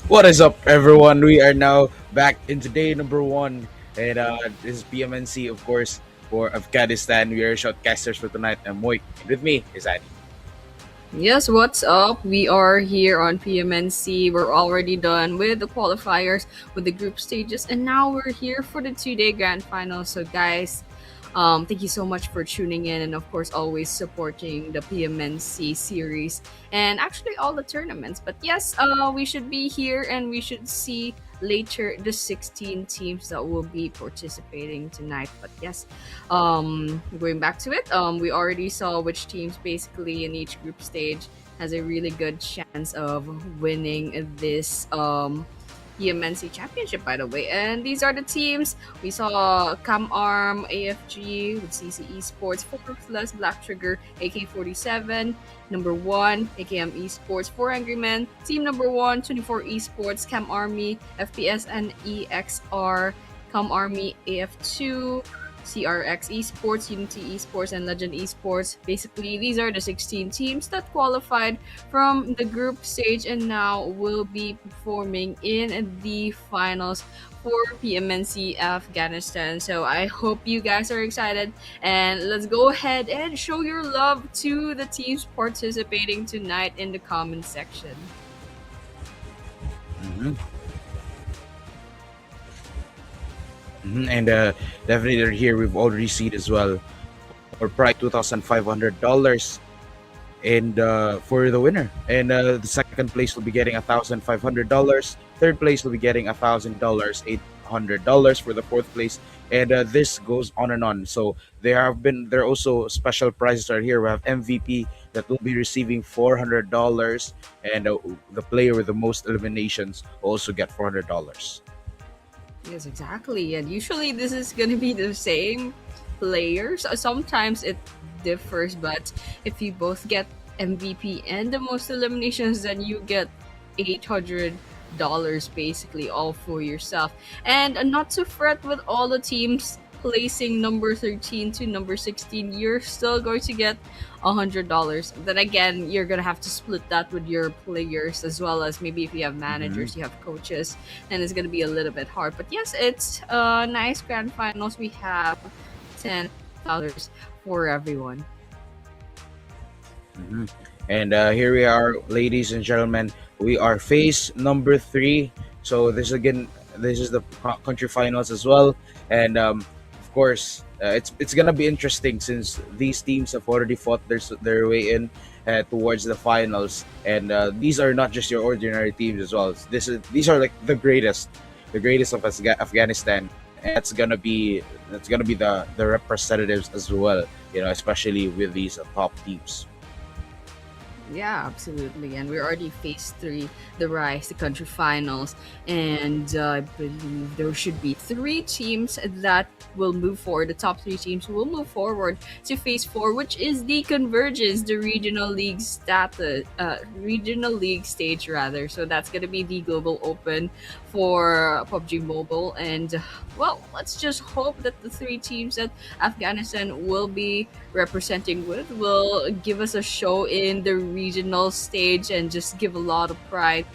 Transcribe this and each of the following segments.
What is up, everyone? We are now back into day number one, and this is PMNC, of course, for Afghanistan. We are shortcasters for tonight. I'm Moik, and with me is Annie. Yes, what's up? We are here on PMNC. We're already done with the qualifiers, with the group stages, and now we're here for the 2 day grand final. So, guys, thank you so much for tuning in and, of course, always supporting the PMNC series and actually all the tournaments. But yes, we should be here and we should see later the 16 teams that will be participating tonight. But yes, going back to it, we already saw which teams basically in each group stage has a really good chance of winning this PMNC championship, by the way. And these are the teams we saw: AFG with CC Esports, Forkless, Black Trigger, AK-47, number one, AKM Esports, 4 Angry Men, Team number one, 24 Esports, Cam Army, FPS and EXR, Cam Army AF2, CRX Esports, Unity Esports, and Legend Esports. Basically, these are the 16 teams that qualified from the group stage and now will be performing in the finals for PMNC Afghanistan. So I hope you guys are excited, and let's go ahead and show your love to the teams participating tonight in the comment section. hmm And definitely here we've already seen as well our prize $2,500 and for the winner. And the second place will be getting $1,500. Third place will be getting $1,000, $800 for the fourth place, and this goes on and on. So there are also special prizes right here. We have MVP that will be receiving $400, and the player with the most eliminations will also get $400. Yes, exactly. And usually this is gonna be the same players. Sometimes it differs, but if you both get MVP and the most eliminations, then you get $800 basically all for yourself. And not to fret with all the teams placing number 13 to number 16, you're still going to get $100. Then again, you're gonna have to split that with your players as well as maybe if you have hmm managers, you have coaches, then it's gonna be a little bit hard. But yes, it's nice grand finals. We have $10 for everyone. hmm And here we are, ladies and gentlemen. We are phase number three. So this is the country finals as well, and of course, it's gonna be interesting since these teams have already fought their way in towards the finals, and these are not just your ordinary teams as well. These are like the greatest of Afghanistan, and that's gonna be the representatives as well. Especially with these top teams. Yeah, absolutely. And we're already phase three, the Rise, the country finals. And I believe there should be 3 teams that will move forward. The top 3 teams will move forward to phase four, which is the convergence, the regional league stage rather. So that's gonna be the global open for PUBG Mobile. And well, let's just hope that the 3 teams that Afghanistan will be representing with will give us a show in the regional stage and just give a lot of pride.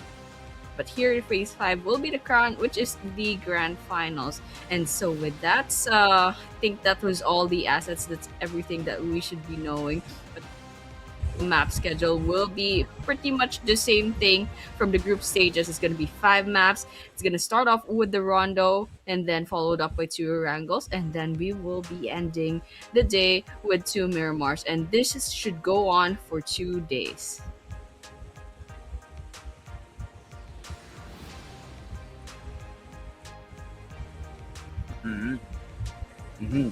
But here in phase five will be the crown, which is the grand finals. And so with that, I think that was all the assets. That's everything that we should be knowing. But map schedule will be pretty much the same thing from the group stages. It's going to be 5 maps. It's going to start off with the Rondo and then followed up by 2 Erangels. And then we will be ending the day with 2 Miramars. And should go on for 2 days. Mhm.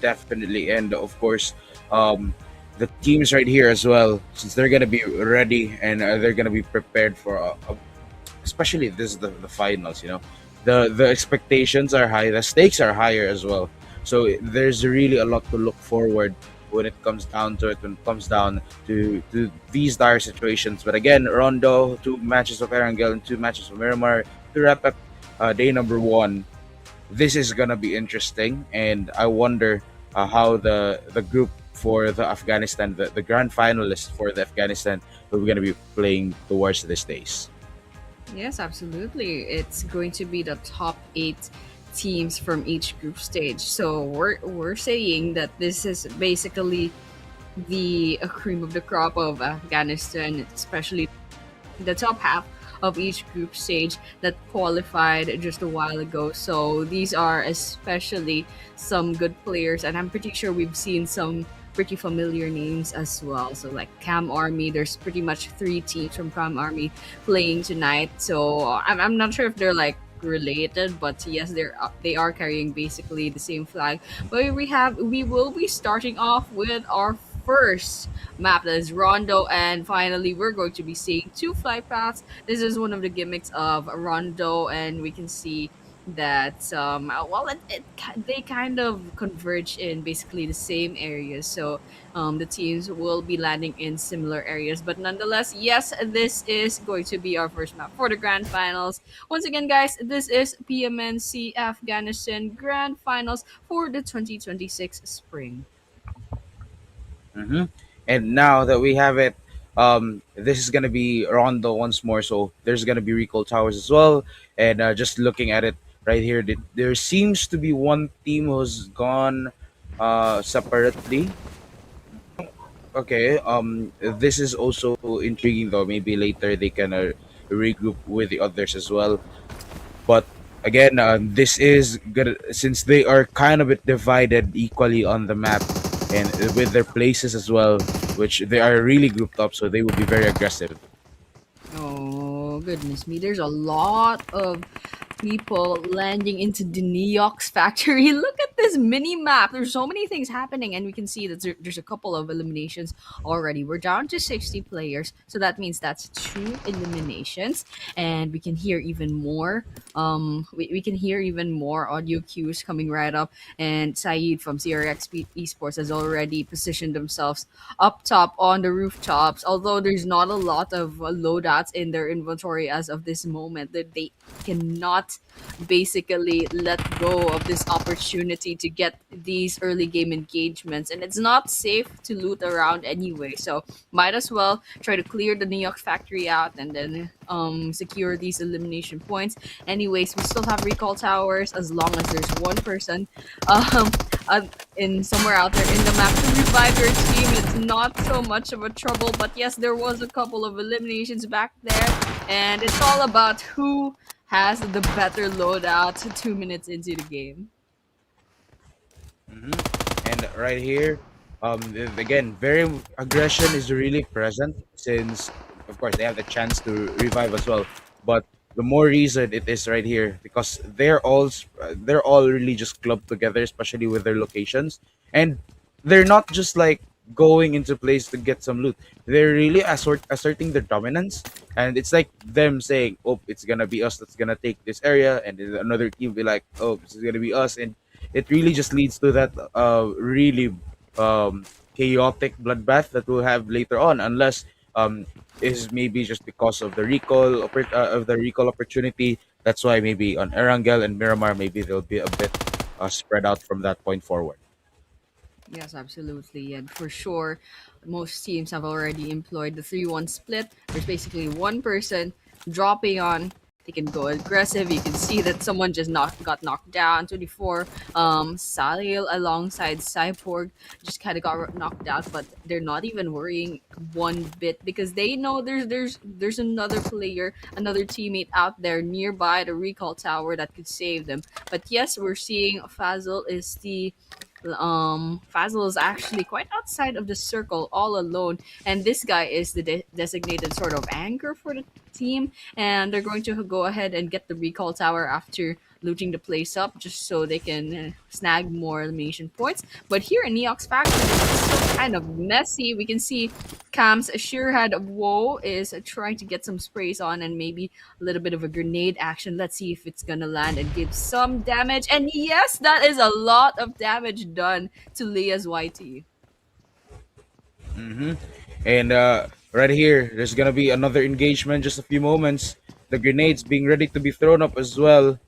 Definitely, and of course, um, the teams right here as well, since they're gonna be ready and they're gonna be prepared for, especially this is the finals. The expectations are high, the stakes are higher as well. So there's really a lot to look forward when it comes down to it, when it comes down to these dire situations. But again, Rondo, 2 matches of Erangel and 2 matches of Miramar to wrap up day number one. This is gonna be interesting, and I wonder how the group for the Afghanistan, the grand finalists for the Afghanistan, who we're gonna be playing towards these days. Yes, absolutely. It's going to be the top 8 teams from each group stage. So we're saying that this is basically the cream of the crop of Afghanistan, especially the top half of each group stage that qualified just a while ago. So these are especially some good players, and I'm pretty sure we've seen some pretty familiar names as well. So like Cam Army, there's pretty much 3 teams from Cam Army playing tonight. So I'm not sure if they're like related, but yes, they are carrying basically the same flag. But we will be starting off with our first map, that is Rondo, and finally we're going to be seeing 2 flight paths. This is one of the gimmicks of Rondo, and we can see that they kind of converge in basically the same areas. So the teams will be landing in similar areas, but nonetheless, yes, this is going to be our first map for the grand finals. Once again, guys, this is PMNC Afghanistan grand finals for the 2026 spring. Hmm. And now that we have it, this is gonna be Rondo once more. So there's gonna be recall towers as well. And just looking at it right here, there seems to be one team who's gone separately. Okay. This is also intriguing though. Maybe later they can regroup with the others as well. But again, this is good since they are kind of a bit divided equally on the map and with their places as well, which they are really grouped up, so they will be very aggressive. Oh, goodness me. There's a lot of people landing into the Neox factory. Look at this mini map. There's so many things happening, and we can see that there's a couple of eliminations already. We're down to 60 players, so that means that's 2 eliminations, and we can hear even more. We can hear even more audio cues coming right up, and Saeed from CRX Esports has already positioned themselves up top on the rooftops. Although there's not a lot of loadouts in their inventory as of this moment, that they cannot basically let go of this opportunity to get these early game engagements, and it's not safe to loot around anyway, so might as well try to clear the New York factory out and then secure these elimination points. Anyways, we still have recall towers as long as there's one person um uh, in somewhere out there in the map to revive your team. It's not so much of a trouble, but yes, there was a couple of eliminations back there, and it's all about who has the better loadout 2 minutes into the game. Hmm. And right here, again, very aggression is really present since, of course, they have the chance to revive as well. But the more reason it is right here because they're all really just clubbed together, especially with their locations, and they're not just like going into place to get some loot. They're really asserting their dominance, and it's like them saying, "Oh, it's gonna be us that's gonna take this area," and then another team be like, "Oh, this is gonna be us," and it really just leads to that really chaotic bloodbath that we'll have later on, unless is maybe just because of the of the recall opportunity. That's why maybe on Erangel and Miramar, maybe they'll be a bit spread out from that point forward. Yes, absolutely. And for sure, most teams have already employed the 3-1 split. There's basically one person dropping on. They can go aggressive. You can see that someone just got knocked down. 24. Salil alongside Cyborg just kind of got knocked out, but they're not even worrying one bit because they know there's another player, another teammate out there nearby the recall tower that could save them. But yes, we're seeing Fazil is the Fazil is actually quite outside of the circle all alone, and this guy is the designated sort of anchor for the team, and they're going to go ahead and get the recall tower after looting the place up just so they can snag more elimination points. But here in Neox faction, it's still kind of messy. We can see Cam's Sheerhead Woe is trying to get some sprays on and maybe a little bit of a grenade action. Let's see if it's gonna land and give some damage. And yes, that is a lot of damage done to Leah's YT. Hmm. And right here, there's gonna be another engagement. Just a few moments. The grenades being ready to be thrown up as well.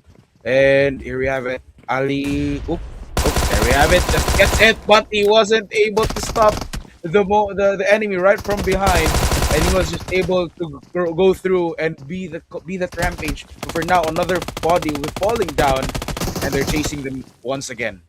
And here we have it. Ali. Oop, oop, there we have it. Just gets it, but he wasn't able to stop the enemy right from behind. and he was just able to go through and be that rampage. But for now, another body was falling down, and they're chasing them once again.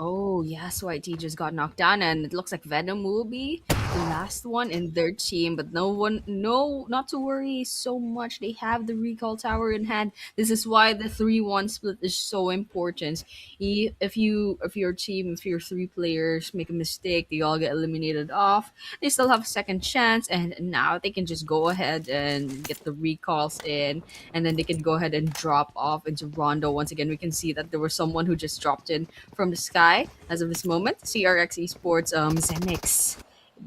Oh, yes, White Tea just got knocked down, and it looks like Venom will be the last one in their team. But no one, no, not to worry so much. They have the recall tower in hand. This is why the 3-1 split is so important. If your team, if your three players make a mistake, they all get eliminated off. They still have a second chance, and now they can just go ahead and get the recalls in, and then they can go ahead and drop off into Rondo. Once again, we can see that there was someone who just dropped in from the sky as of this moment. CRX Esports, Zenix.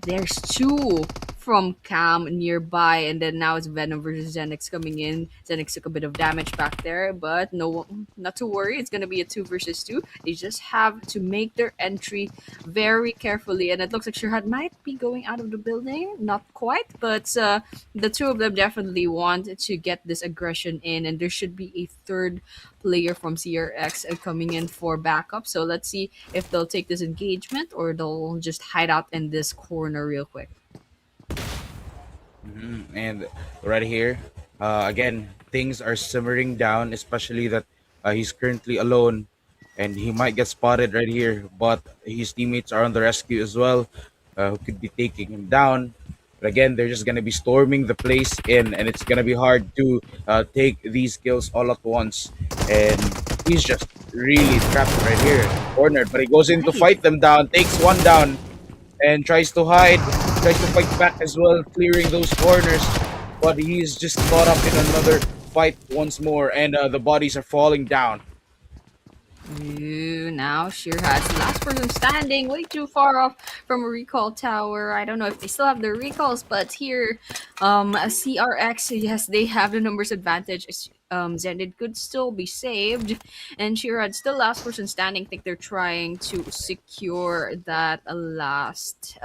There's two from Cam nearby, and then now it's Venom versus Zenix coming in. Zenix took a bit of damage back there, but no, not to worry. It's gonna be a 2 versus 2. They just have to make their entry very carefully, and it looks like Shirhat might be going out of the building. Not quite, but the two of them definitely want to get this aggression in, and there should be a third player from CRX coming in for backup. So let's see if they'll take this engagement or they'll just hide out in this corner real quick. And right here, again, things are simmering down, especially that he's currently alone and he might get spotted right here. But his teammates are on the rescue as well, who could be taking him down. But again, they're just going to be storming the place in, and it's going to be hard to take these kills all at once. And he's just really trapped right here, cornered. But he goes in to Right. fight them down, takes one down, and tries to hide, tries to fight back as well, clearing those corners. But he's just caught up in another fight once more, and the bodies are falling down. Ooh, now Shirhat's the last person standing, way too far off from a recall tower. I don't know if they still have their recalls, but here, CRX, yes, they have the numbers advantage. Zended could still be saved, and Shirhat's still last person standing. I think they're trying to secure that last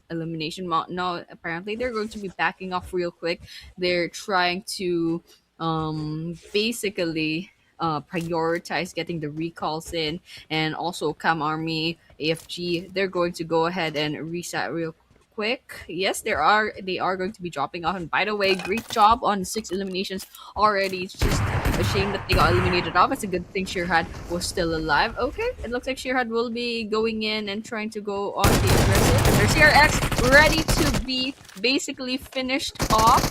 elimination mount. No, apparently they're going to be backing off real quick. They're trying to basically prioritize getting the recalls in, and also Cam Army AFG, they're going to go ahead and reset real quick. Yes, they are going to be dropping off, and by the way, great job on 6 eliminations already. It's just a shame that they got eliminated off. It's a good thing Shirhad was still alive. Okay, it looks like Shirhad will be going in and trying to go on the aggressive, and there's CRX ready to be basically finished off.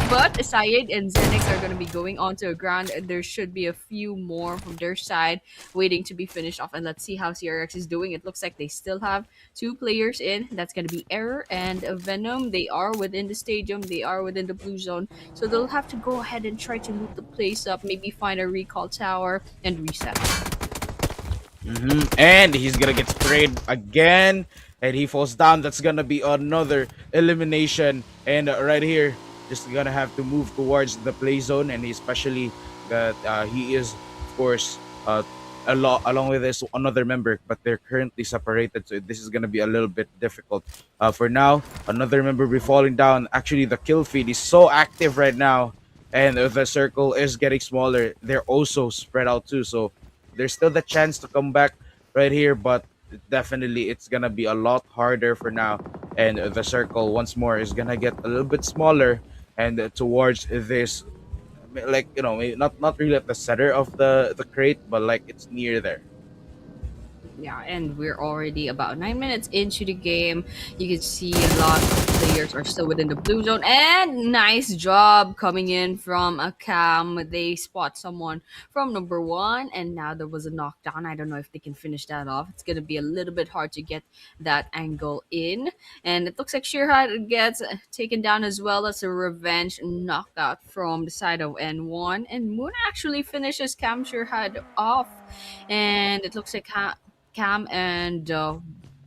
But Syed and Zenix are going to be going onto a ground. There should be a few more from their side waiting to be finished off. And let's see how CRX is doing. It looks like they still have two players in. That's going to be Error and Venom. They are within the stadium. They are within the blue zone. So they'll have to go ahead and try to loot the place up. Maybe find a recall tower and reset. And he's gonna get sprayed again, and he falls down. That's gonna be another elimination. And right here, just gonna have to move towards the play zone, and especially that he is, of course, along with this another member, but they're currently separated. So this is gonna be a little bit difficult. For now, another member be falling down. Actually, the kill feed is so active right now, and the circle is getting smaller. They're also spread out too, so there's still the chance to come back right here, but definitely it's gonna be a lot harder for now. And the circle once more is gonna get a little bit smaller, and towards this, like, maybe not really at the center of the crate, but like it's near there. Yeah, and we're already about 9 minutes into the game. You can see a lot of players are still within the blue zone, and nice job coming in from a Cam. They spot someone from number one, and now there was a knockdown. I don't know if they can finish that off. It's gonna be a little bit hard to get that angle in, and it looks like Shirhat gets taken down as well as a revenge knockout from the side of N1, and Moon actually finishes Cam Shirhat off, and it looks like Cam and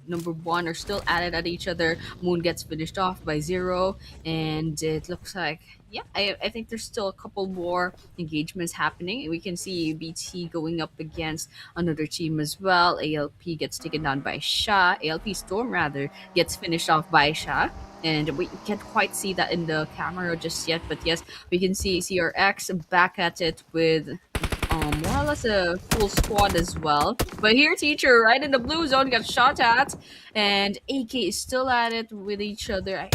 number one are still at it at each other. Moon gets finished off by zero, and it looks like, yeah, I think there's still a couple more engagements happening. We can see BT going up against another team as well. ALP gets taken down by Shah. ALP Storm rather gets finished off by Shah. And we can't quite see that in the camera just yet, but yes, we can see CRX back at it with more or less a full squad as well. But here, teacher, right in the blue zone, got shot at, and AK is still at it with each other.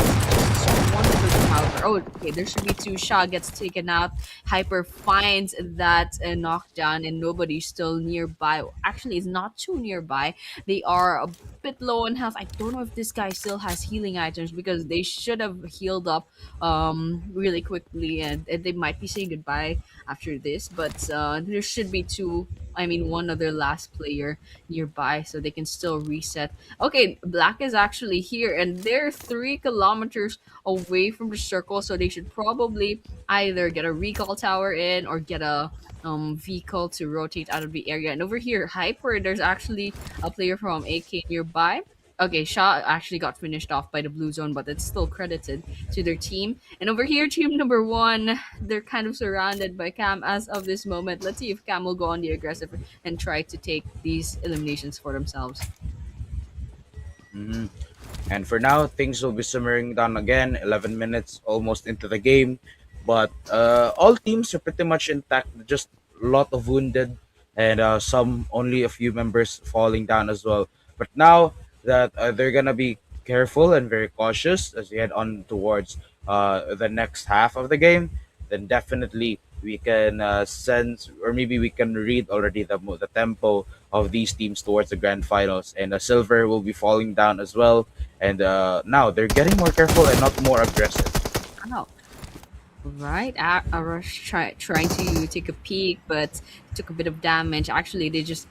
however. Oh, okay, there should be two. Shah gets taken out. Hyper finds that knockdown, and nobody's still nearby. Actually, it's not too nearby. They are a bit low on health. I don't know if this guy still has healing items because they should have healed up really quickly, and they might be saying goodbye after this. But there should be two. I mean, one other last player nearby, so they can still reset. Okay, Black is actually here, and they're 3 kilometers away from the circle, so they should probably either get a recall tower in or get a vehicle to rotate out of the area. And over here, Hyper, there's actually a player from AK nearby. Okay, Shaw actually got finished off by the blue zone, but it's still credited to their team. And over here, team number one, they're kind of surrounded by Cam as of this moment. Let's see if Cam will go on the aggressive and try to take these eliminations for themselves. Mhm. And for now, things will be simmering down again. 11 minutes almost into the game, but all teams are pretty much intact. Just a lot of wounded, and some only a few members falling down as well. But now that they're gonna be careful and very cautious as we head on towards the next half of the game, then definitely we can sense, or maybe we can read already the tempo of these teams towards the grand finals. And Silver will be falling down as well, and now they're getting more careful and not more aggressive. Oh, right. Arash trying to take a peek, but took a bit of damage. Actually, they just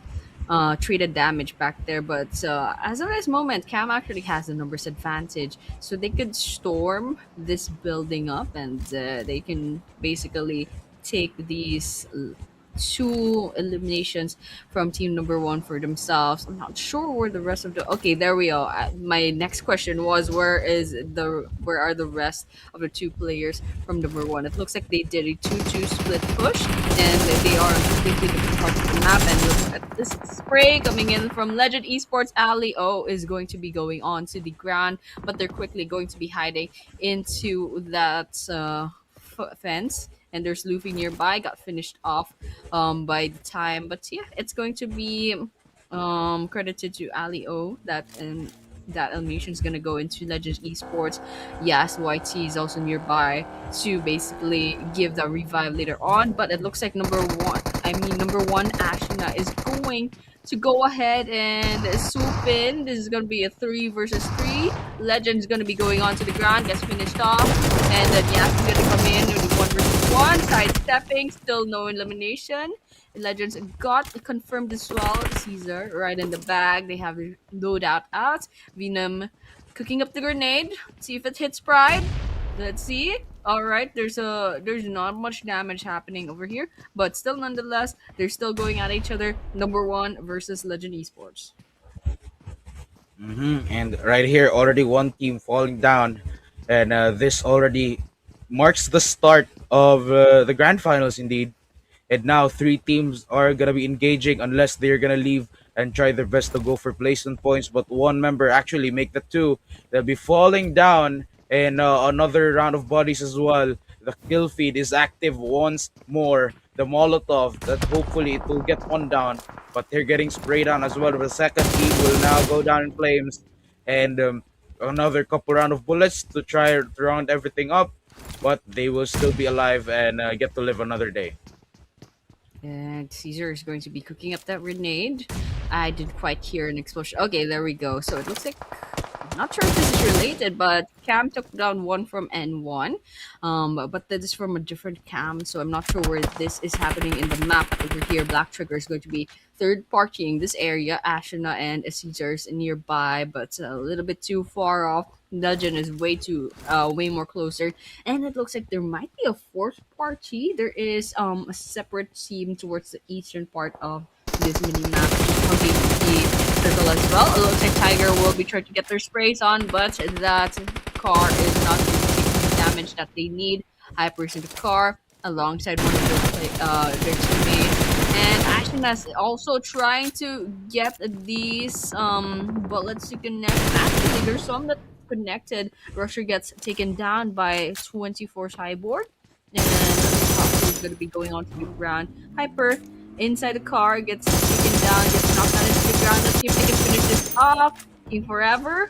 traded damage back there. But as of this moment, Cam actually has the numbers advantage, so they could storm this building up, and they can basically take these two eliminations from team number one for themselves. I'm not sure where the rest of the. Okay, there we go. My next question was where are the rest of the two players from number one? It looks like they did a 2-2 split push, and they are completely different parts of the map. And look at this spray coming in from Legend Esports. Ali O is going to be going on to the ground, but they're quickly going to be hiding into that fence. And there's Luffy nearby, got finished off by the time. But yeah, it's going to be credited to Ali O that animation is gonna go into Legends Esports. Yes, YT is also nearby to basically give the revive later on. But it looks like number one, Ashina is going to go ahead and swoop in. This is gonna be a 3 versus 3. Legend's gonna be going on to the ground, gets finished off, and then Yas is gonna come in with 1 versus 1, sidestepping, still no elimination. Legends got confirmed as well. Caesar right in the bag. They have their loadout out. Venom cooking up the grenade. See if it hits Pride. Let's see. All right, there's not much damage happening over here, but still nonetheless, they're still going at each other. Number one versus Legend Esports. And right here, already one team falling down, and this already marks the start of the grand finals indeed. And now 3 teams are gonna be engaging unless they're gonna leave and try their best to go for placement points. But one member actually make the two. They'll be falling down, and another round of bodies as well. The kill feed is active once more. The Molotov that hopefully it will get one down, but they're getting sprayed on as well. The second team will now go down in flames, and another couple round of bullets to try to round everything up. But they will still be alive and get to live another day. And Caesar is going to be cooking up that grenade. I didn't quite hear an explosion. Okay, there we go. So it looks like I'm not sure if this is related, but Cam took down one from N1. But that is from a different Cam, so I'm not sure where this is happening in the map. Over here, Black Trigger is going to be third partying this area. Ashina and Caesar's nearby, but a little bit too far off. Legend is way more closer, and it looks like there might be a fourth party. There is a separate team towards the eastern part of this mini map on the circle as well. It looks like Tiger will be trying to get their sprays on, but that car is not going to take the damage that they need. Hyper's in the car alongside one of their teammates. And Ashton is also trying to get these bullets to connect. Actually, there's some that connected. Rusher gets taken down by 24 Cyborg. And Fox is going to be going on to the ground. Hyper inside the car gets taken down, gets knocked down into the ground. Let's see if they can finish this off. Team Forever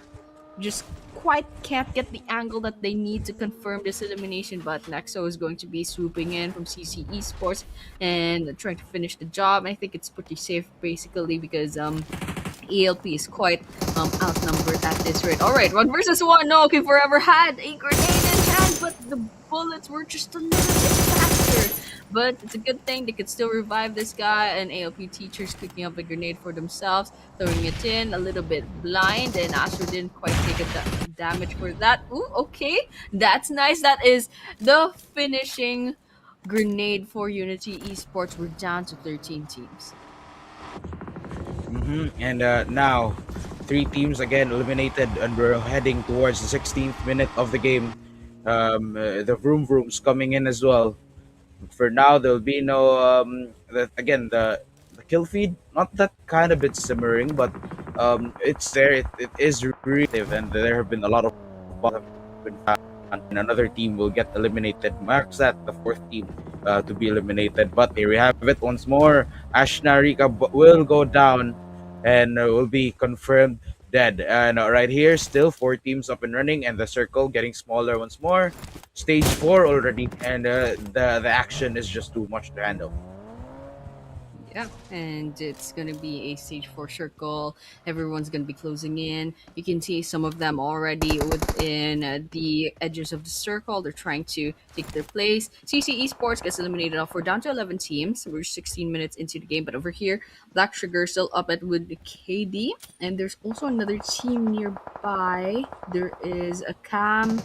just quite can't get the angle that they need to confirm this elimination, but Nexo is going to be swooping in from CC Esports and trying to finish the job. I think it's pretty safe basically because ELP is quite outnumbered at this rate. All right, 1 versus 1. No, okay, Forever had a grenade in hand, but the bullets were just a little bit faster. But it's a good thing they could still revive this guy, and ALP teachers picking up a grenade for themselves, throwing it in a little bit blind, and Astro didn't quite take a damage for that. Ooh, okay, that's nice. That is the finishing grenade for Unity Esports. We're down to 13 teams. And now, 3 teams again eliminated, and we're heading towards the 16th minute of the game. The Vroom Vroom's coming in as well. For now, there'll be no the kill feed. Not that kind of bit simmering, but it's there. It is reactive, and there have been a lot of balls have been found, and another team will get eliminated. Marks that the 4th team to be eliminated. But here we have it once more. Ashna Rika will go down and will be confirmed dead. And right here, still 4 teams up and running, and the circle getting smaller once more. Stage 4 already, and the action is just too much to handle. Yeah, and it's gonna be a stage 4 circle. Everyone's gonna be closing in. You can see some of them already within the edges of the circle. They're trying to take their place. CC Esports gets eliminated off. We're down to 11 teams. We're 16 minutes into the game, but over here, Black Sugar still up at with the KD, and there's also another team nearby. There is a Cam,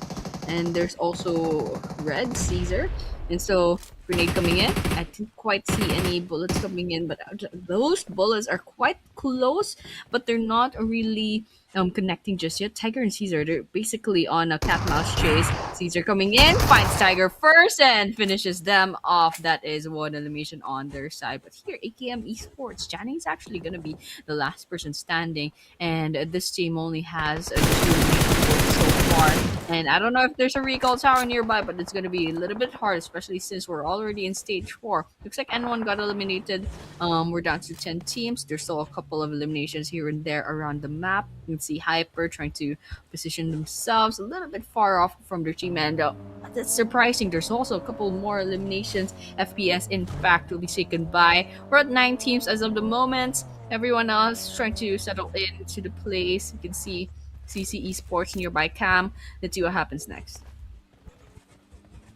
and there's also Red Caesar, and so grenade coming in. I didn't quite see any bullets coming in, but those bullets are quite close, but they're not really connecting just yet. Tiger and Caesar, they're basically on a cat mouse chase. Caesar coming in, finds Tiger first and finishes them off. That is one elimination on their side. But here, AKM Esports, Johnny is actually going to be the last person standing, and this team only has 2 eliminations so far. And I don't know if there's a recall tower nearby, but it's going to be a little bit hard, especially since we're already in stage 4. Looks like N1 got eliminated. We're down to 10 teams. There's still a couple of eliminations here and there around the map. You can see Hyper trying to position themselves a little bit far off from their team, and that's surprising. There's also a couple more eliminations. FPS, in fact, will be taken by. We're at 9 teams as of the moment. Everyone else trying to settle into the place. You can see CC Esports nearby Cam. Let's see what happens next.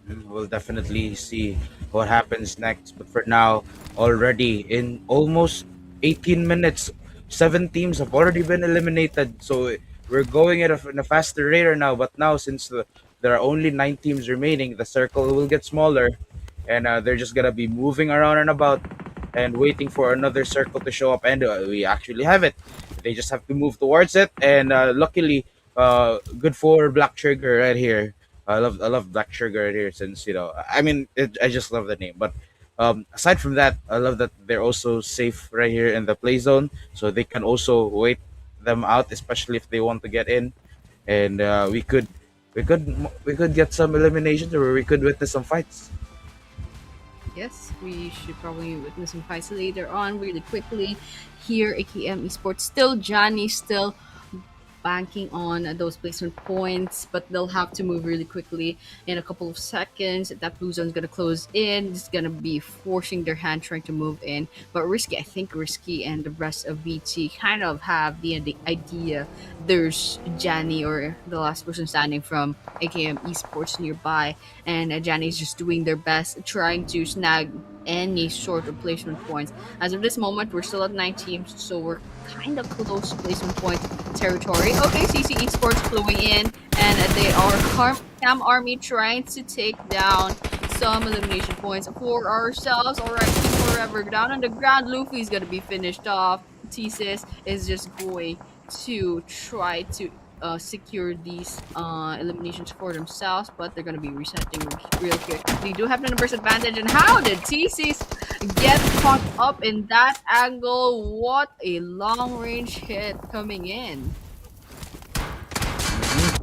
We'll definitely see what happens next. But for now, already in almost 18 minutes, 7 teams have already been eliminated. So we're going at in a faster rate now. But now, since there are only 9 teams remaining, the circle will get smaller, and they're just gonna be moving around and about and waiting for another circle to show up. And we actually have it. They just have to move towards it, and luckily, good for Black Trigger right here. I love Black Sugar right here, since I mean I just love the name. But aside from that, I love that they're also safe right here in the play zone, so they can also wait them out, especially if they want to get in. And we could get some eliminations, or we could witness some fights. Yes, we should probably witness some fights later on really quickly. Here, AKM Esports still, Johnny still banking on those placement points, but they'll have to move really quickly in a couple of seconds. That blue zone's gonna close in. It's gonna be forcing their hand trying to move in. But Risky, I think Risky and the rest of BT kind of have the idea there's Johnny or the last person standing from AKM Esports nearby, and Johnny's just doing their best trying to snag any sort of placement points. As of this moment, we're still at 9 teams, so we're kind of close to placement point territory. Okay, CC Esports flowing in, and they are Cam Army trying to take down some elimination points for ourselves. All right, Team Forever down on the ground. Luffy's gonna be finished off. Thesis is just going to try to secure these eliminations for themselves, but they're going to be resetting real quick. They do have the numbers advantage, and how did TCs get caught up in that angle? What a long range hit coming in.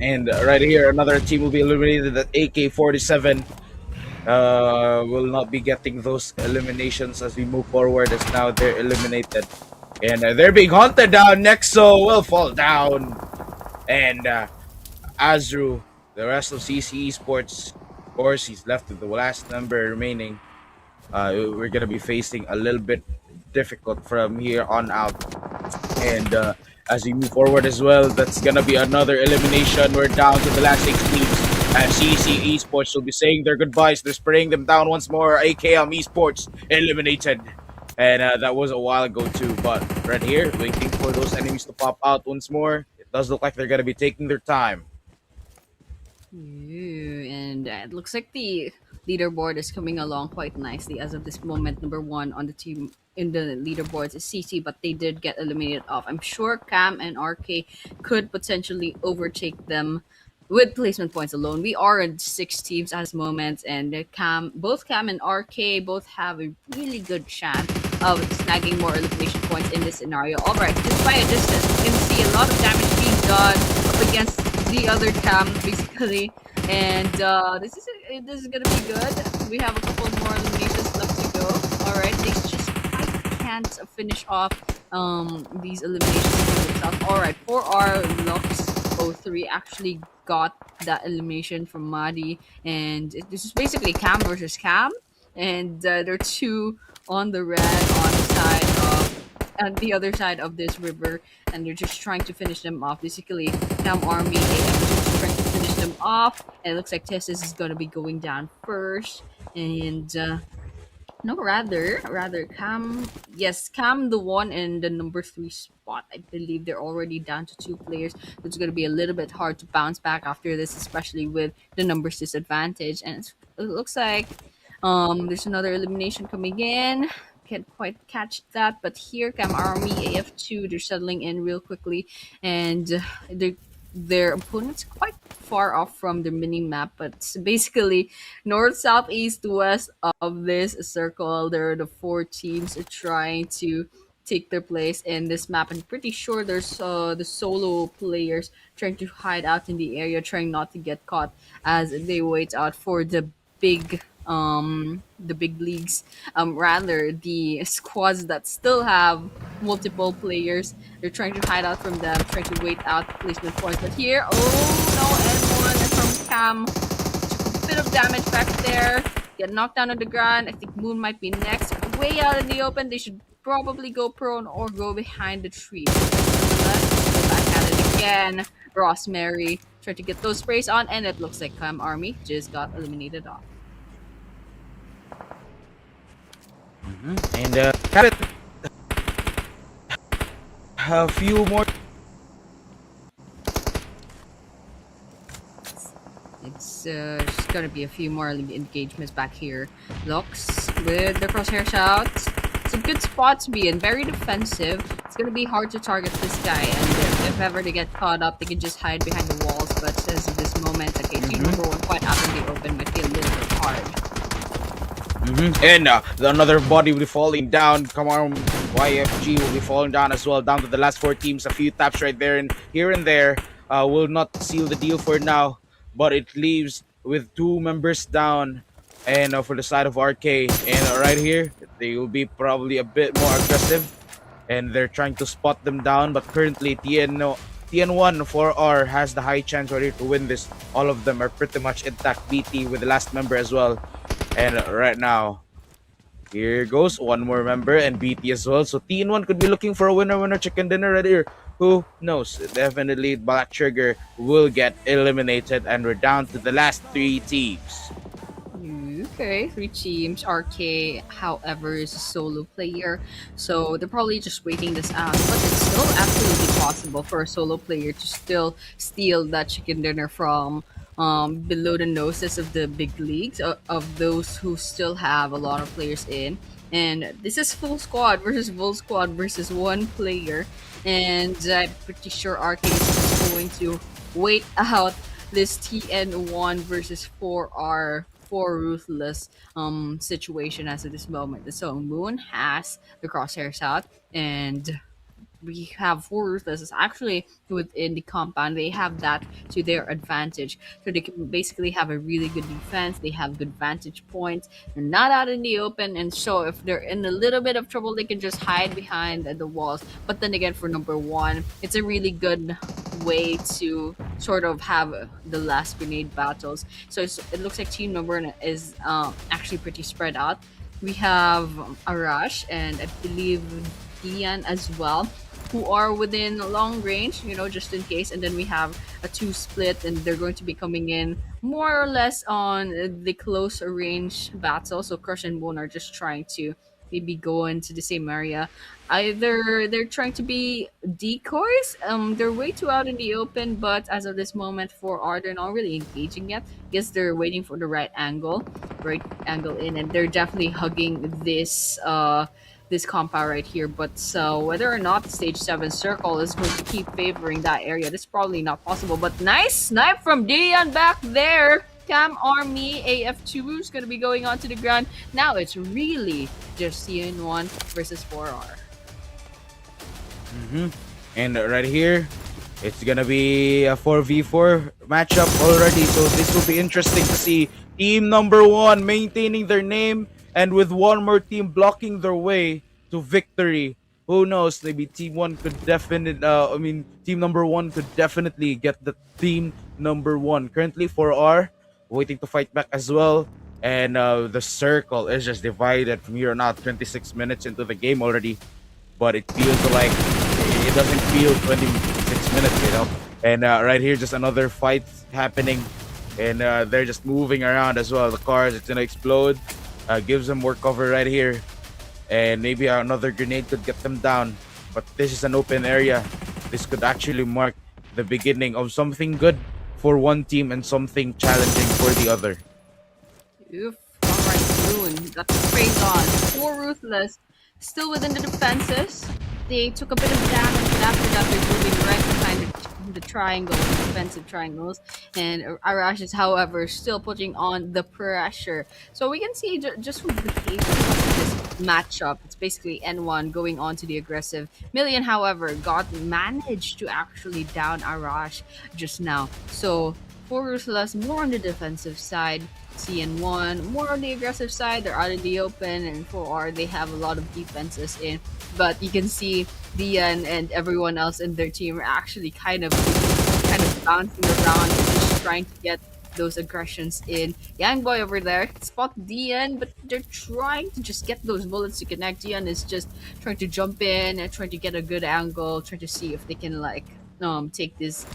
And right here, another team will be eliminated. That AK-47 will not be getting those eliminations as we move forward, as now they're eliminated. And they're being hunted down. Nexo will fall down. And Azru, the rest of CC Esports, of course, he's left with the last member remaining. We're gonna be facing a little bit difficult from here on out. And as we move forward as well, that's gonna be another elimination. We're down to the last 6 teams. And CC Esports will be saying their goodbyes. They're spraying them down once more. AKM Esports eliminated. And that was a while ago too. But right here, waiting for those enemies to pop out once more. It does look like they're gonna be taking their time. Ooh, and it looks like the leaderboard is coming along quite nicely as of this moment. Number one on the team in the leaderboards is CC, but they did get eliminated off. I'm sure Cam and RK could potentially overtake them with placement points alone. We are in 6 teams at this moment, and both Cam and RK both have a really good chance of snagging more elimination points in this scenario. All right, just by a distance, you can see a lot of damage being done up against the other cam basically, and this is gonna be good. We have a couple more eliminations left to go. All right, they just I can't finish off these eliminations for themselves. All right, for our Lux 03 actually got that elimination from Madi, and this is basically Cam versus Cam, and there are two on the red on the side of and the other side of this river, and they're just trying to finish them off. Basically, Cam Army AF is just trying to finish them off, and it looks like Tessis is gonna be going down first, and no, rather Cam. Yes, Cam, the one in the number three spot. I believe they're already down to 2 players. It's going to be a little bit hard to bounce back after this, especially with the numbers disadvantage. And it looks like there's another elimination coming in. Can't quite catch that, but here Cam Army AF2. They're settling in real quickly, and their opponent's quite far off from the mini map, but it's basically north, south, east, west of this circle. There are the 4 teams trying to take their place in this map. I'm pretty sure there's the solo players trying to hide out in the area, trying not to get caught as they wait out for the big leagues, rather the squads that still have multiple players. They're trying to hide out from them, trying to wait out placement points. But here, oh no, and one from Cam. Took a bit of damage back there. Get knocked down on the ground. I think Moon might be next. Way out in the open. They should probably go prone or go behind the tree. Let's go back at it again. Rosemary tried to get those sprays on, and it looks like Cam Army just got eliminated off. And got it. A few more. It's just gonna be a few more engagements back here. Lux with the crosshairs out. It's a good spot to be in, very defensive. It's gonna be hard to target this guy, and if ever they get caught up, they can just hide behind the walls. But as of this moment, okay, team number one quite out in the open might be a little bit hard. And another body will be falling down. KAMARMYFG will be falling down as well. Down to the last 4 teams. A few taps right there and here and there will not seal the deal for now. But it leaves with 2 members down. And for the side of RK. And right here, they will be probably a bit more aggressive. And they're trying to spot them down. But currently, TN1 4R has the high chance right here to win this. All of them are pretty much intact. BT with the last member as well. And right now, here goes 1 more member and BT as well. So TN1 could be looking for a winner chicken dinner right here. Who knows? Definitely Black Trigger will get eliminated, and we're down to the last 3 teams. Okay, 3 teams. RK, however, is a solo player, so they're probably just waiting this out. But it's still absolutely possible for a solo player to still steal that chicken dinner from below the noses of the big leagues, of those who still have a lot of players in. And this is full squad versus 1 player, and I'm pretty sure RK is just going to wait out this TN1 versus 4R, 4 ruthless situation as of this moment. So Moon has the crosshairs out, and we have four Ruthless is actually within the compound. They have that to their advantage. So they can basically have a really good defense. They have good vantage points. They're not out in the open. And so if they're in a little bit of trouble, they can just hide behind the walls. But then again, for number one, it's a really good way to sort of have the last grenade battles. So it looks like team number one is actually pretty spread out. We have Arash and I believe Ian as well, who are within long range, just in case. And then we have a two split, and they're going to be coming in more or less on the close range battle. So Crush and Bone are just trying to maybe go into the same area. Either they're trying to be decoys, they're way too out in the open, but as of this moment, for R, they're not really engaging yet. Guess they're waiting for the right angle in, and they're definitely hugging this compound right here. But so whether or not the stage 7 circle is going to keep favoring that area, that's probably not possible. But nice snipe from Dion back there. Cam Army AF2 is going to be going onto the ground. Now it's really just CN1 versus 4R. Hmm. And right here, it's gonna be a 4v4 matchup already. So this will be interesting to see team number one maintaining their name and with one more team blocking their way to victory. Who knows? Maybe team one could definitely. Team number one could definitely get the team number one. Currently, 4R waiting to fight back as well. And the circle is just divided from here on out. 26 minutes into the game already, but it feels like it doesn't feel 26 minutes. And right here, just another fight happening, and they're just moving around as well. The cars, it's gonna explode. Gives them more cover right here, and maybe another grenade could get them down. But this is an open area. This could actually mark the beginning of something good for one team and something challenging for the other. Oof. Alright, Moon. Got the sprays on. Four Ruthless. Still within the defenses. They took a bit of damage, but after that they're moving right behind the triangles, the defensive triangles. And Arash is, however, still putting on the pressure. So we can see just from the behavior of this matchup, it's basically N1 going on to the aggressive. Million, however, managed to actually down Arash just now. So for Ruthless, more on the defensive side. CN1 more on the aggressive side. They're out in the open, and 4R they have a lot of defenses in. But you can see Dian and everyone else in their team are actually kind of bouncing around, just trying to get those aggressions in. Young boy over there spot Dian, but they're trying to just get those bullets to connect. Dian is just trying to jump in and trying to get a good angle, trying to see if they can take this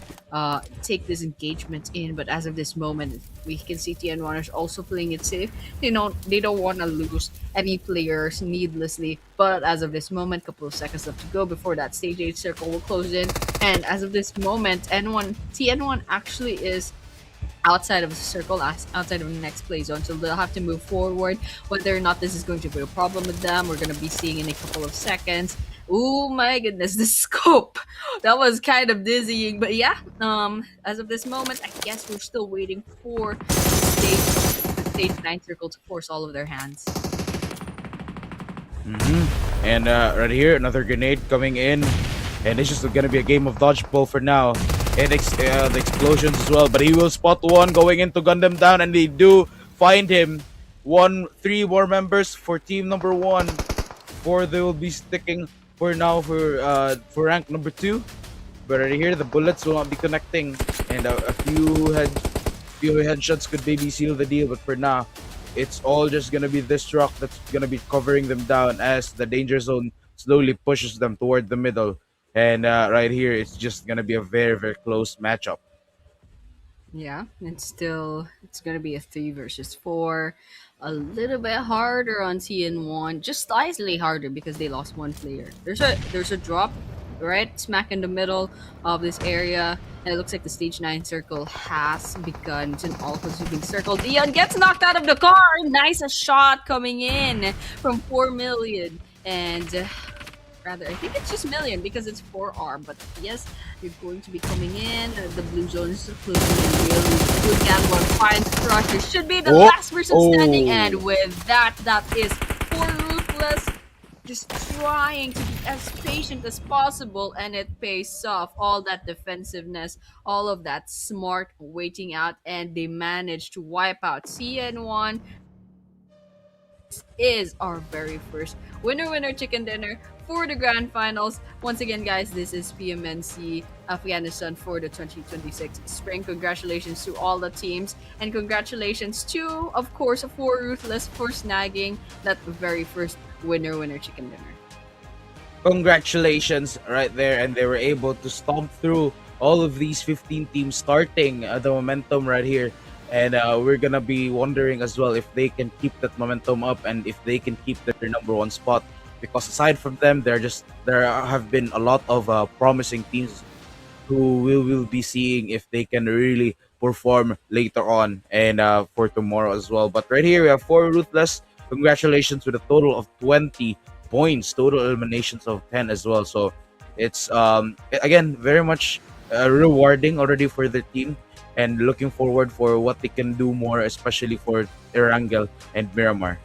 engagement in. But as of this moment, we can see TN1 is also playing it safe. They don't want to lose any players needlessly. But as of this moment, couple of seconds left to go before that stage 8 circle will close in. And as of this moment, TN1 actually is outside of the circle, outside of the next play zone, so they'll have to move forward. Whether or not this is going to be a problem with them, we're going to be seeing in a couple of seconds. Oh my goodness, the scope, that was kind of dizzying. But yeah, as of this moment, I guess we're still waiting for the stage 9 circle to force all of their hands. And right here, another grenade coming in, and it's just gonna be a game of dodgeball for now. And the explosions as well, but he will spot one going in to gun them down, and they do find him. 3 more members for team number 1. 4 they will be sticking for now for rank number 2. But right here, the bullets will not be connecting, and a few headshots could maybe seal the deal. But for now, it's all just gonna be this rock that's gonna be covering them down as the danger zone slowly pushes them toward the middle. And right here, it's just gonna be a very, very close matchup. Yeah, it's gonna be a 3 versus 4. A little bit harder on TN1, just slightly harder because they lost one player. There's a drop right smack in the middle of this area, and it looks like the stage 9 circle has begun. It's an all-consuming circle. Dion gets knocked out of the car. Nice shot coming in from 4 million, and rather, I think it's just Million because it's 4R. But yes, you're going to be coming in. The blue zone is closing in really good. One finds Crush. Should be the last person standing, and with that is 4 Ruthless just trying to be as patient as possible, and it pays off. All that defensiveness, all of that smart waiting out, and they managed to wipe out CN1. Is our very first winner chicken dinner for the grand finals. Once again, guys, this is PMNC Afghanistan for the 2026 spring. Congratulations to all the teams, and congratulations to, of course, for Ruthless for snagging that very first winner chicken dinner. Congratulations right there, and they were able to stomp through all of these 15 teams, starting the momentum right here. And we're gonna be wondering as well if they can keep that momentum up and if they can keep their number one spot, because aside from them, there have been a lot of promising teams who we will be seeing if they can really perform later on and for tomorrow as well. But right here we have four Ruthless. Congratulations with a total of 20 points, total eliminations of 10 as well. So it's again very much rewarding already for the team, and looking forward for what they can do more, especially for Erangel and Miramar.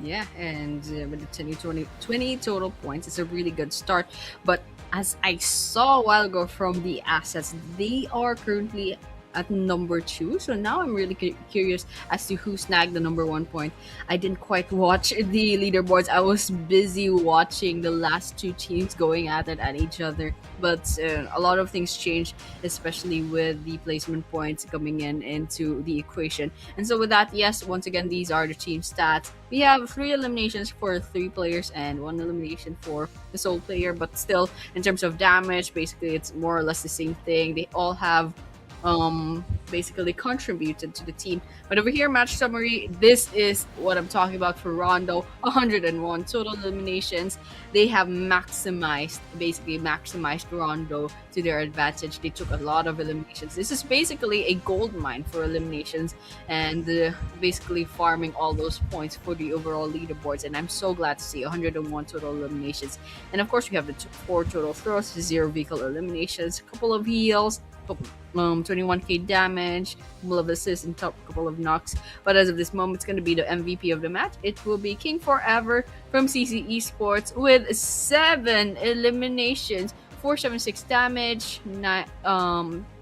Yeah, and with the 20 total points, it's a really good start. But as I saw a while ago from the assets, they are currently at number two. So now I'm really curious as to who snagged the number 1 point. I didn't quite watch the leaderboards. I was busy watching the last two teams going at it at each other. But a lot of things changed, especially with the placement points coming into the equation. And so with that, yes, once again, these are the team stats. We have 3 eliminations for 3 players and 1 elimination for the sole player. But still, in terms of damage, basically it's more or less the same thing. They all have basically contributed to the team. But over here, match summary, this is what I'm talking about for Rondo. 101 total eliminations. They have basically maximized Rondo to their advantage. They took a lot of eliminations. This is basically a gold mine for eliminations, and basically farming all those points for the overall leaderboards. And I'm so glad to see 101 total eliminations. And of course, we have the 4 total throws, 0 vehicle eliminations, a couple of heals, 21k damage, couple of assists, and top couple of knocks. But as of this moment, it's going to be the MVP of the match. It will be King Forever from CRXESPORTS with 7 eliminations, 476 damage,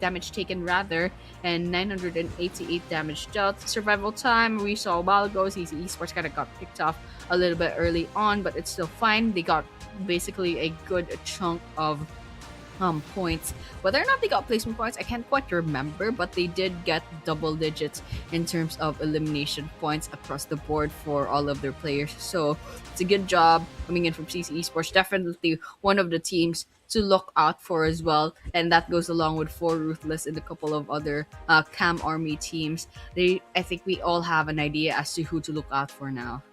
damage taken rather, and 988 damage dealt. Survival time, we saw a while ago, CRXESPORTS kind of got picked off a little bit early on, but it's still fine. They got basically a good chunk of points. Whether or not they got placement points, I can't quite remember, but they did get double digits in terms of elimination points across the board for all of their players. So it's a good job coming in from CRXESPORTS. Definitely one of the teams to look out for as well, and that goes along with 4 Ruthless and a couple of other Cam Army teams. I think we all have an idea as to who to look out for now.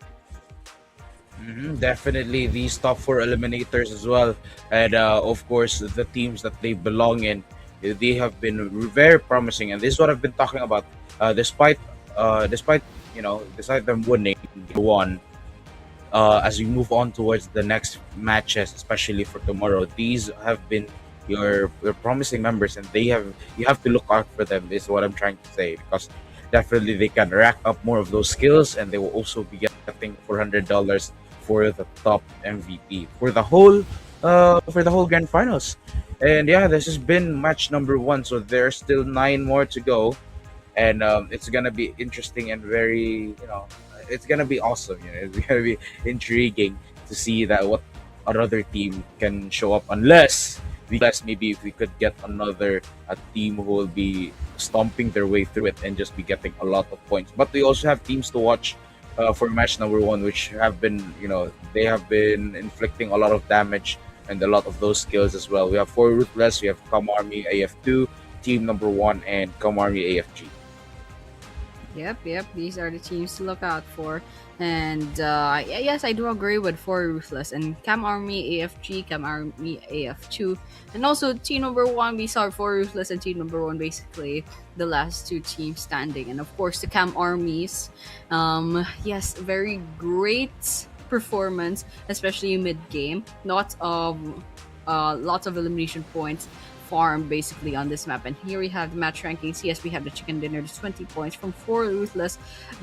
Definitely these top four eliminators as well, and of course the teams that they belong in, they have been very promising, and this is what I've been talking about. Despite despite them winning one, as we move on towards the next matches, especially for tomorrow, these have been your promising members, and you have to look out for them. Is what I'm trying to say, because definitely they can rack up more of those skills, and they will also be getting $400 for the top MVP for the whole grand finals. And yeah, this has been match number one. So there's still 9 more to go, and it's gonna be interesting and very it's gonna be awesome. It's gonna be intriguing to see that what another team can show up, unless maybe if we could get another a team who will be stomping their way through it and just be getting a lot of points. But we also have teams to watch for match number one, which have been, they have been inflicting a lot of damage and a lot of those skills as well. We have 4 Ruthless, we have KAMARMY AF2, team number 1, and KAMARMY AFG. Yep. These are the teams to look out for. And yes, I do agree with 4 Ruthless and Cam Army AFG, Cam Army AF2. And also team number 1, we saw 4 Ruthless and team number 1 basically the last 2 teams standing. And of course the Cam Armies, yes, very great performance, especially mid game. Lots of elimination points farm basically on this map. And here we have the match rankings. Yes, we have the chicken dinner, there's 20 points from 4 ruthless,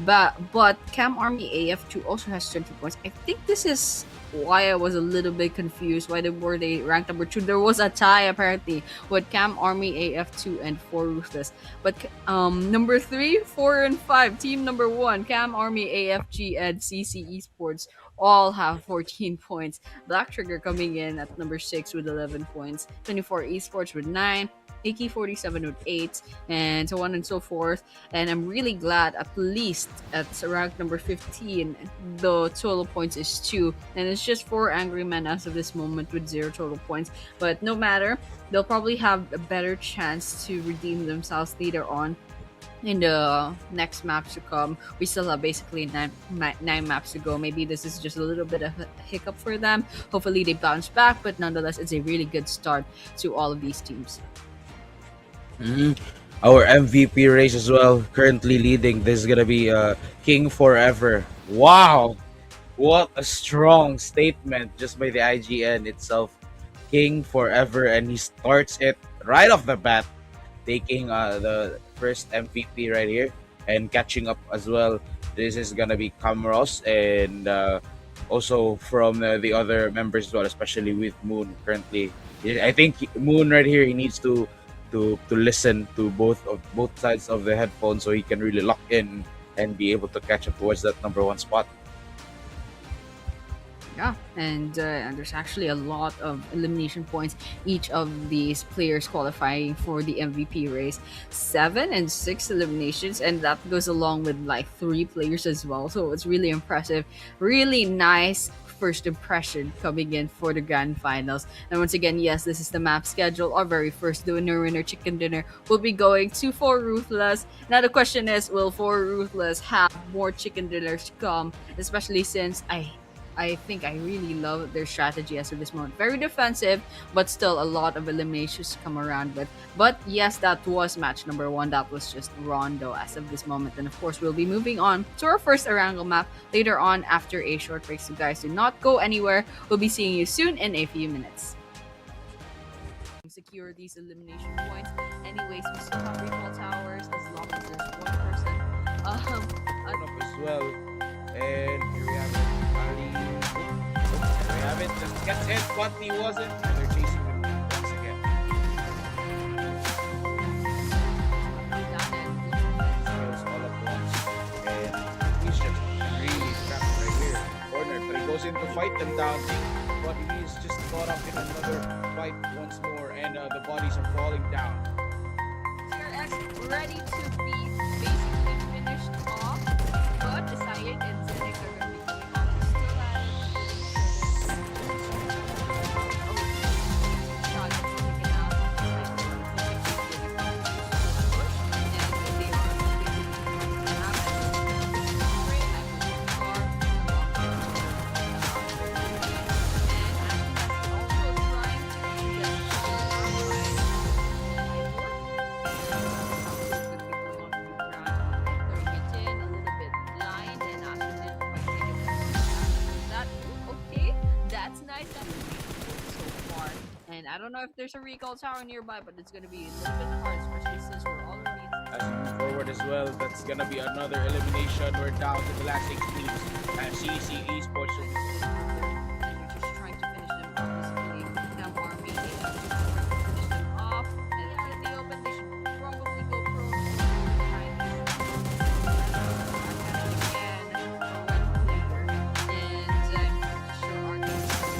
but Cam Army AF2 also has 20 points. I think this is why I was a little bit confused. Why were they ranked number 2? There was a tie apparently with Cam Army AF2 and 4 ruthless. But number 3, 4, and 5, team number 1, Cam Army AFG and CC Esports all have 14 points. Black Trigger coming in at number 6 with 11 points. 24 Esports with 9. AK47 with 8, and so on and so forth. And I'm really glad at least at rank number 15, the total points is 2. And it's just 4 Angry Men as of this moment with 0 total points. But no matter, they'll probably have a better chance to redeem themselves later on in the next maps to come. We still have basically nine maps to go. Maybe this is just a little bit of a hiccup for them. Hopefully they bounce back, but nonetheless, it's a really good start to all of these teams. Mhm. Our MVP race as well, currently leading. This is gonna be King Forever. Wow, what a strong statement just by the IGN itself. King Forever, and he starts it right off the bat, taking the first MVP right here and catching up as well. This is gonna be Camros and also from the other members as well, especially with Moon currently. I think Moon right here, he needs to listen to both sides of the headphones so he can really lock in and be able to catch up towards that number 1 spot. Yeah, and there's actually a lot of elimination points. Each of these players qualifying for the MVP race, 7 and 6 eliminations, and that goes along with like 3 players as well. So it's really impressive, really nice first impression coming in for the grand finals. And once again, yes, this is the map schedule. Our very first winner chicken dinner will be going to 4 Ruthless. Now the question is, will 4 Ruthless have more chicken dinners to come? Especially since I think I really love their strategy as of this moment. Very defensive, but still a lot of eliminations to come around with. But yes, that was match number 1. That was just Rondo as of this moment. And of course, we'll be moving on to our first Erangel map later on after a short break. So guys, do not go anywhere. We'll be seeing you soon in a few minutes. Secure these elimination points. Anyways, we still have recall towers as long as there's one person. Up as well. And here we have it. Ali. There we have it. Just gets hit, but he wasn't. And they're chasing him once again. Skills all at once. And he's just really trapped right here. Corner, but he goes in to fight them down. But he's just caught up in another fight once more. And the bodies are falling down. CRX ready to be basically finished off, but Isaiah and Zenek are going to be going on to still at shot is taken out. And I don't know if there's a recall tower nearby, but it's going to be a little bit hard, especially since we're already As we move forward as well, that's gonna be another elimination. We're down to the last 6 teams. And CC Esports will be They're just trying to finish them off. Basically, Cam Army, they have to finish them off. And it's in the open, they should probably go pro. Again, for one player. And I'm sure our team is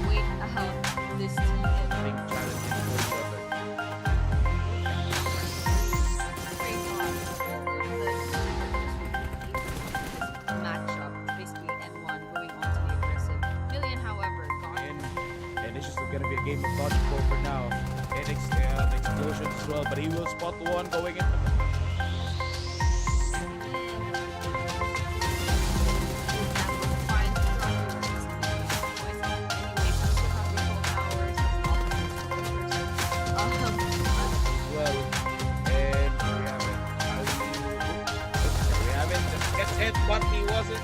wait out this team. big challenge for each other. Matchup, basically N1 going on to the aggressive. Million, however, gone. And it's just gonna be a game of dodgeball for now. And the explosion as well, but he will spot the one going in. As well. And here we have it. Here we have it. Just gets hit, but he wasn't.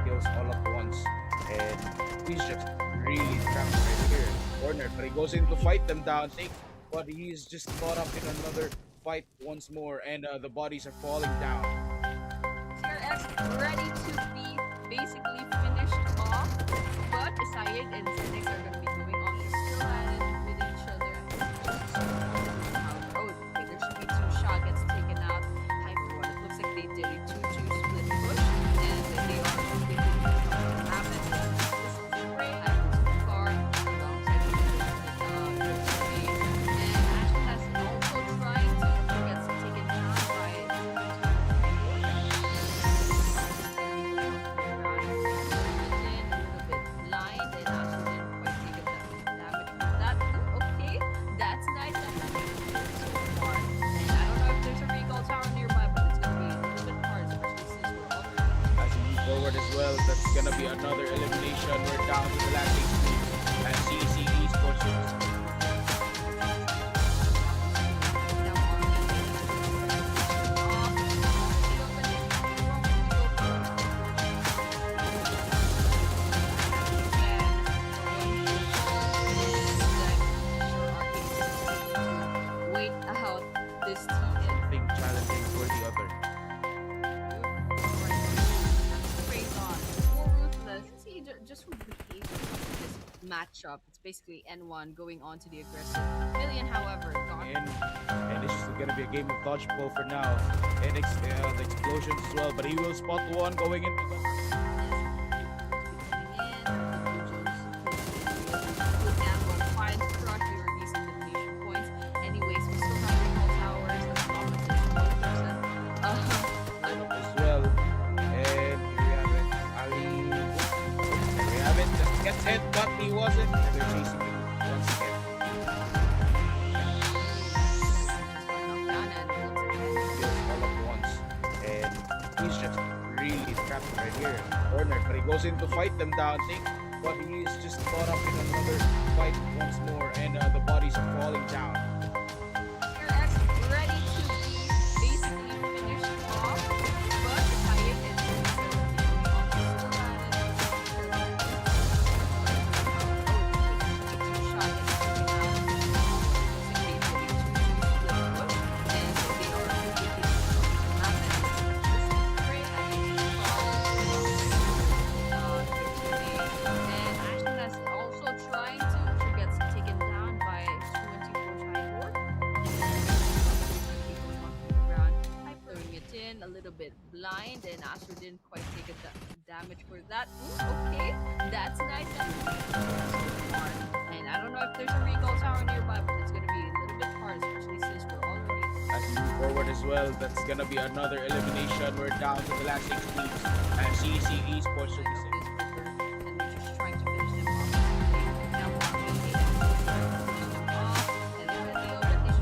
Skills all at corner, but he goes in to fight them down, but he's just caught up in another fight once more, and the bodies are falling down. CRX ready to be basically finished off, but Sayed and Zenix are going to be going on to still at it with each other. Oh, okay, there should be two shot gets taken out. Hyper one. It looks like they did a 2-2 split push, and they are completely happen. This is Spray Hyper so far alongside the and Ashton has also tried to get taken down by As we move forward as well, that's gonna be another elimination. We're down to the last 6 teams, and CC Esports. Wait out this team. Something challenging for the other. See, just from the behavior of this matchup, it's basically N1 going on to the aggressive. Million, however, gone. And this is gonna be a game of dodgeball for now. And the explosions as well, but he will spot one going into the. As well. And here we have it. Ali. There we have it. Just gets hit, but he wasn't. And they're chasing him once again. Kills all at once. And he's just really trapped right here in the corner. But he goes in to fight them down, but he's just caught up in another fight once more. And the bodies are falling down. Ready to be basically finished off, but Sayed and Ashton has also trying to gets taken down by 24 throwing it in a little bit blind, and Astro didn't quite take damage for that. Ooh, okay, that's nice. And I don't know if there's a recall tower nearby, but it's gonna be a little bit hard, especially since we're already. As we move forward as well, that's gonna be another elimination. We're down to the last 6 teams, and CC Esports will be safe. And we're just trying to finish them off. Now we're finish them off, and then they open this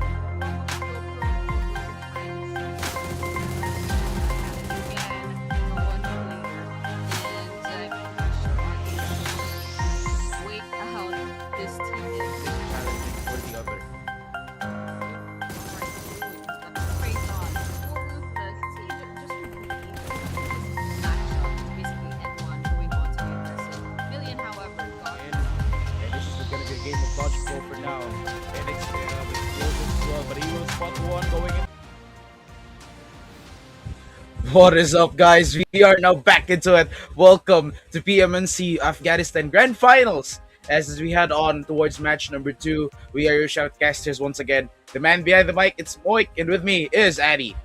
wait out this team is Challenging for the other. praise on. More ruthless. See, just from the behavior of this matchup, it's basically N1 going on to the aggressive. Million, however, got And this is gonna be a game of dodgeball for now. And it's the explosions as well, but he will spot one going in. What is up, guys? We are now back into it. Welcome to PMNC Afghanistan Grand Finals. As we head on towards match number 2, we are your shoutcasters once again. The man behind the mic, it's Moik, and with me is Addy.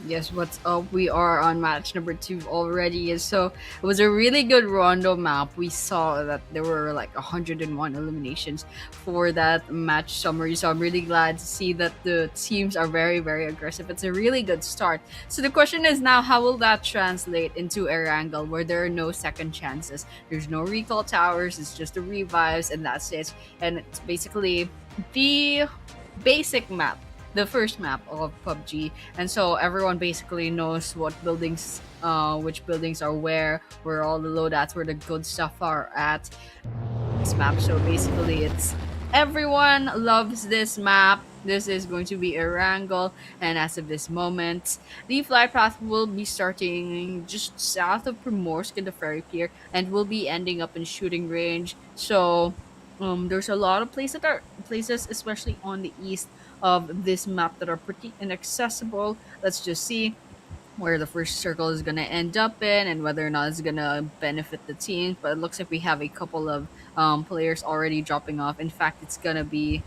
Yes, what's up? We are on match number 2 already. So it was a really good Rondo map. We saw that there were like 101 eliminations for that match summary. So I'm really glad to see that the teams are very, very aggressive. It's a really good start. So the question is now, how will that translate into Erangel, where there are no second chances? There's no recall towers. It's just the revives, and that's it. And it's basically the basic map, the first map of PUBG, and so everyone basically knows what buildings, which buildings are where all the loadouts, where the good stuff are at this map. So basically, it's everyone loves this map. This is going to be Erangel, and as of this moment, the flight path will be starting just south of Primorsk in the ferry pier, and will be ending up in shooting range. So There's a lot of places, especially on the east of this map, that are pretty inaccessible. Let's just see where the first circle is gonna end up in and whether or not it's gonna benefit the team. But it looks like we have a couple of players already dropping off. In fact, it's gonna be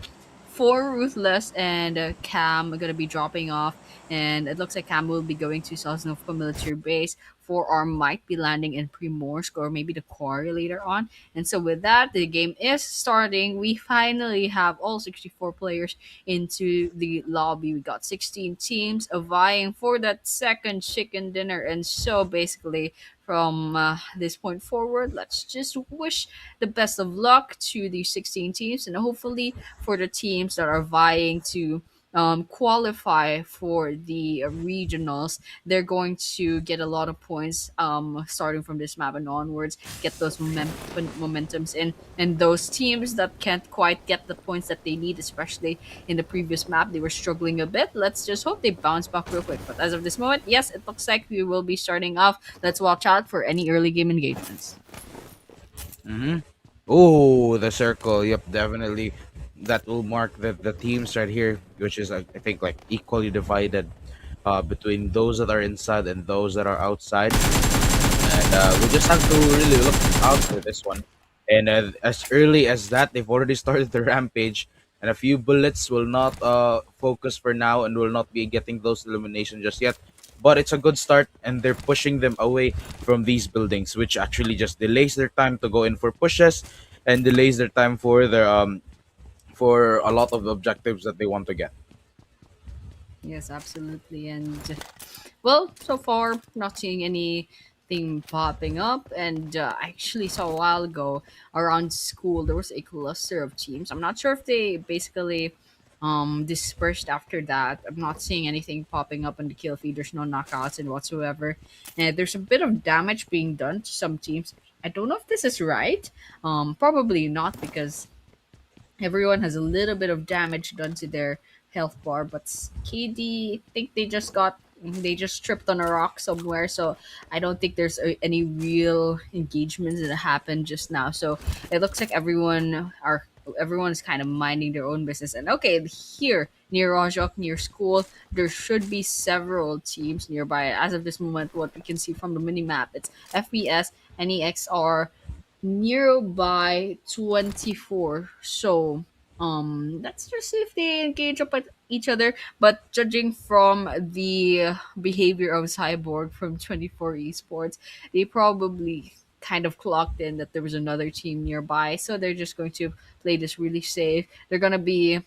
four Ruthless and Cam are gonna be dropping off, and it looks like Cam will be going to Sosnov military base. Forearm might be landing in Primorsk or maybe the quarry later on. And so with that, the game is starting. We finally have all 64 players into the lobby. We got 16 teams vying for that second chicken dinner. And so basically, from this point forward, let's just wish the best of luck to the 16 teams, and hopefully for the teams that are vying to qualify for the regionals, they're going to get a lot of points starting from this map and onwards, get those momentums in. And those teams that can't quite get the points that they need, especially in the previous map, they were struggling a bit. Let's just hope they bounce back real quick. But as of this moment, yes, it looks like we will be starting off. Let's watch out for any early game engagements. Mm-hmm. Oh, the circle. Yep, definitely. That will mark the teams right here, which is I think like equally divided between those that are inside and those that are outside. And we just have to really look out for this one. And as early as that, they've already started the rampage, and a few bullets will not focus for now, and will not be getting those elimination just yet. But it's a good start, and they're pushing them away from these buildings, which actually just delays their time to go in for pushes, and delays their time for a lot of objectives that they want to get. Yes, absolutely. And well, so far, not seeing anything popping up. And I actually saw a while ago around school, there was a cluster of teams. I'm not sure if they basically dispersed after that. I'm not seeing anything popping up on the kill feed. There's no knockouts and whatsoever. And there's a bit of damage being done to some teams. I don't know if this is right. Probably not, because everyone has a little bit of damage done to their health bar, but KD, I think they just tripped on a rock somewhere, so I don't think there's any real engagements that happened just now. So it looks like everyone's kind of minding their own business. And okay, here near Rajok, near school, there should be several teams nearby. As of this moment, what we can see from the mini map, it's FPS, NEXR, nearby 24. So let's just see if they engage up at each other. But judging from the behavior of Cyborg from 24 Esports, they probably kind of clocked in that there was another team nearby, so they're just going to play this really safe. They're gonna be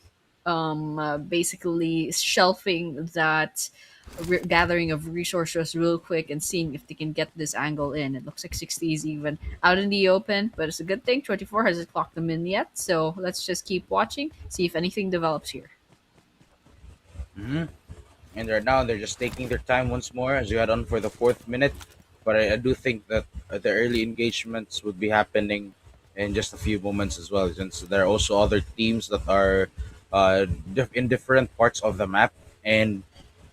basically shelving that gathering of resources real quick and seeing if they can get this angle in. It looks like 60 is even out in the open, but it's a good thing 24 hasn't clocked them in yet. So let's just keep watching, see if anything develops here. Hmm. And right now they're just taking their time once more as you head on for the fourth minute. But I do think that the early engagements would be happening in just a few moments as well, since there are also other teams that are in different parts of the map, and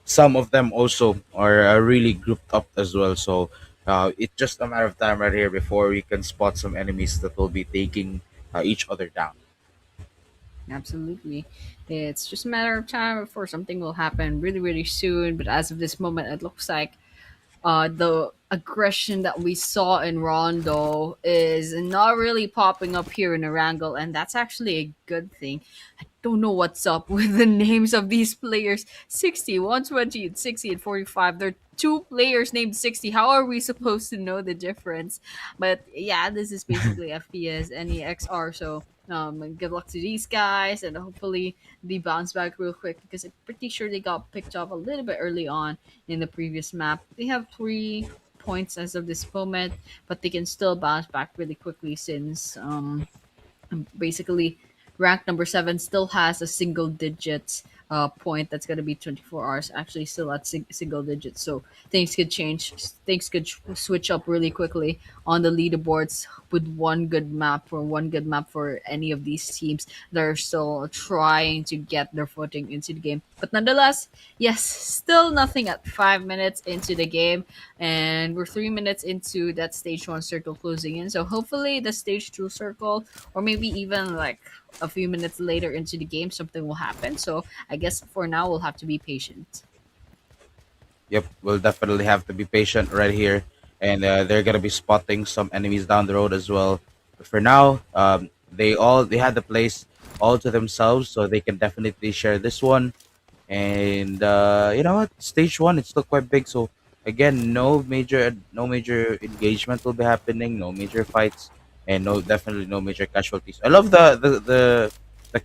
some of them also are really grouped up as well. So it's just a matter of time right here before we can spot some enemies that will be taking each other down. Absolutely. It's just a matter of time before something will happen really, really soon. But as of this moment, it looks like the aggression that we saw in Rondo is not really popping up here in Erangel, and that's actually a good thing. I don't know what's up with the names of these players. 60, 120, and 60 and 45. There are two players named 60. How are we supposed to know the difference? But yeah, this is basically FPS NEXR. So good luck to these guys, and hopefully they bounce back real quick, because I'm pretty sure they got picked up a little bit early on in the previous map. They have 3 points as of this moment, but they can still bounce back really quickly, since basically rank number 7 still has a single digit point that's going to be 24 hours, actually still at single digits. So things could change. Things could switch up really quickly on the leaderboards with one good map for any of these teams that are still trying to get their footing into the game. But nonetheless, yes, still nothing at 5 minutes into the game, and we're 3 minutes into that stage one circle closing in. So hopefully the stage two circle, or maybe even like a few minutes later into the game, something will happen. So I guess for now we'll have to be patient. Yep, we'll definitely have to be patient right here, and they're gonna be spotting some enemies down the road as well. But for now, they had the place all to themselves, so they can definitely share this one. And you know what? Stage one, it's still quite big, so again, no major engagement will be happening, no major fights, and definitely no major casualties. I love the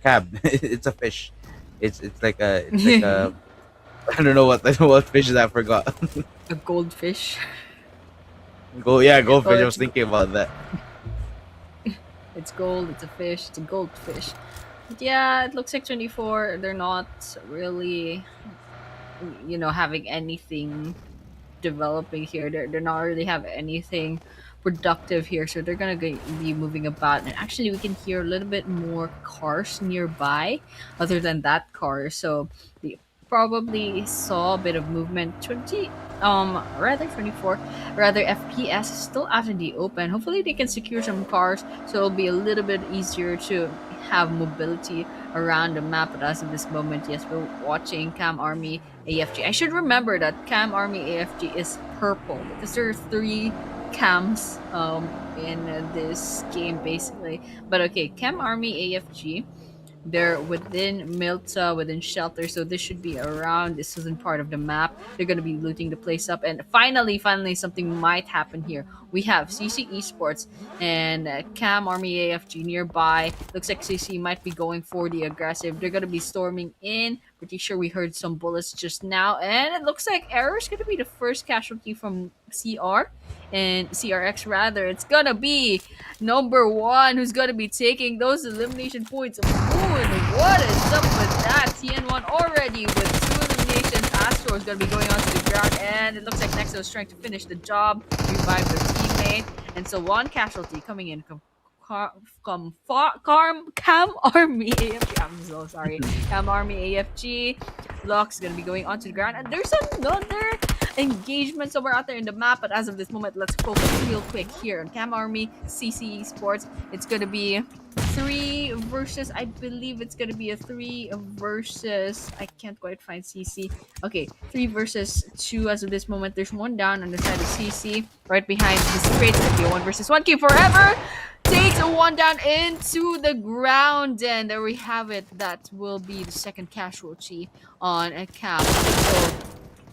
cab. It's a fish. It's like a I don't know what I don't know what fish is that I forgot. A goldfish. Yeah, Well, goldfish. I was thinking about that. it's gold. It's a fish. It's a goldfish. But yeah, it looks like 24. They're not really, having anything developing here. They're not really have anything productive here, so they're gonna be moving about. And actually, we can hear a little bit more cars nearby, other than that car. So they probably saw a bit of movement. 20, rather 24, rather FPS is still out in the open. Hopefully, they can secure some cars, so it'll be a little bit easier to have mobility around the map. But as of this moment, yes, we're watching Cam Army AFG. I should remember that Cam Army AFG is purple because there are three cams in this game basically. But okay, Cam Army AFG. They're within Milta, within shelter, so this should be around the southern part of the map. They're gonna be looting the place up, and finally, something might happen here. We have CC Esports and Cam Army AFG nearby. Looks like CC might be going for the aggressive. They're gonna be storming in. Pretty sure we heard some bullets just now, and it looks like Error is gonna be the first casualty from CR and CRX rather. It's gonna be number one who's gonna be taking those elimination points. Moon, what is up with that? TN1 already with two eliminations. Astro is gonna be going onto the ground, and it looks like NEXR is trying to finish the job, revive their teammate, and so one casualty coming in. Cam Army AFG. I'm so sorry. Cam Army AFG. Locks gonna be going onto the ground, and there's another engagement somewhere out there in the map. But as of this moment, let's focus real quick here on Cam Army CC Sports. It's gonna be three versus, I believe it's gonna be a three versus, I can't quite find CC. Okay, three versus two as of this moment. There's one down on the side of CC, right behind this crate. It's gonna be a one versus one. King Forever takes a one down into the ground, and there we have it. That will be the second casualty on a cap. So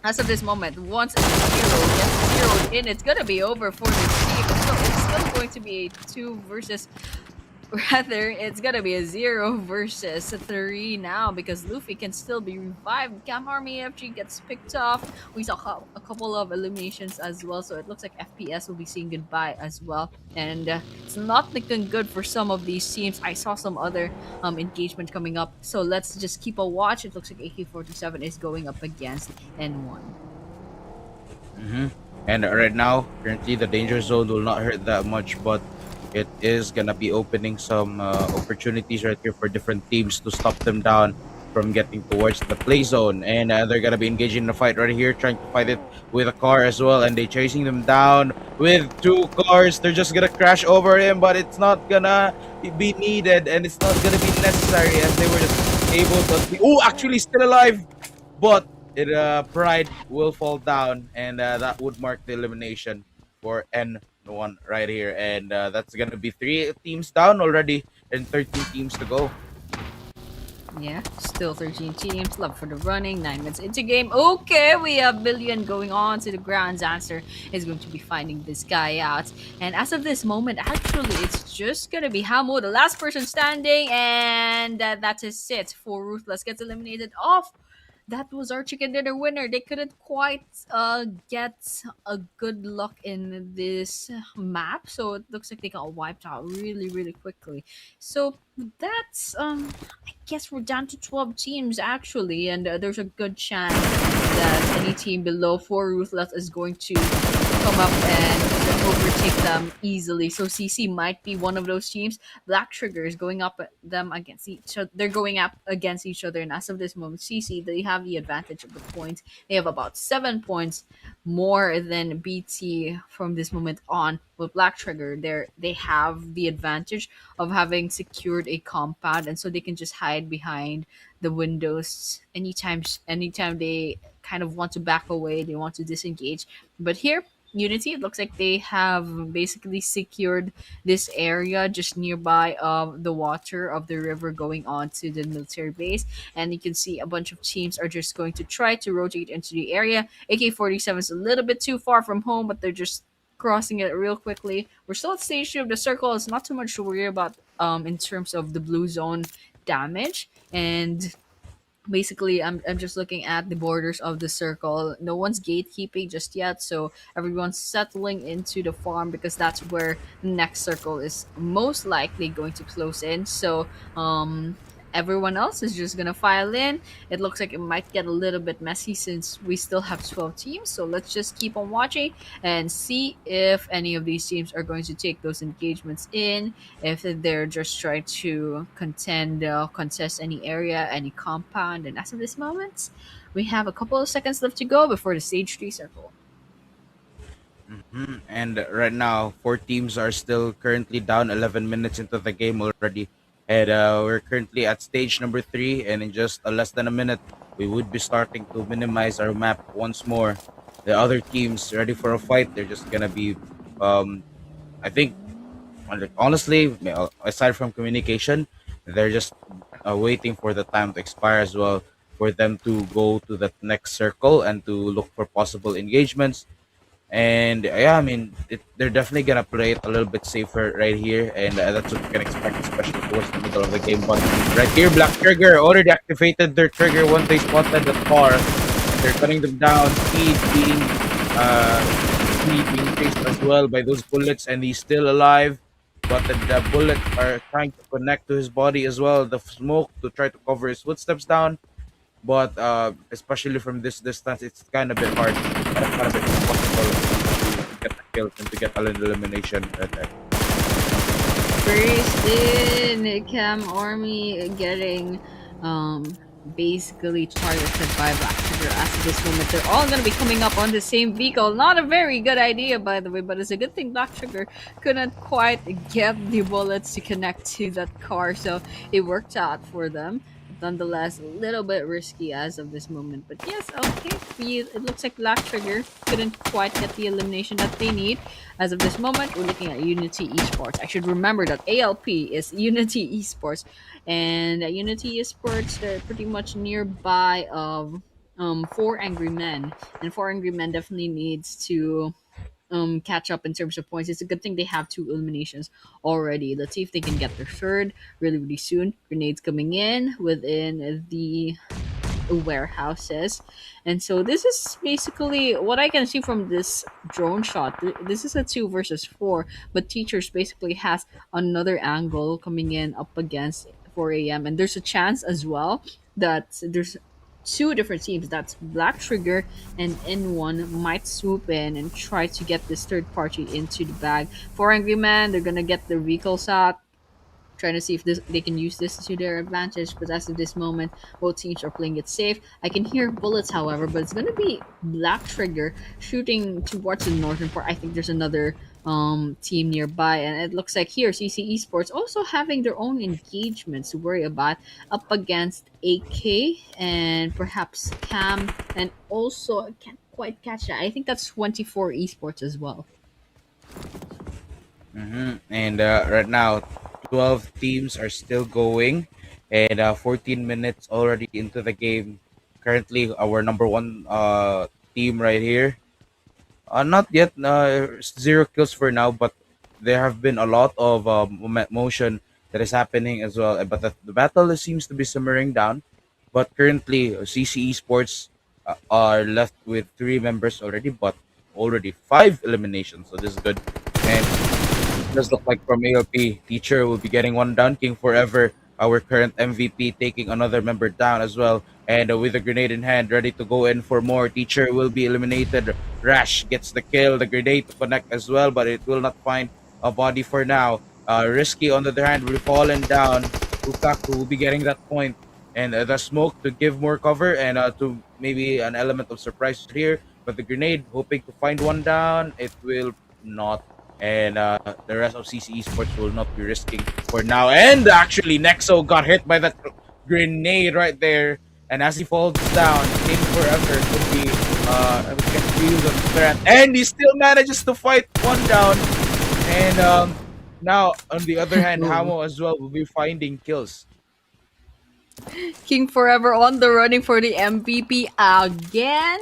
as of this moment, once a zero gets zeroed in, it's gonna be over for this team. So it's still going to be a two versus, rather, it's gonna be a 0 versus a 3 now, because Luffy can still be revived. Cam Army FG gets picked off. We saw a couple of eliminations as well, so it looks like FPS will be saying goodbye as well. And it's not looking good for some of these teams. I saw some other engagement coming up, so let's just keep a watch. It looks like AK-47 is going up against N1. hmm And right now, currently, the danger zone will not hurt that much, but it is gonna be opening some opportunities right here for different teams to stop them down from getting towards the play zone. And they're gonna be engaging in a fight right here, trying to fight it with a car as well. And they chasing them down with two cars. They're just gonna crash over him, but it's not gonna be needed, and it's not gonna be necessary, as they were just able to. Oh, actually, still alive, but pride will fall down, and that would mark the elimination for N1 right here. And that's gonna be three teams down already, and 13 teams to go. Yeah, still 13 teams. Love for the running. 9 minutes into game. Okay, we have Billion going on to the ground. Zanster is going to be finding this guy out. And as of this moment, actually, it's just going to be Hamo, the last person standing. And that is it for Ruthless. Gets eliminated off that was our chicken dinner winner. They couldn't quite get a good luck in this map, so it looks like they got wiped out really, really quickly. So that's I guess we're down to 12 teams actually, and there's a good chance that any team below 4 Ruthless is going to come up and overtake them easily. So CC might be one of those teams. Black Trigger is going up at them against each other. They're going up against each other, and as of this moment, CC they have the advantage of the points. They have about 7 points more than BT from this moment on. With Black Trigger, they have the advantage of having secured a compound, and so they can just hide behind the windows anytime they kind of want to back away, they want to disengage. But here, Unity, it looks like they have basically secured this area just nearby of the water of the river going on to the military base. And you can see a bunch of teams are just going to try to rotate into the area. AK-47 is a little bit too far from home, but they're just crossing it real quickly. We're still at stage 2 of the circle. It's not too much to worry about in terms of the blue zone damage. And basically I'm just looking at the borders of the circle. No one's gatekeeping just yet, so everyone's settling into the farm because that's where the next circle is most likely going to close in. So everyone else is just gonna file in. It looks like it might get a little bit messy since we still have 12 teams, so let's just keep on watching and see if any of these teams are going to take those engagements in, if they're just trying to contest any area, any compound. And as of this moment, we have a couple of seconds left to go before the stage 3 circle. And right now, four teams are still currently down 11 minutes into the game already. And we're currently at stage number three. And in just less than a minute, we would be starting to minimize our map once more. The other teams ready for a fight. They're just going to be, I think, honestly, aside from communication, they're just waiting for the time to expire as well for them to go to that next circle and to look for possible engagements. And yeah, I mean, they're definitely gonna play it a little bit safer right here, and that's what you can expect, especially towards the middle of the game. But right here, Black Trigger already activated their trigger once they spotted the car, and they're cutting them down. Uh, Speed being chased as well by those bullets, and he's still alive. But the bullets are trying to connect to his body as well. The smoke to try to cover his footsteps down, but especially from this distance, it's kind of a bit hard, kind of a bit impossible to get the kills and to get an elimination right there. First in Cam Army getting um basically targeted by Black Trigger. As of this moment, they're all going to be coming up on the same vehicle. Not a very good idea, by the way, but it's a good thing Black Trigger couldn't quite get the bullets to connect to that car, so it worked out for them. Nonetheless, a little bit risky as of this moment. But yes, okay. It looks like Black Trigger couldn't quite get the elimination that they need. As of this moment, we're looking at Unity Esports. I should remember that ALP is Unity Esports, and Unity Esports, they're pretty much nearby of Four Angry Men, and Four Angry Men definitely needs to catch up in terms of points. It's a good thing they have two eliminations already. Let's see if they can get their third really, really soon. Grenades coming in within the warehouses. And so this is basically what I can see from this drone shot. This is a 2 versus 4, but Teachers basically has another angle coming in up against 4 a.m. And there's a chance as well that there's two different teams, that's Black Trigger and N1, might swoop in and try to get this third party into the bag. For Angry Man, they're gonna get the recalls out, trying to see if they can use this to their advantage. But as of this moment, both teams are playing it safe. I can hear bullets, however, but it's going to be Black Trigger shooting towards the northern part. I think there's another team nearby, and it looks like here CC Esports also having their own engagements to worry about up against AK and perhaps Cam, and also I can't quite catch that. I think that's 24 Esports as well. And right now, 12 teams are still going, and 14 minutes already into the game. Currently, our number one team right here. Not yet. Zero kills for now, but there have been a lot of motion that is happening as well. But the battle seems to be simmering down. But currently, CC Esports are left with 3 members already, but already 5 eliminations. So this is good. And does look like from AOP, Teacher will be getting one down. King Forever, our current MVP, taking another member down as well. And with a grenade in hand, ready to go in for more. Teacher will be eliminated. Rash gets the kill. The grenade to connect as well, but it will not find a body for now. Risky, on the other hand, will fallen down. Lukaku will be getting that point. And the smoke to give more cover and to maybe an element of surprise here. But the grenade, hoping to find one down, it will not. And the rest of CC Esports will not be risking for now. And actually, Nexo got hit by that grenade right there. And as he falls down, King Forever could be get feel of threat. And he still manages to fight one down. And now, on the other hand, Ooh. Hamo as well will be finding kills. King Forever on the running for the MVP again.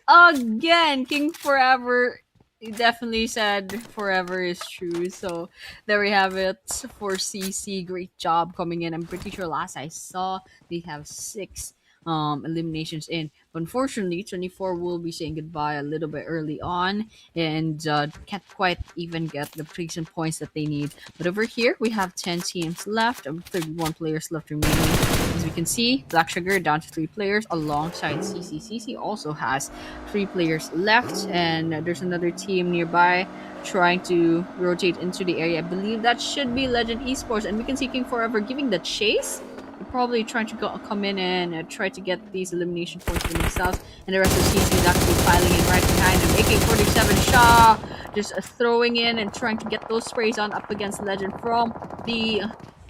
Again, King Forever. He definitely said forever is true. So there we have it for CC. Great job coming in. I'm pretty sure last I saw they have 6 eliminations in. But unfortunately, 24 will be saying goodbye a little bit early on and can't quite even get the precision points that they need. But over here, we have 10 teams left, 31 players left remaining. As we can see, Black Sugar down to 3 players alongside CC. CC also has 3 players left, and there's another team nearby trying to rotate into the area. I believe that should be Legend Esports, and we can see King Forever giving the chase. They're probably trying to come in and try to get these elimination points for themselves, and the rest of CC is actually piling in right behind him. AK-47 Shaw just throwing in and trying to get those sprays on up against Legend from the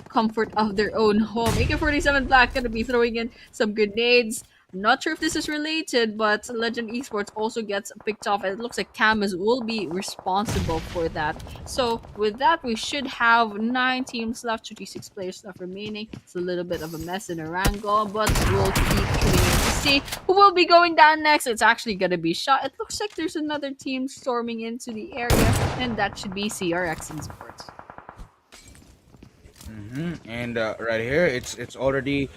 comfort of their own home. AK-47 Black gonna be throwing in some grenades. I'm not sure if this is related, but Legend Esports also gets picked off, and it looks like Camus will be responsible for that. So with that, we should have 9 teams left, 36 players left remaining. It's a little bit of a mess in Erangel, but we'll keep tuning in to see who will be going down next. It's actually gonna be Shot. It looks like there's another team storming into the area, and that should be CRXESPORTS. And right here, it's already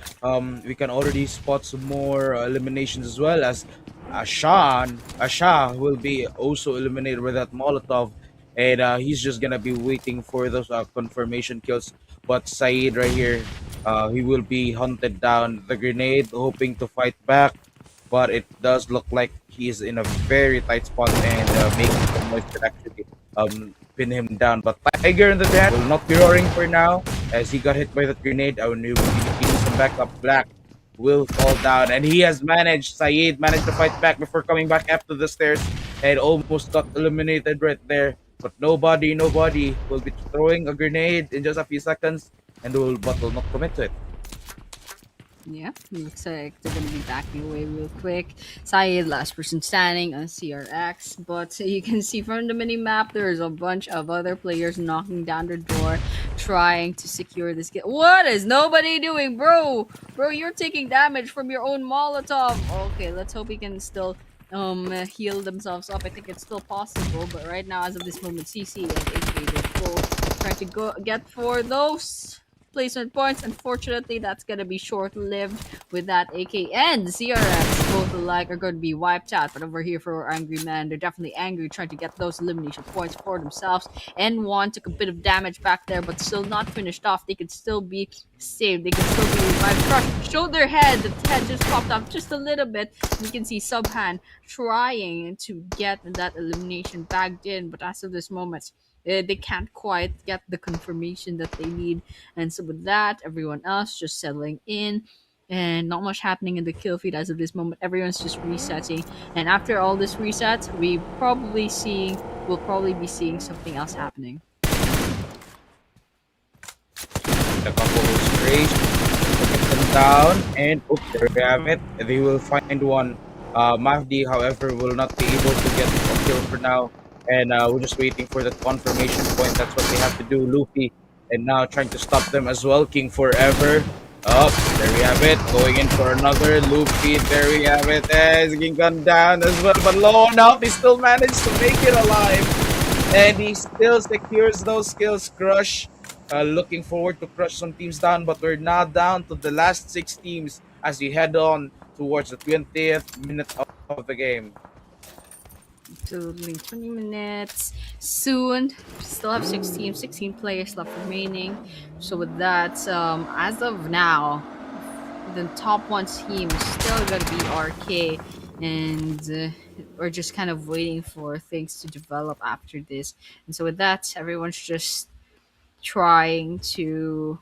we can already spot some more eliminations as well as Asha will be also eliminated with that Molotov, and he's just gonna be waiting for those confirmation kills. But Saeed right here, he will be hunted down. The grenade, hoping to fight back, but it does look like he's in a very tight spot and making some noise that actually pin him down. But Tiger in the dead will not be roaring for now as he got hit by that grenade. I will be needing some backup. Black will fall down, and he has managed. Saeed managed to fight back before coming back after the stairs and almost got eliminated right there. But nobody will be throwing a grenade in just a few seconds and will not commit to it. Yeah, looks like they're gonna be backing away real quick. Syed, last person standing on CRX, but you can see from the mini map there's a bunch of other players knocking down the door, trying to secure this kill. What is nobody doing, bro? Bro, you're taking damage from your own Molotov. Okay, let's hope he can still heal themselves up. I think it's still possible, but right now, as of this moment, CC and AK go full, trying to go get for those placement points. Unfortunately, that's gonna be short-lived with that AK and CRX both alike are going to be wiped out. But over here for our angry man, they're definitely angry, trying to get those elimination points for themselves. N1 took a bit of damage back there, but still not finished off. They could still be saved. They can still be revived. Crush showed their head. The head just popped off just a little bit. You can see Subhan trying to get that elimination bagged in, but as of this moment, they can't quite get the confirmation that they need. And so with that, everyone else just settling in and not much happening in the kill feed as of this moment. Everyone's just resetting, and after all this reset, we'll probably be seeing something else happening. The couple of sprays to get them down, and there we have it. They will find one. Mahdi, however, will not be able to get a kill for now. And we're just waiting for that confirmation point. That's what they have to do. Luffy, and now trying to stop them as well. King Forever. Up, there we have it. Going in for another Luffy. There we have it. He's getting gunned down as well. But low enough, he still managed to make it alive. And he still secures those kills. Crush. Looking forward to crush some teams down. But we're now down to the last 6 teams. as you head on towards the 20th minute of the game. Absolutely, 20 minutes soon. Still have 16 players left remaining. So with that, as of now, the top one team is still gonna be RK, and we're just kind of waiting for things to develop after this. And so with that, everyone's just trying to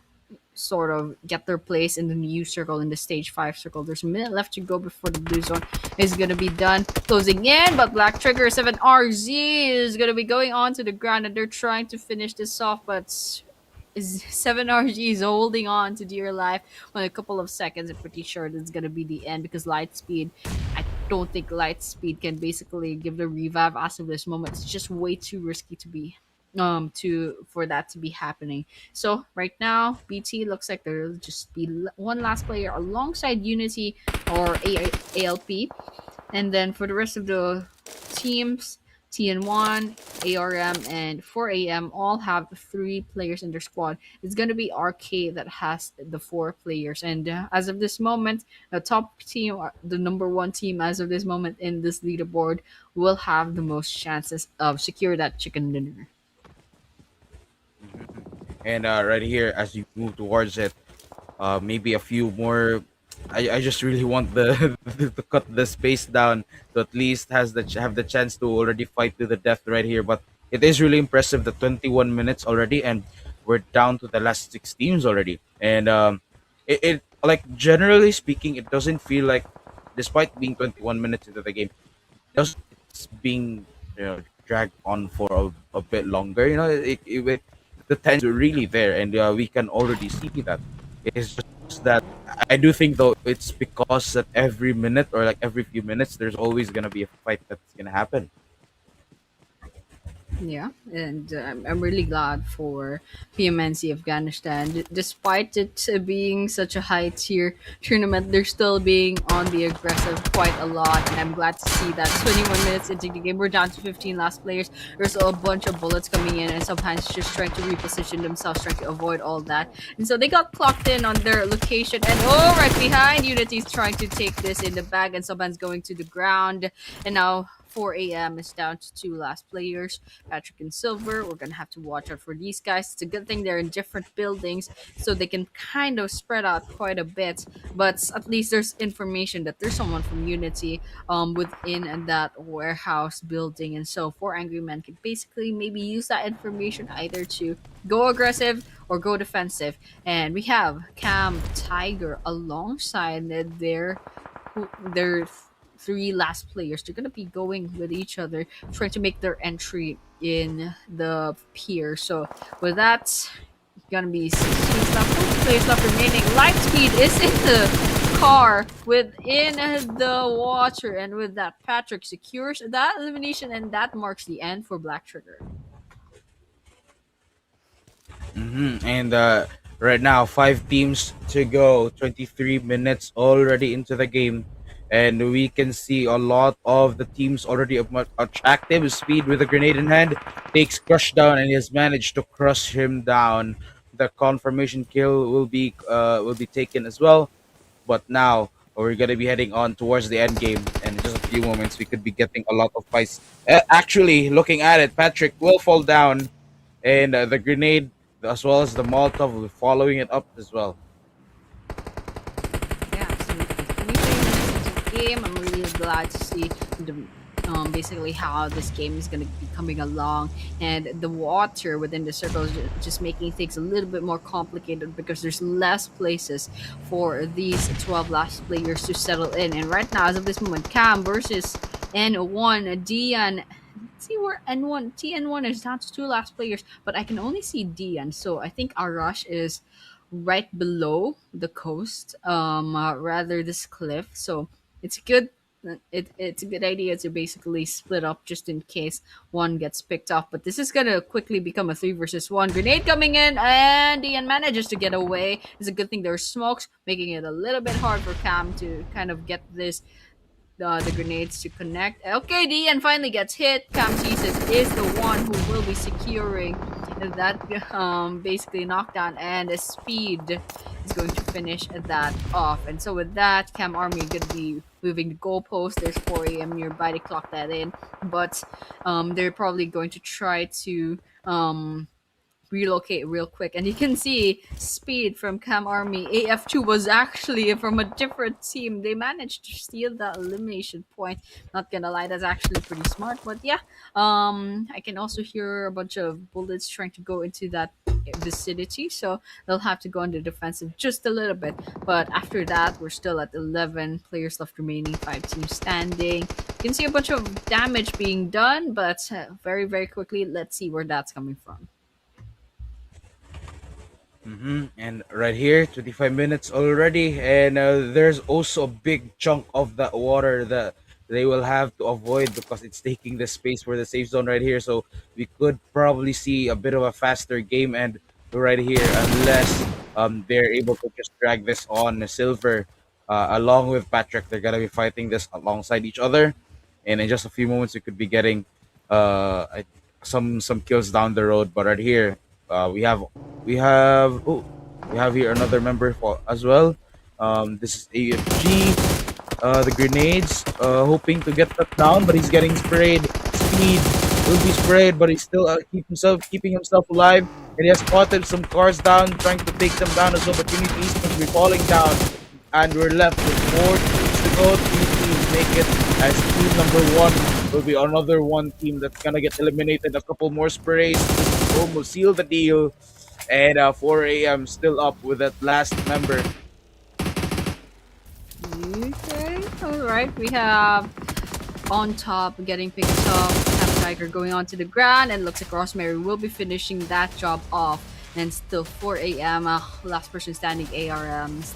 sort of get their place in the new circle, in the stage 5 circle. There's a minute left to go before the blue zone is gonna be done. Closing in, but Black Trigger 7RZ is gonna be going on to the ground, and they're trying to finish this off, but is 7RG is holding on to dear life. Well, a couple of seconds, I'm pretty sure that's gonna be the end, because Lightspeed, I don't think Lightspeed can basically give the revive as of this moment. It's just way too risky to be to for that to be happening. So right now, BT looks like there'll just be one last player alongside Unity or ALP, and then for the rest of the teams, TN1, ARM, and 4AM all have 3 players in their squad. It's going to be RK that has the 4 players. And as of this moment, the top team, the number one team as of this moment in this leaderboard, will have the most chances of secure that chicken dinner. Mhm. And right here, as you move towards it, maybe a few more. I just really want the to cut the space down to at least have the chance to already fight to the death right here. But it is really impressive, the 21 minutes already, and we're down to the last 6 teams already. And it like generally speaking, it doesn't feel like, despite being 21 minutes into the game, it's being, dragged on for a bit longer. The tension is really there, and we can already see that. It's just that I do think, though, it's because that every minute, or like every few minutes, there's always gonna be a fight that's gonna happen. Yeah, and I'm really glad for PMNC Afghanistan. Despite it being such a high tier tournament, they're still being on the aggressive quite a lot. And I'm glad to see that 21 minutes into the game, we're down to 15 last players. There's a bunch of bullets coming in, and sometimes just trying to reposition themselves, trying to avoid all that. And so they got clocked in on their location. And oh, right behind, Unity's trying to take this in the bag, and someone's going to the ground. And now 4 a.m. is down to 2 last players, Patrick and Silver. We're gonna have to watch out for these guys. It's a good thing they're in different buildings, so they can kind of spread out quite a bit. But at least there's information that there's someone from Unity within that warehouse building, and so 4 Angry Men can basically maybe use that information either to go aggressive or go defensive. And we have Cam Tiger alongside their 3 last players. They're gonna be going with each other, trying to make their entry in the pier. So with that, gonna be 16 left, 40 players left remaining. Lightspeed is in the car within the water, and with that, Patrick secures that elimination, and that marks the end for Black Trigger. And right now, 5 teams to go, 23 minutes already into the game. And we can see a lot of the teams already attractive. Speed with a grenade in hand takes Crush down, and he has managed to crush him down. The confirmation kill will be taken as well. But now we're gonna be heading on towards the end game, and in just a few moments we could be getting a lot of fights. Actually, looking at it, Patrick will fall down, and the grenade as well as the Molotov will be following it up as well. Yeah, absolutely. 23 minutes into the game. I'm really glad to see the basically how this game is going to be coming along, and the water within the circle is just making things a little bit more complicated, because there's less places for these 12 last players to settle in. And right now, as of this moment, Cam versus N1 Dian. See where N1 TN1 is down to 2 last players, but I can only see Dian. So I think Arash is right below the coast, rather this cliff. So it's good. It's a good idea to basically split up just in case one gets picked off. But this is gonna quickly become a 3 versus 1. Grenade coming in, and Ian manages to get away. It's a good thing there's smokes, making it a little bit hard for Cam to kind of get the grenades to connect. Okay, Dian finally gets hit. Cam Jesus is the one who will be securing that basically knockdown, and the speed is is going to finish that off. And so with that, Cam Army going to be moving the goalpost. There's 4 a.m. nearby to clock that in, but they're probably going to try to relocate real quick. And you can see speed from Cam Army. AF2 was actually from a different team. They managed to steal that elimination point. Not gonna lie, that's actually pretty smart. But yeah, I can also hear a bunch of bullets trying to go into that vicinity, so they'll have to go on the defensive just a little bit. But after that, we're still at 11 players left remaining, 5 teams standing. You can see a bunch of damage being done, but very, very quickly, let's see where that's coming from. And right here, 25 minutes already, and there's also a big chunk of that water that they will have to avoid because it's taking the space for the safe zone right here. So we could probably see a bit of a faster game end right here, unless they're able to just drag this on. Silver, along with Patrick, they're gonna be fighting this alongside each other, and in just a few moments, we could be getting some kills down the road. But right here, we have we have here another member for as well. This is AFG. The grenades, hoping to get that down, but he's getting sprayed. Speed will be sprayed, but he's still keeping himself alive. And he has spotted some cars down, trying to take them down as well. But Unity East will be falling down, and we're left with 4 teams to go. 3 teams make it, as team number one will be another one team that's gonna get eliminated. A couple more sprays to almost seal the deal, and 4 a.m. still up with that last member. Okay, alright. We have on top getting picked up. Cap Tiger going onto the ground, and looks like Rosemary will be finishing that job off. And still 4 a.m. Last person standing ARMs.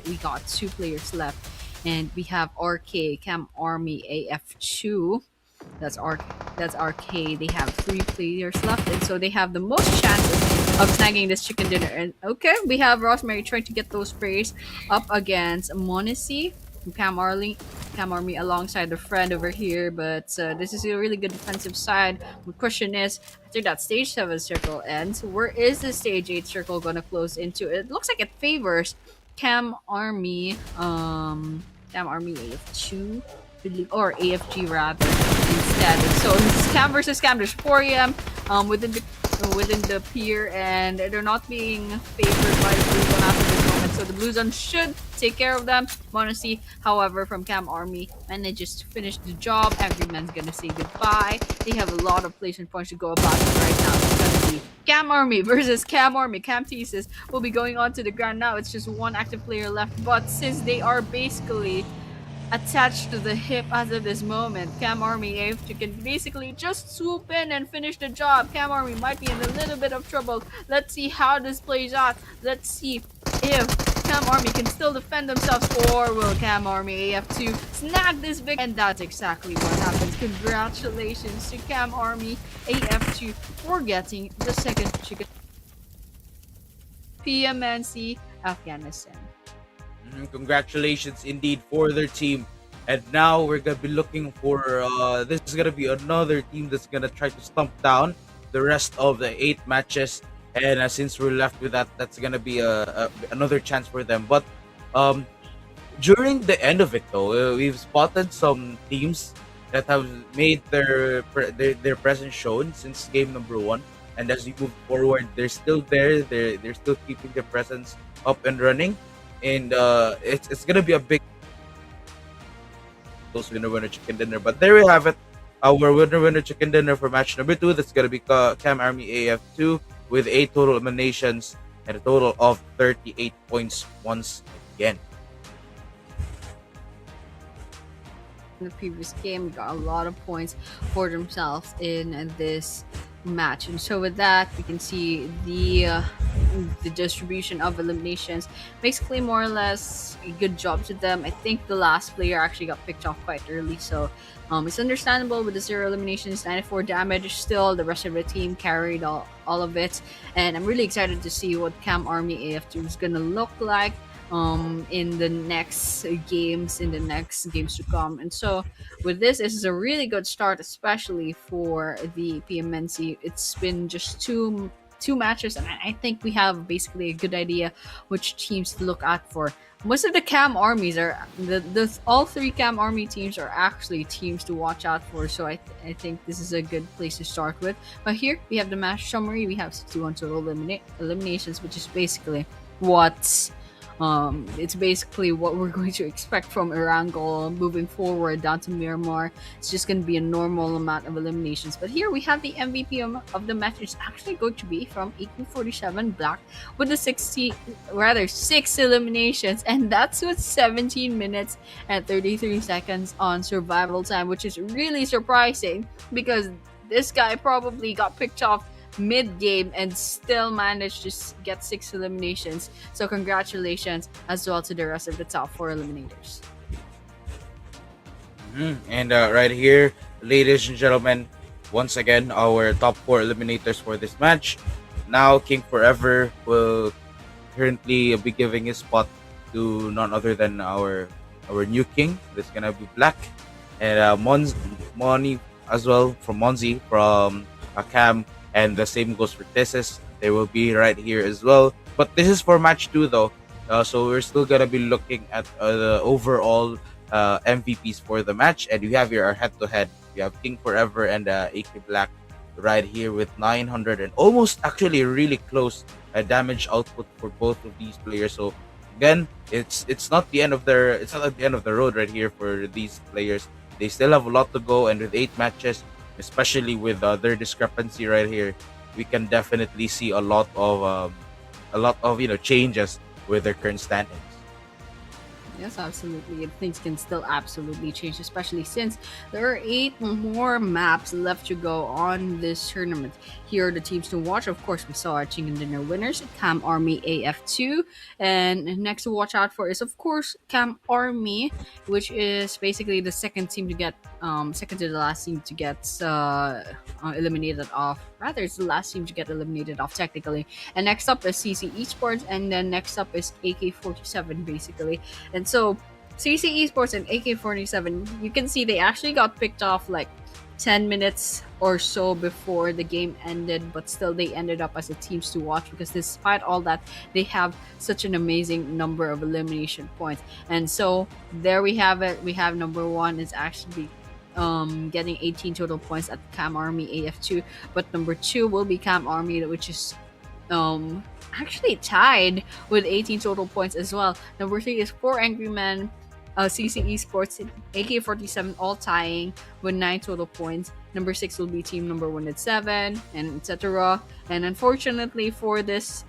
We got 2 players left. And we have RK, Cam Army, AF2. That's R that's RK. They have 3 players left, and so they have the most chances of snagging this chicken dinner. And okay, we have Rosemary trying to get those sprays up against Monacy, Cam Army alongside the friend over here. But this is a really good defensive side. The question is, after that stage 7 circle ends, where is the stage 8 circle gonna close into? It looks like it favors Cam Army. Cam Army AF2 or AFG rather instead. So it's Cam versus Cam. There's 4 a.m. Within the pier, and they're not being favored by the Blue Zone after this moment. So the Blue Zone should take care of them. Monacy, however, from Cam Army manages to finish the job. Angry Man's gonna say goodbye. They have a lot of placement points to go about it right now. It's gonna be Cam Army versus Cam Army. Cam Thesis will be going on to the ground now. It's just one active player left, but since they are basically attached to the hip as of this moment, Cam Army AFG can basically just swoop in and finish the job. Cam Army might be in a little bit of trouble. Let's see how this plays out. Let's see if Cam Army can still defend themselves, or will Cam Army AF2 snag this big? And that's exactly what happened. Congratulations to Cam Army AF2 for getting the second chicken. PMNC Afghanistan. Congratulations indeed for their team. And now we're gonna be looking for this is gonna be another team that's gonna try to stomp down the rest of the 8 matches. And since we're left with that, that's gonna be another chance for them. But during the end of it, though, we've spotted some teams that have made their presence shown since game number one. And as we move forward, they're still there. They're still keeping their presence up and running. And it's gonna be a big those winner chicken dinner. But there we have it, our winner chicken dinner for match number 2. That's gonna be Cam Army AF2 with 8 total eliminations and a total of 38 points once again. In the previous game, got a lot of points for themselves in this match. And so with that, we can see the distribution of eliminations. Basically, more or less a good job to them. I think the last player actually got picked off quite early, so it's understandable with the 0 eliminations, 94 damage. Still, the rest of the team carried all of it, and I'm really excited to see what Cam Army AF2 is gonna look like in the next games to come. And so with this is a really good start, especially for the PMNC. It's been just two matches, and I think we have basically a good idea which teams to look out for. Most of the cam armies are the all three cam army teams are actually teams to watch out for. So I think this is a good place to start with. But here we have the match summary. We have 61 total eliminations, which is basically what's it's basically what we're going to expect from Erangel moving forward down to Myanmar. It's just going to be a normal amount of eliminations. But here we have the MVP of the match. It's actually going to be from 1847 Black with the 6 eliminations, and that's with 17 minutes and 33 seconds on survival time, which is really surprising because this guy probably got picked off mid game and still managed to get 6 eliminations. So congratulations as well to the rest of the top 4 eliminators. And right here, ladies and gentlemen, once again, our top four eliminators for this match. Now, King Forever will currently be giving his spot to none other than our new king. That's gonna be Black, and Moni as well from Monzi from Cam, and the same goes for Thesis. They will be right here as well. But this is for match two though, so we're still gonna be looking at the overall MVPs for the match, and you have your head to head. You have King Forever and AK Black right here with 900 and almost actually really close damage output for both of these players. So again, it's not the end of it's not at the end of the road right here for these players. They still have a lot to go, and with 8 matches, especially with their discrepancy right here, we can definitely see a lot of changes with their current standings. Yes, absolutely. And things can still absolutely change, especially since there are 8 more maps left to go on this tournament. Here are the teams to watch. Of course, we saw our chicken dinner winners, Cam Army AF2. And next to watch out for is, of course, Cam Army, which is basically the second team to get, second to the last team to get eliminated off. Rather, it's the last team to get eliminated off, technically. And next up is CC Esports, and then next up is AK-47, basically. And so CC Esports and AK-47, you can see they actually got picked off like 10 minutes or so before the game ended, but still they ended up as the teams to watch because despite all that, they have such an amazing number of elimination points. And so there we have it. We have number one is actually getting 18 total points at Cam Army AF2, but number two will be Cam Army, which is actually tied with 18 total points as well. Number three is 4 Angry Men, CC Esports, AK-47, all tying with 9 total points. Number six will be team number one at 7, and etc. And unfortunately for this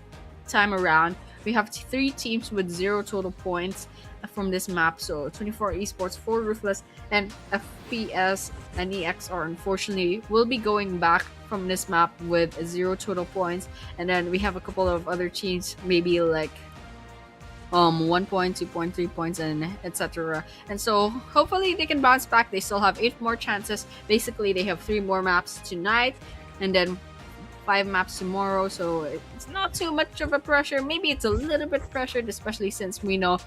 time around, we have 3 teams with 0 total points from this map. So 24 Esports, 4 Ruthless, and FPS and NEXR unfortunately will be going back from this map with 0 total points. And then we have a couple of other teams, maybe like 1 point, 2 point, 3 points, and etc. And so hopefully they can bounce back. They still have 8 more chances. Basically, they have 3 more maps tonight, and then 5 maps tomorrow, so it's not too much of a pressure. Maybe it's a little bit pressured, especially since we know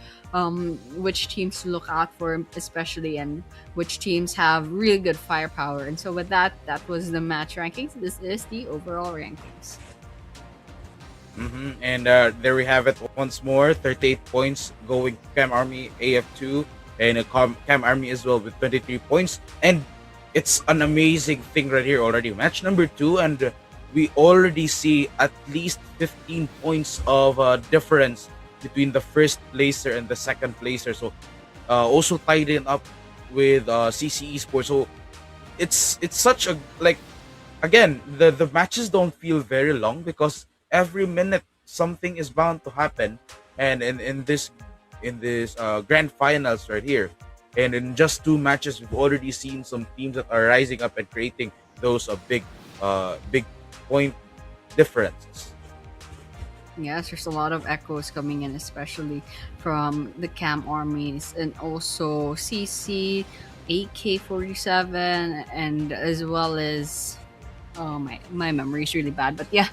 which teams to look out for, especially, and which teams have really good firepower. And so with that, that was the match rankings. This is the overall rankings. And there we have it once more. 38 points going to Cam Army AF2, and Cam Army as well with 23 points. And it's an amazing thing right here already. Match number 2, and we already see at least 15 points of difference between the first placer and the second placer. So also tied in up with CC Esports. So it's such a, like, again, the matches don't feel very long because every minute something is bound to happen. And in this grand finals right here, and in just 2 matches, we've already seen some teams that are rising up and creating those big point differences. Yes, there's a lot of echoes coming in, especially from the Cam Armies and also CC, AK-47, and as well as my memory is really bad, but yeah,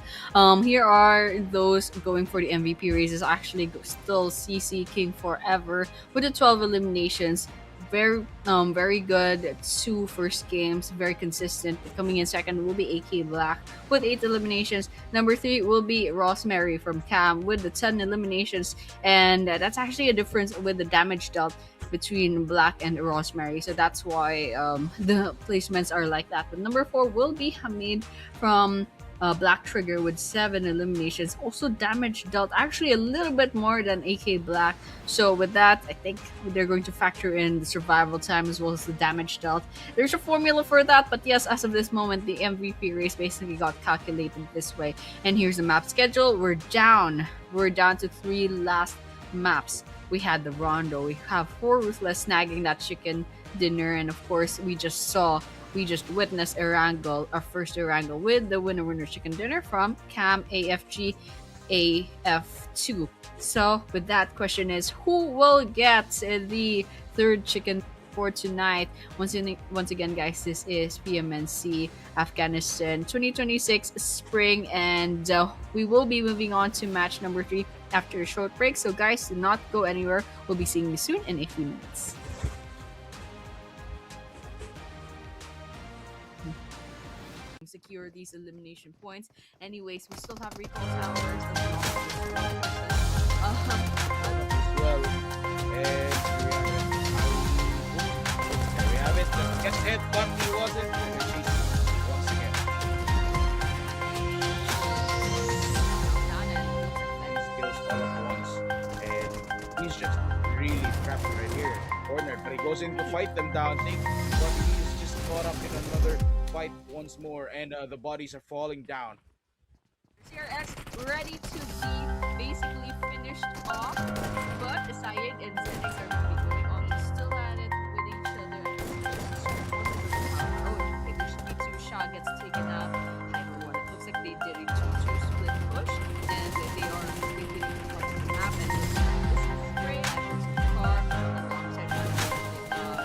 here are those going for the MVP races. Actually, still CC King Forever with the 12 eliminations. very good two first games, very consistent. Coming in second will be AK Black with 8 eliminations. Number three will be Rosemary from Cam with the 10 eliminations, and that's actually a difference with the damage dealt between Black and Rosemary. So that's why the placements are like that. But number four will be Hamid from Black Trigger with 7 eliminations. Also, damage dealt actually a little bit more than AK Black. So, with that, I think they're going to factor in the survival time as well as the damage dealt. There's a formula for that, but yes, as of this moment, the MVP race basically got calculated this way. And here's the map schedule. We're down. We're down to 3 last maps. We had the Rondo. We have 4 Ruthless snagging that chicken dinner, and of course, we just witnessed Erangel, our first Erangel, with the winner chicken dinner from KAMARMYAFG AF2. So, with that, question is who will get the third chicken for tonight? Once again, guys, this is PMNC Afghanistan 2026 Spring, and we will be moving on to match number 3 after a short break. So, guys, do not go anywhere. We'll be seeing you soon in a few minutes. Secure these elimination points. Anyways, we still have recall towers. Well, and there we have it. Just gets hit, but he wasn't. And they're chasing once again. He kills all at once, and he's just really trapped right here, cornered. But he goes in to fight them down. But he's just caught up in another fight once more, and the bodies are falling down. CRX ready to be basically finished off, but decided and settings are going to be going on. We're still at it with each other. Oh, I think there should be 2 shot gets taken out. Hyper one. It looks like they did a 2-2 split push, and they are completely in front of the map. And this is great. I was in the car alongside their teammate, and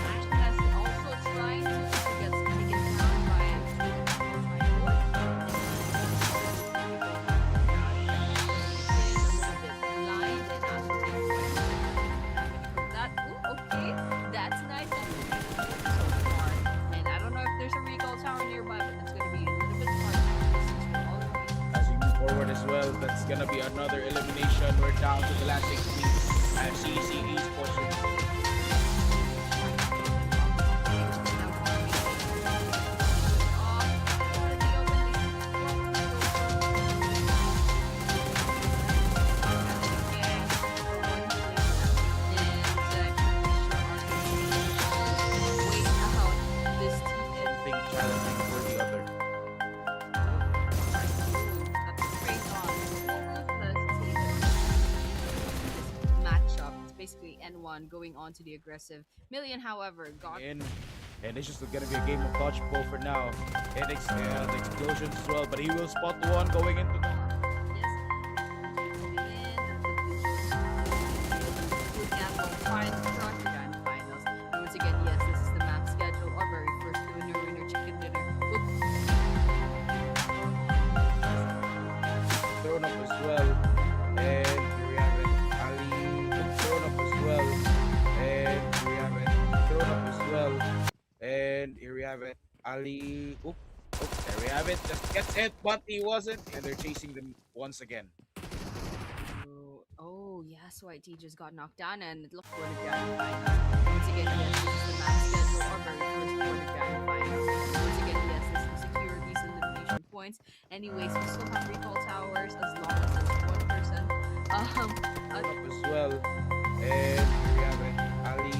actually that's also trying to get taken down by as well. That's gonna be another elimination. We're down to the last 16. CC Esports. Going on to the aggressive million, however, got in, and it's just gonna be a game of dodgeball for now. And explosions as well, but he will spot one going into the once again, yes, this is the map schedule. Our very first winner chicken dinner. Thrown up as well, and here we have it. Ali thrown up as well. And here we have it. Thrown up as well. And here we have it. Ali. There we have it. Just gets hit, but he wasn't. And they're chasing them once again. Oh, yes, White T just got knocked down, and it looked for the grand final. Once again, yes, this is the map schedule. Our very first for the grand final. Once again, yes, this will secure these elimination points. Anyways, we still have recall towers as long as there's one person. Up as well. And here we have it. Ali.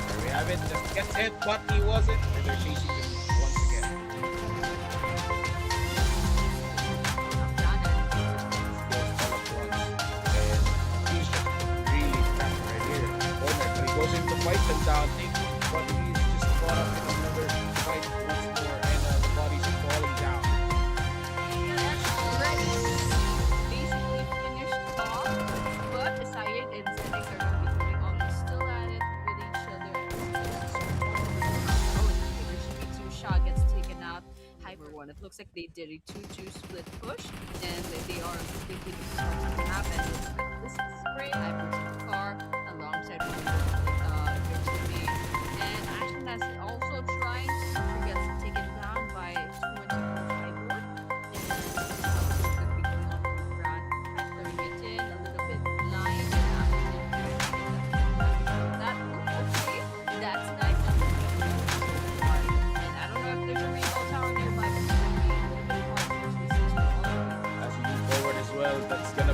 There we have it. Just gets hit, but he wasn't. And they're chasing him once again. And he's just really trapped right here. But he goes in to fight them down. But he's just caught up in another fight once more. And the bodies are falling down. Basically finished off, but decided and settings are going to be going on. We're still at it with each other. Oh, there should be 2 shot gets taken out. Hyper one. It looks like they did a 2-2 split push, and they are completely the map. And this is great. Hyper's car alongside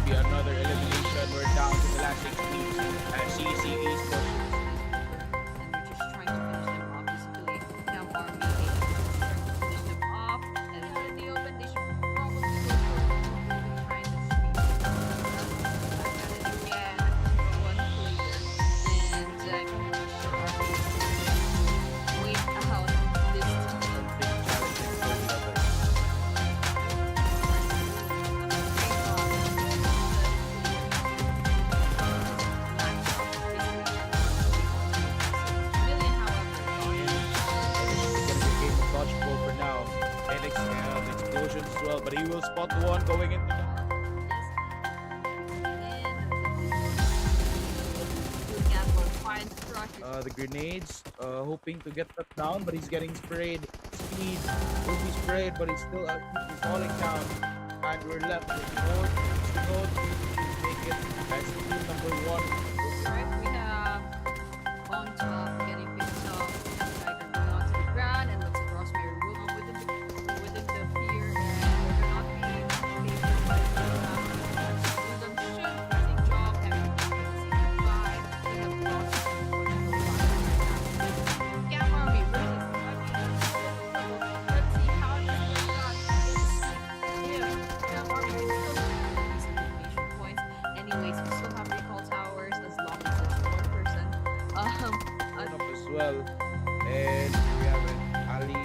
be another elimination. We're down to the last 6 teams. CC Esports. And we're just trying to finish them off. Basically, Camp Army trying to finish them off. And then in the open, they should probably go for behind the screen. Back at it again for one player. And wait out this team. Big challenge for the others. It's gonna be a game of dodgeball for now. NXR explosions as well, but he will spot one going into the the grenades, hoping to get that down, but he's getting sprayed. Speed will be sprayed, but he's still he's falling down. And we're left with more to go to make it as team number one. Right, we have on top getting picked up, Tiger going onto the ground, and looks across Mary Willow within the pier, and they're not being favored by the William should take job, having been 5. They have lost Cam Army versus let's see how this works out. If Cam Army can still get these elimination points. Anyways, we still have recall towers as long as there's one person. Up as well. And we have it. Ali.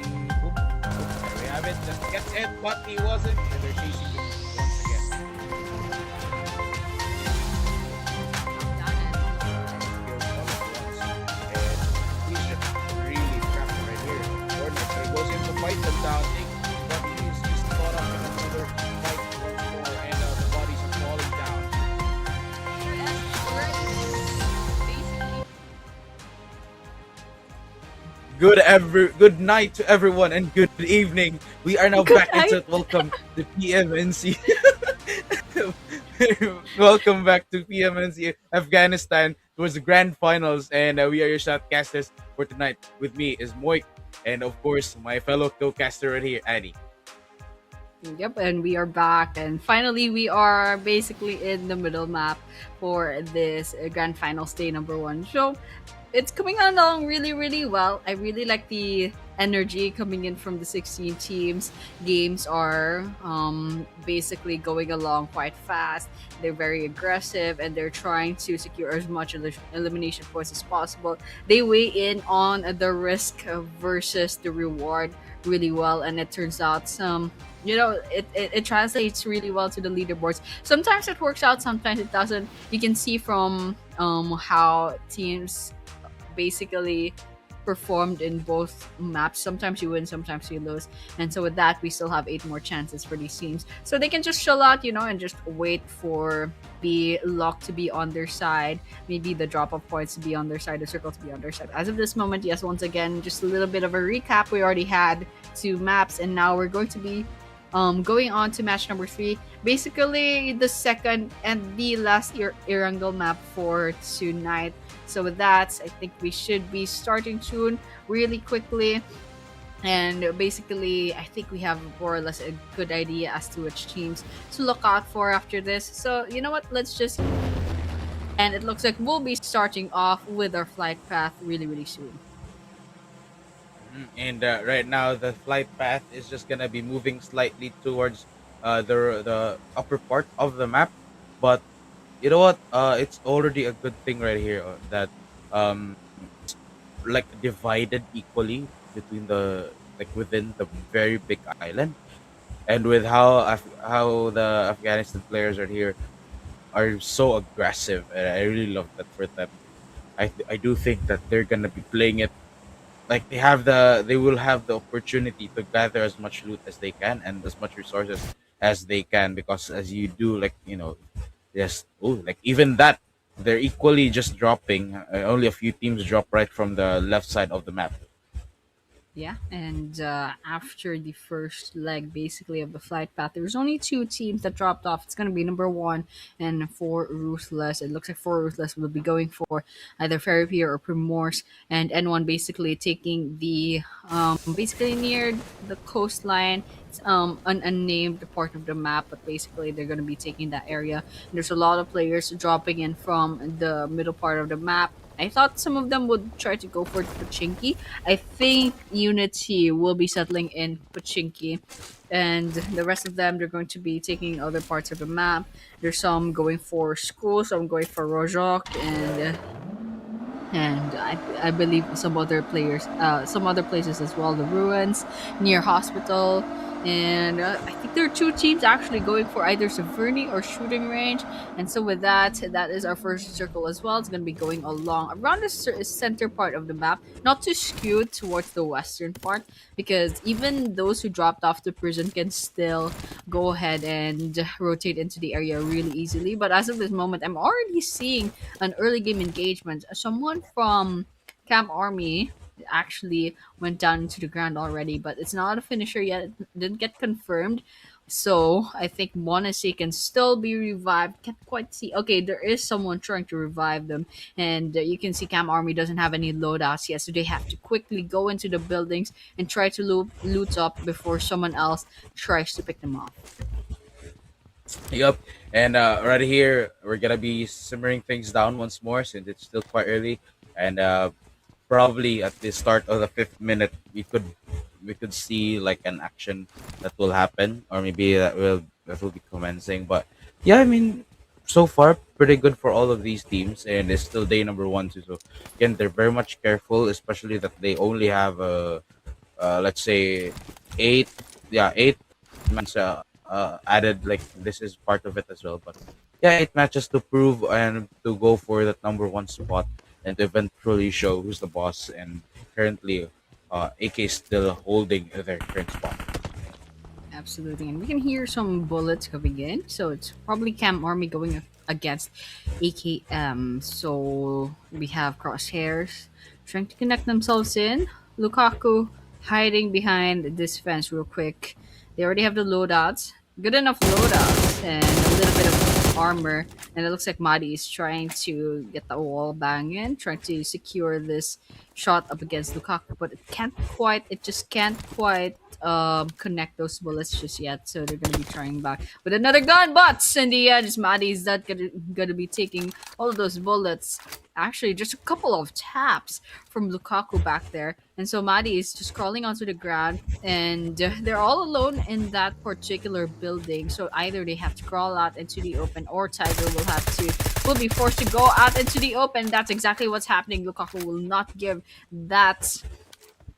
Oop, there we have it. That gets it, but he wasn't. And they're chasing him once again. Kills all at once. And he's just really trapped right here. Corner goes in to fight them down. But he's caught up in another fight once more. And the bodies are falling down. Good night to everyone and good evening. We are now Good back night. into welcome to PMNC. Welcome back to PMNC Afghanistan towards the grand finals, and we are your shoutcasters for tonight. With me is Moik, and of course my fellow co-caster right here, Addy. Yep, and we are back, and finally we are basically in the middle map for this grand finals day number 1. So it's coming along really, really well. I really like the energy coming in from the 16 teams. Games are basically going along quite fast. They're very aggressive, and they're trying to secure as much elimination points as possible. They weigh in on the risk versus the reward really well, and it turns out it translates really well to the leaderboards. Sometimes it works out, sometimes it doesn't. You can see from how teams basically performed in both maps. Sometimes you win, sometimes you lose. And so with that, we still have 8 more chances for these teams. So they can just chill out, and just wait for the luck to be on their side, maybe the drop of points to be on their side, the circle to be on their side. As of this moment, yes, once again, just a little bit of a recap. We already had 2 maps, and now we're going to be going on to match number 3. Basically, the second and the last Erangel map for tonight. So with that, I think we should be starting soon, really quickly. And basically, I think we have more or less a good idea as to which teams to look out for after this. So you know what? Let's just... And it looks like we'll be starting off with our flight path really, really soon. And right now, the flight path is just gonna be moving slightly towards the upper part of the map, but you know what? It's already a good thing right here that it's like divided equally between the like within the very big island, and with how the Afghanistan players are here are so aggressive, and I really love that for them. I do think that they're gonna be playing it like they will have the opportunity to gather as much loot as they can and as much resources as they can, because as you do, like, yes, like even that they're equally just dropping, only a few teams drop right from the left side of the map. Yeah, and after the first leg, basically of the flight path, there's only two teams that dropped off. It's gonna be number one and four Ruthless. It looks like four Ruthless will be going for either Fairy Pier or Primorse, and N1 basically taking the basically near the coastline. It's an unnamed part of the map, but basically they're gonna be taking that area. And there's a lot of players dropping in from the middle part of the map. I thought some of them would try to go for Pachinki. I think Unity will be settling in Pachinki, and the rest of them they're going to be taking other parts of the map. There's some going for school, some going for Rojok, and I believe some other places as well, the ruins near hospital, and I think there are two teams actually going for either Severny or shooting range. And so with that, that is our first circle as well. It's going to be going along around the center part of the map, not too skewed towards the western part, because even those who dropped off the prison can still go ahead and rotate into the area really easily. But as of this moment, I'm already seeing an early game engagement. Someone from Camp Army actually went down to the ground already, but it's not a finisher yet. It didn't get confirmed. So I think Monase can still be revived. Can't quite see. Okay, there is someone trying to revive them, and you can see Camp Army doesn't have any loadouts yet, so they have to quickly go into the buildings and try to loot up before someone else tries to pick them off. Yep. And right here, we're gonna be simmering things down once more since it's still quite early, and probably at the start of the fifth minute, we could see like an action that will happen, or maybe that will be commencing. But yeah, I mean, so far pretty good for all of these teams, and it's still day number one too. So again, they're very much careful, especially that they only have let's say eight, yeah, eight matches added. Like this is part of it as well, but yeah, eight matches to prove and to go for that number one spot and to eventually show who's the boss. And currently, AK is still holding their current spot. Absolutely, and we can hear some bullets coming in. So it's probably Camp Army going against AKM. So we have crosshairs trying to connect themselves in. Lukaku hiding behind this fence real quick. They already have the loadouts, good enough loadouts, and a little bit of armor. And it looks like Madi is trying to get the wall bang in, trying to secure this shot up against Lukaku, but it can't quite. It just can't quite connect those bullets just yet. So they're gonna be trying back with another gun, but in the end, Maddie's not gonna be taking all of those bullets. Actually, just a couple of taps from Lukaku back there, and so Maddie is just crawling onto the ground, and they're all alone in that particular building. So either they have to crawl out into the open, or Tiger will be forced to go out into the open. That's exactly what's happening. Lukaku will not give that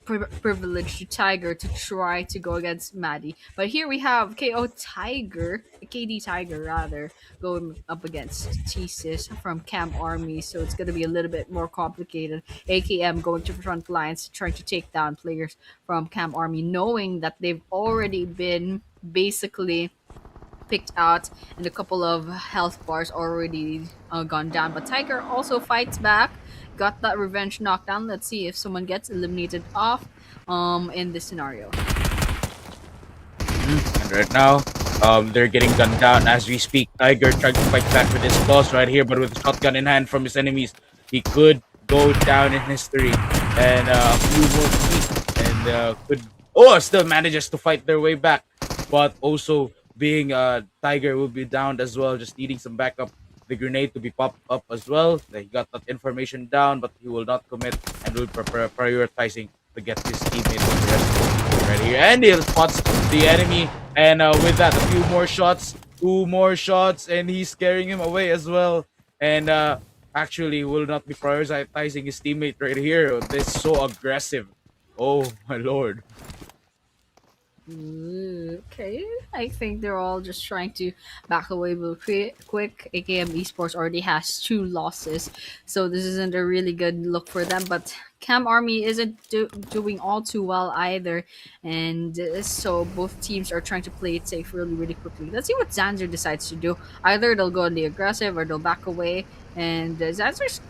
privilege to Tiger to try to go against Maddie. But here we have KO Tiger, KD Tiger rather, going up against Thesis from Camp Army. So it's going to be a little bit more complicated. AKM going to front lines, trying to take down players from Camp Army, knowing that they've already been basically picked out and a couple of health bars already gone down. But Tiger also fights back, got that revenge knockdown. Let's see if someone gets eliminated off in this scenario. And right now, they're getting gunned down as we speak. Tiger trying to fight back with his claws right here, but with a shotgun in hand from his enemies, he could go down in history. And a few more feet, and could still manages to fight their way back, but also being Tiger will be downed as well, just needing some backup. The grenade to be popped up as well. He got that information down, but he will not commit and will prioritizing to get his teammate on the rest right here. And he spots the enemy, and with that, a few more shots, two more shots, and he's scaring him away as well. And actually, will not be prioritizing his teammate right here. This is so aggressive. Oh my lord. Okay, I think they're all just trying to back away real quick. AKM Esports already has two losses, so this isn't a really good look for them. But Cam Army isn't doing all too well either, and so both teams are trying to play it safe really, really quickly. Let's see what Zanzer decides to do. Either they'll go on the aggressive or they'll back away, and Zanzer's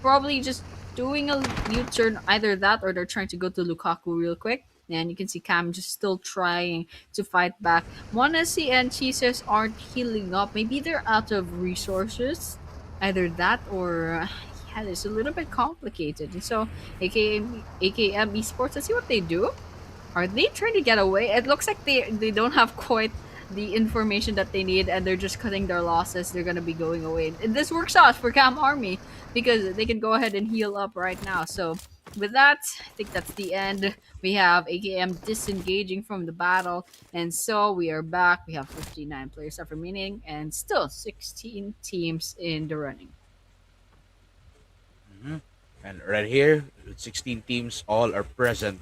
probably just doing a U-turn, either that or they're trying to go to Lukaku real quick. And you can see Cam just still trying to fight back. Monesi and Jesus aren't healing up. Maybe they're out of resources. Either that or yeah, it's a little bit complicated. And so AKM Esports, let's see what they do. Are they trying to get away? It looks like they don't have quite the information that they need, and they're just cutting their losses. They're gonna be going away. And this works out for Cam Army because they can go ahead and heal up right now. So with that, I think that's the end. We have AKM disengaging from the battle, and so we are back. We have 59 players left remaining, and still 16 teams in the running. Mhm. And right here, 16 teams all are present.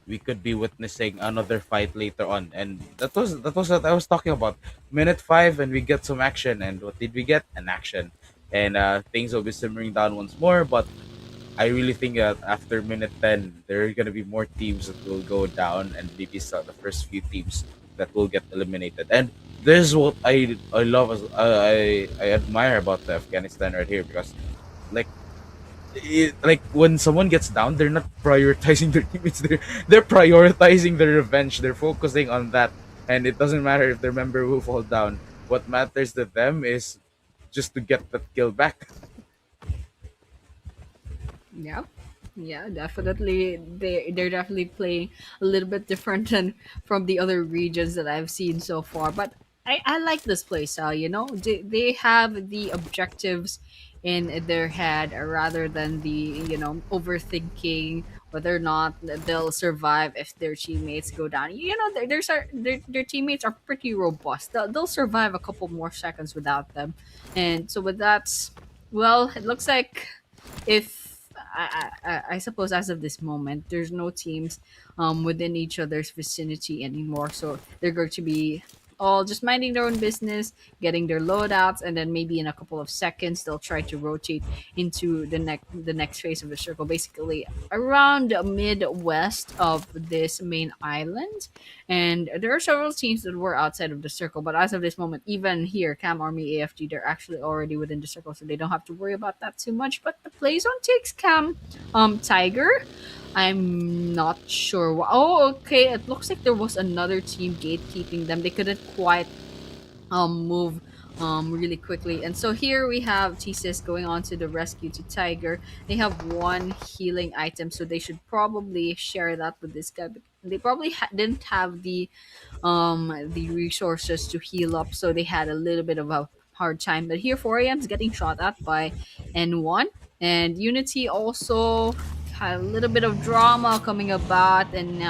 We could be witnessing another fight later on, and that was what I was talking about. Minute 5, and we get some action. And what did we get? An action, and things will be simmering down once more. But I really think that after minute 10, there are gonna be more teams that will go down, and maybe the first few teams that will get eliminated. And this is what I love as I admire about the Afghanistan right here because like like when someone gets down, they're not prioritizing their teammates. They're prioritizing their revenge. They're focusing on that, and it doesn't matter if their member will fall down. What matters to them is just to get that kill back. Yeah. Yeah, definitely. They're definitely playing a little bit different than from the other regions that I've seen so far. But I like this play style, you know? They have the objectives in their head rather than the, overthinking whether or not they'll survive if their teammates go down. You know, their teammates are pretty robust. They'll survive a couple more seconds without them. And so with that, well, it looks like if I suppose as of this moment, there's no teams within each other's vicinity anymore. So they're going to be all just minding their own business, getting their loadouts, and then maybe in a couple of seconds they'll try to rotate into the next phase of the circle, basically around midwest of this main island. And there are several teams that were outside of the circle, but as of this moment, even here, Cam Army AFG, they're actually already within the circle, so they don't have to worry about that too much. But the play zone takes Cam Tiger. I'm not sure. Oh, okay. It looks like there was another team gatekeeping them. They couldn't quite move really quickly. And so here we have TCS going on to the rescue to Tiger. They have one healing item, so they should probably share that with this guy. But they probably didn't have the resources to heal up, so they had a little bit of a hard time. But here 4 a.m. is getting shot at by N1, and Unity also had a little bit of drama coming about, and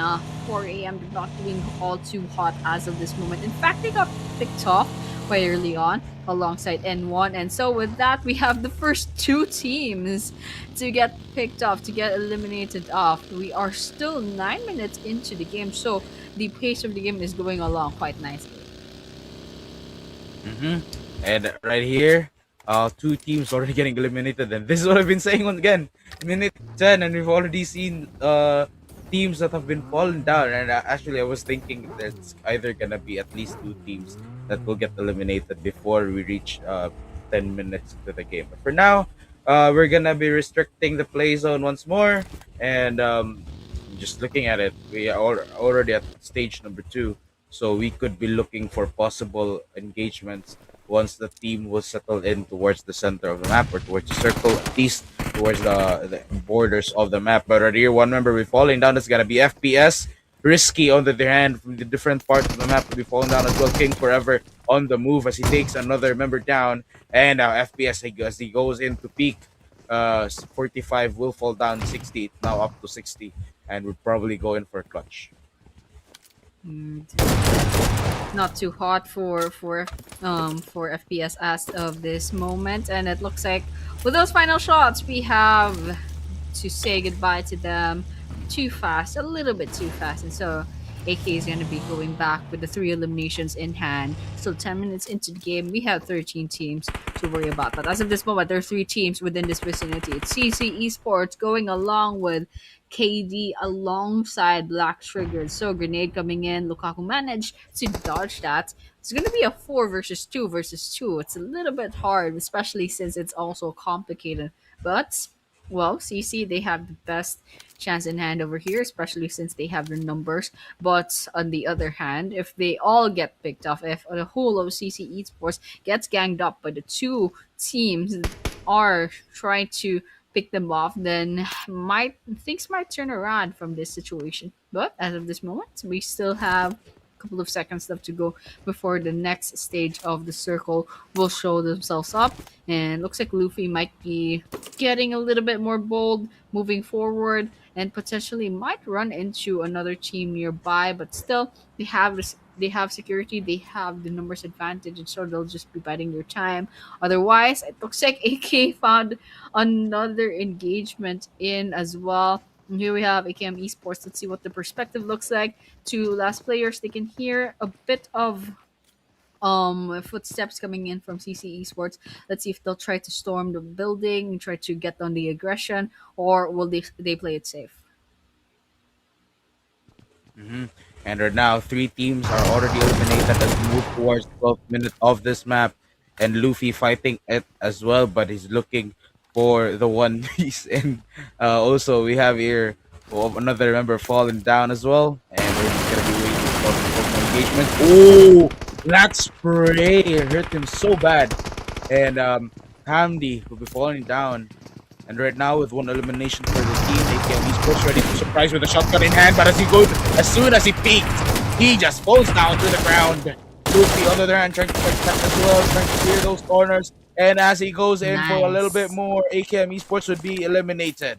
4 a.m. they're not doing all too hot as of this moment. In fact, they got picked off quite early on alongside N1. And so with that, we have the first two teams to get picked off, to get eliminated off. We are still 9 minutes into the game, so the pace of the game is going along quite nicely. Hmm. And right here, two teams already getting eliminated, and this is what I've been saying once again. Minute 10, and we've already seen teams that have been fallen down. And actually, I was thinking there's either gonna be at least two teams that will get eliminated before we reach 10 minutes into the game. But for now, we're gonna be restricting the play zone once more, and just looking at it, we are already at stage number 2, so we could be looking for possible engagements once the team will settle in towards the center of the map or towards the circle, at least towards the borders of the map. But right here, one member will be falling down. It's gonna be FPS. Risky on the other hand, from the different parts of the map will be falling down as well. King Forever on the move as he takes another member down, and FPS as he goes into peak. 45 will fall down 60. It's now up to 60, and we're probably going for a clutch. Mm, not too hot for FPS as of this moment, and it looks like with those final shots we have to say goodbye to them too fast, a little bit too fast, and so AK is going to be going back with the 3 eliminations in hand. So 10 minutes into the game, we have 13 teams to worry about. But as of this moment, there are 3 teams within this vicinity. It's CC Esports going along with KD alongside Black Triggered. So grenade coming in, Lukaku managed to dodge that. It's going to be a 4 versus 2 versus 2. It's a little bit hard, especially since it's also complicated. But Well, CC, they have the best chance in hand over here, especially since they have the numbers. But on the other hand, if they all get picked off, if the whole of CC Esports gets ganged up by the two teams are trying to pick them off, then might things might turn around from this situation. But as of this moment, we still have a couple of seconds left to go before the next stage of the circle will show themselves up. And looks like Luffy might be getting a little bit more bold, moving forward, and potentially might run into another team nearby. But still, they have security, they have the numbers advantage, and so they'll just be biding their time. Otherwise, it looks like AK found another engagement in as well. And here we have AKM Esports. Let's see what the perspective looks like. Two last players, they can hear a bit of footsteps coming in from CC Esports. Let's see if they'll try to storm the building and try to get on the aggression, or will they play it safe? Hmm. And right now, three teams are already eliminated as we move towards the 12th minute of this map. And Luffy fighting it as well, but he's looking for the one piece. And also, we have here another member falling down as well. And we're just going to be waiting for more engagement. Oh, that spray hurt him so bad. And Hamdi will be falling down. And right now, with one elimination for the team, AKM Esports ready to surprise with a shotgun in hand. But as soon as he peeked, he just falls down to the ground. Luffy, on the other hand, trying to protect as well, trying to clear those corners. And as he goes in for a little bit Nice. more, AKM Esports would be eliminated.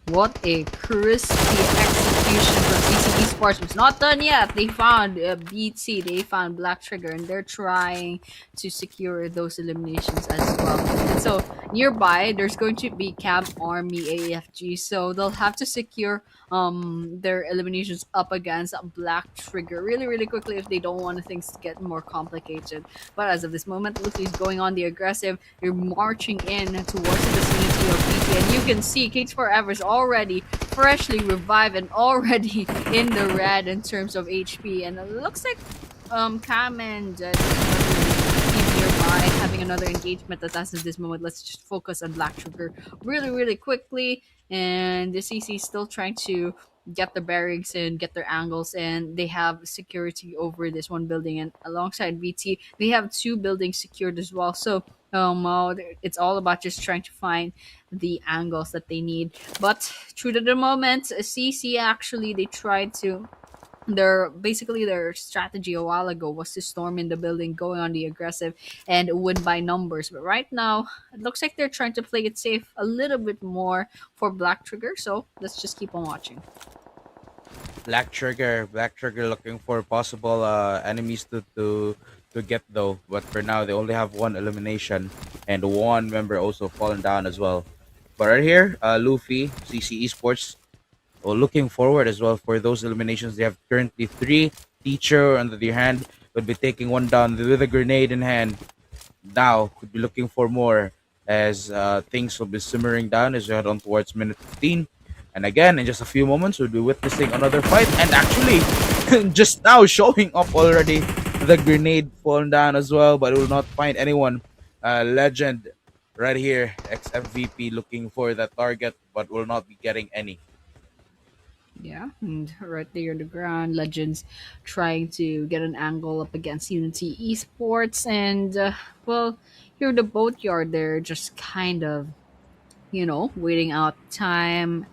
What a crispy execution from CC Esports. It's not done yet. They found BT, they found Black Trigger, and they're trying to secure those eliminations as well. And so nearby, there's going to be Cam Army AFG, so they'll have to secure their eliminations up against Black Trigger really, really quickly if they don't want things to get more complicated. But as of this moment, Luffy's going on the aggressive. They're marching in towards the vicinity of BT, and you can see Kings Forever is already freshly revived and already in the red in terms of HP. And it looks like Cam and team nearby having another engagement. That as of this moment, let's just focus on Black Trigger really, really quickly. And the CC is still trying to get the bearings and get their angles, and they have security over this one building, and alongside VT they have two buildings secured as well. So it's all about just trying to find the angles that they need. But true to the moment, CC actually they tried to their strategy a while ago was to storm in the building, going on the aggressive and win by numbers. But right now, it looks like they're trying to play it safe a little bit more for Black Trigger. So let's just keep on watching. Black Trigger looking for possible enemies to get though. But for now, they only have one elimination and one member also fallen down as well. But right here, Luffy, CC Esports, looking forward as well for those eliminations. They have currently three. Teacher, on the other hand, would be taking one down with a grenade in hand. Now, could be looking for more as things will be simmering down as we head on towards minute 15. And again, in just a few moments, we'll be witnessing another fight. And actually, just now showing up already, the grenade fallen down as well, but it will not find anyone. Legend right here, ex MVP looking for that target, but will not be getting any. Yeah, and right there on the ground, Legends trying to get an angle up against Unity Esports, and well, here in the boatyard, they're just kind of waiting out time.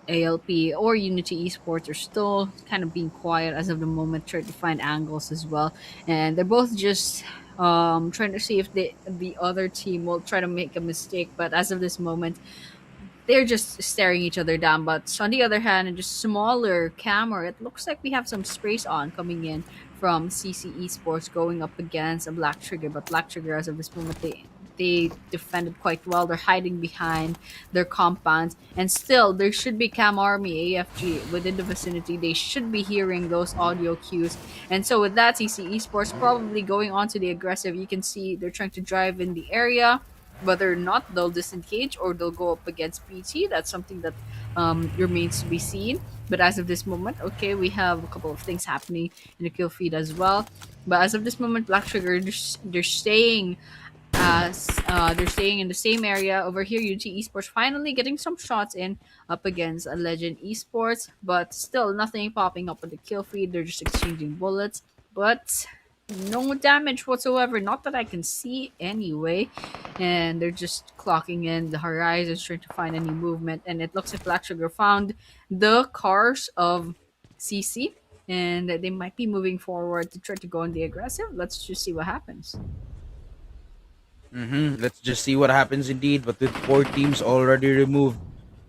ALP or Unity Esports are still kind of being quiet as of the moment, trying to find angles as well, and they're both just trying to see if the other team will try to make a mistake. But as of this moment, they're just staring each other down. But on the other hand, in just smaller camera, it looks like we have some sprays on coming in from CC Esports going up against a Black Trigger. But Black Trigger, as of this moment, they defended quite well. They're hiding behind their compounds, and still there should be Cam Army AFG within the vicinity. They should be hearing those audio cues, and so with that, CC Esports probably going on to the aggressive. You can see they're trying to drive in the area. Whether or not they'll disengage or they'll go up against PT, that's something that remains to be seen. But as of this moment, okay, we have a couple of things happening in the kill feed as well. But as of this moment, Black Trigger, they're staying as they're staying in the same area. Over here, UT Esports finally getting some shots in up against a Legend Esports, but still nothing popping up on the kill feed. They're just exchanging bullets, but no damage whatsoever. Not that I can see anyway. And they're just clocking in the horizons, trying to find any movement. And it looks like Black Sugar found the cars of CC, and they might be moving forward to try to go on the aggressive. Let's just see what happens. Let's just see what happens indeed. But with four teams already removed,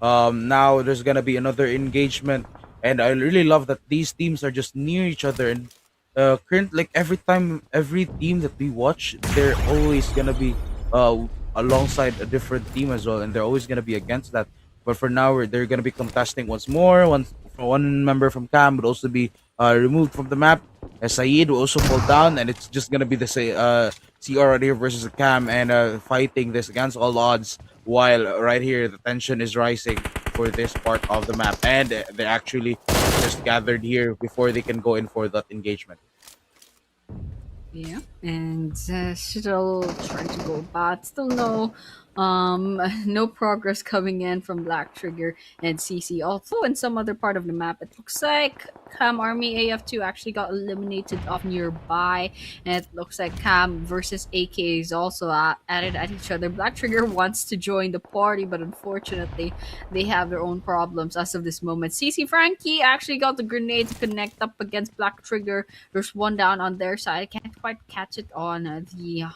now there's gonna be another engagement, and I really love that these teams are just near each other. And current like every time, every team that we watch, they're always gonna be alongside a different team as well, and they're always gonna be against that. But for now, they're gonna be contesting once more. One member from Cam would also be removed from the map. Saeed will also fall down, and it's just gonna be the CR right here versus a Cam, and fighting this against all odds. While right here, the tension is rising for this part of the map, and they're actually just gathered here before they can go in for that engagement. Yeah, and still trying to go bad. Still no progress coming in from Black Trigger and CC. Also, in some other part of the map, it looks like Cam Army AF2 actually got eliminated off nearby, and it looks like Cam versus AK is also at it at each other. Black Trigger wants to join the party, but unfortunately, they have their own problems as of this moment. CC Frankie actually got the grenade to connect up against Black Trigger. There's one down on their side. I can't quite catch it on the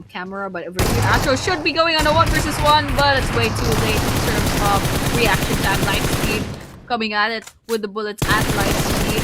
camera, but over here, Astro should be going on a 1 versus 1, but it's way too late in terms of reaction time, light speed, coming at it with the bullets at light speed.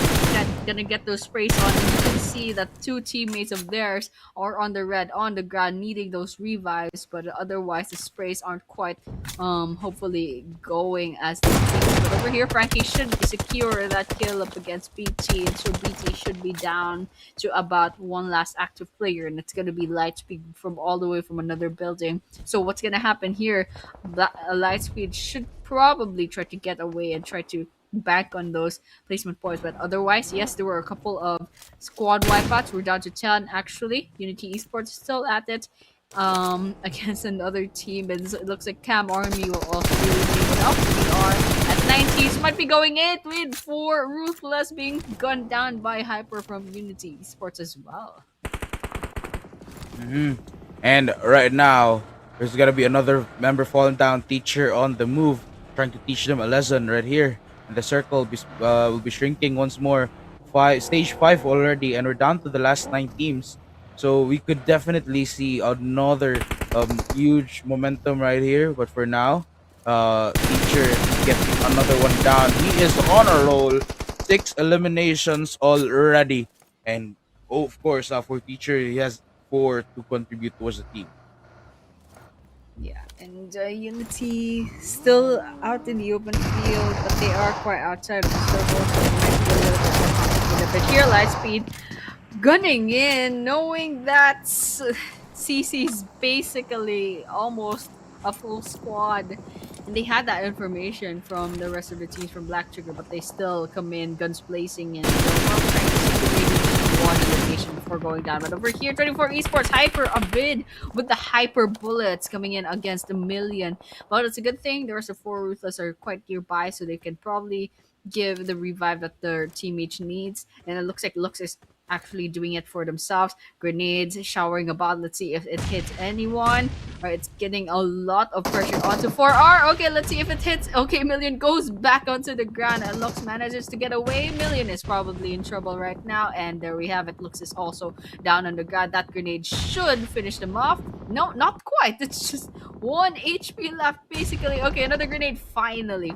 Gonna get those sprays on, and you can see that two teammates of theirs are on the red on the ground needing those revives, but otherwise the sprays aren't quite hopefully going as they think. But over here, Frankie should secure that kill up against BT, and so BT should be down to about one last active player, and it's gonna be Lightspeed from all the way from another building. So what's gonna happen here? Lightspeed should probably try to get away and try to bank on those placement points, but otherwise, yes, there were a couple of squad wipeouts. We're down to 10 actually. Unity Esports still at it against another team, and it looks like Cam Army will also be leaving up. We are at 90s, might be going it with 4 Ruthless being gunned down by Hyper from Unity Esports as well. hmm And right now, there's gonna be another member falling down. Teacher on the move, trying to teach them a lesson right here. And the circle will be shrinking once more. Stage 5 already, and we're down to the last 9 teams. So we could definitely see another huge momentum right here. But for now, Teacher getting another one down. He is on a roll. 6 eliminations already, and oh, of course, for Teacher, he has 4 to contribute towards the team. Yeah, and Unity still out in the open field, but they are quite outside of the circle, so it might be a little bit more complicated. But here, Lightspeed gunning in, knowing that CC's basically almost a full squad. And they had that information from the rest of the teams from Black Trigger, but they still come in, guns blazing, and they're trying to see if maybe just one elimination before going down. But over here, 24 Esports, Hyper, a bid with the Hyper bullets coming in against a million. But it's a good thing the rest of 4 Ruthless are quite nearby, so they can probably give the revive that their teammate needs. And it looks like Lux is actually doing it for themselves. Grenades showering about. Let's see if it hits anyone. All right, it's getting a lot of pressure onto 4R. Okay, let's see if it hits. Okay, Million goes back onto the ground, and Lux manages to get away. Million is probably in trouble right now, and there we have it. Lux is also down on the ground. That grenade should finish them off. No, not quite. It's just 1 HP left, basically. Okay, another grenade. Finally,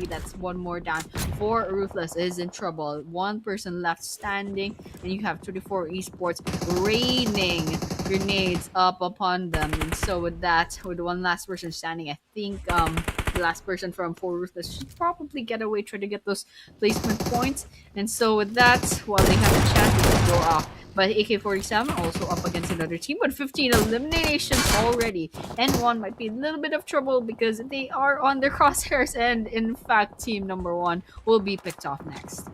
that's one more down. 4 Ruthless is in trouble. 1 person left standing, and you have 24 Esports raining grenades up upon them. And so with that, with one last person standing, I think the last person from 4 Ruthless should probably get away, try to get those placement points. And so with that, while they have a chance, they can go off. But AK-47 also up against another team with 15 eliminations already. N1 might be a little bit of trouble because they are on their crosshairs, and in fact, team number 1 will be picked off next.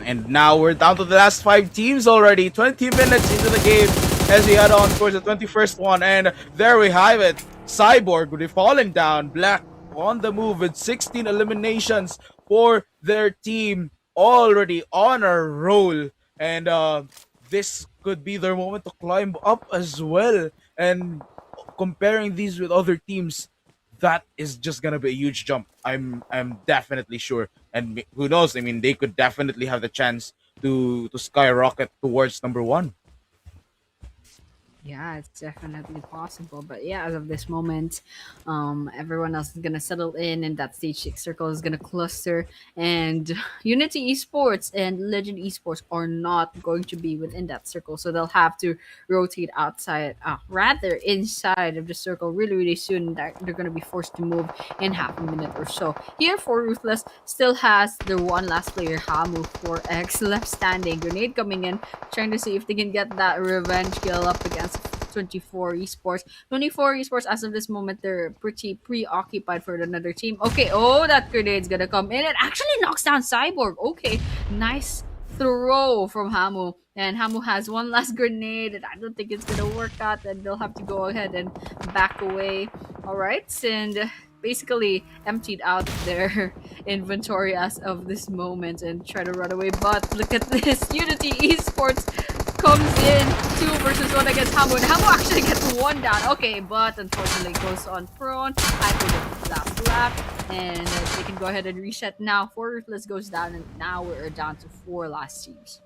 And now we're down to the last 5 teams already. 20 minutes into the game. as we head on towards the 21st one. And there we have it. Cyborg would be falling down. Black on the move with 16 eliminations for their team, already on a roll. And this could be their moment to climb up as well. And comparing these with other teams, that is just gonna be a huge jump. I'm definitely sure. And who knows? I mean, they could definitely have the chance to skyrocket towards number one. Yeah, it's definitely possible. But yeah, as of this moment, everyone else is gonna settle in, and that stage six circle is gonna cluster. And Unity Esports and Legend Esports are not going to be within that circle, so they'll have to rotate outside, rather inside of the circle, really, really soon. They're gonna be forced to move in half a minute or so. Here for Ruthless, still has their one last player, Hamu 4X, left standing. Grenade coming in, trying to see if they can get that revenge kill up against 24 esports. 24 esports, as of this moment, they're pretty preoccupied for another team. Okay, oh, that grenade's gonna come in. It actually knocks down Cyborg. Okay, nice throw from Hamu. And Hamu has one last grenade, and I don't think it's gonna work out. And they'll have to go ahead and back away. All right, and basically emptied out their inventory as of this moment and try to run away. But look at this, Unity Esports comes in 2 versus 1 against Hamu, and Hamu actually gets one down. Okay, but unfortunately goes on prone. Hyper gets flap, and they can go ahead and reset now. 4 Ruthless goes down, and now we're down to 4 last teams.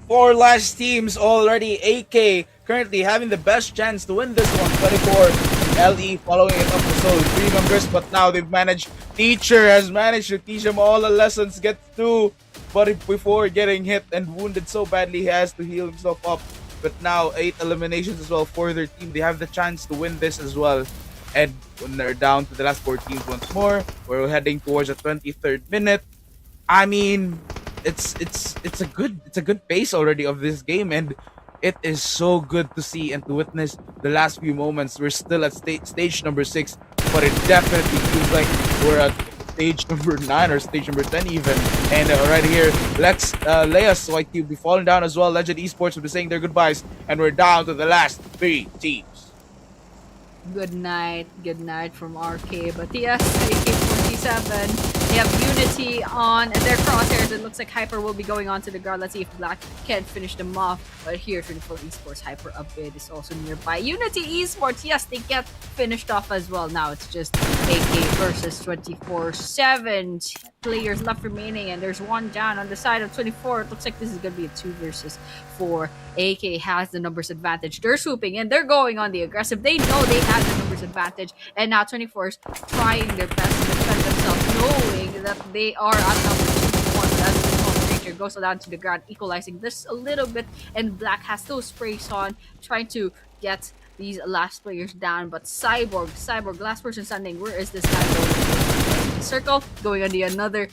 Four last teams already. AK currently having the best chance to win this one. 24. LE following it up to solo 3 members, but now they've managed. Teacher has managed to teach him all the lessons. Gets through, but before getting hit and wounded so badly, he has to heal himself up. But now 8 eliminations as well for their team. They have the chance to win this as well. And when they're down to the last 4 teams once more, we're heading towards the 23rd minute. I mean, it's a good pace already of this game, and it is so good to see and to witness the last few moments. We're still at stage number 6, but it definitely feels like we're at stage number 9 or stage number 10 even. And right here, let's Leia's White Cube be falling down as well. Legend Esports will be saying their goodbyes, and we're down to the last 3 teams. Good night from RK. But yes, AK-47, they have Unity on their crosshairs. It looks like Hyper will be going on to the guard. Let's see if Black can finish them off. But here, 24 Esports, Hyper Upbid is also nearby. Unity Esports, yes, they get finished off as well. Now it's just AK versus 24. 7 players left remaining, and there's one down on the side of 24. It looks like this is going to be a 2 versus 4. AK has the numbers advantage. They're swooping and they're going on the aggressive. They know they have the numbers advantage, and now 24 is trying their best to defend themselves, knowing that they are at number 2-1. As the small creature goes down to the ground, equalizing this a little bit, and Black has those sprays on, trying to get these last players down. But Cyborg, last person standing. Where is this guy going? Circle going on the another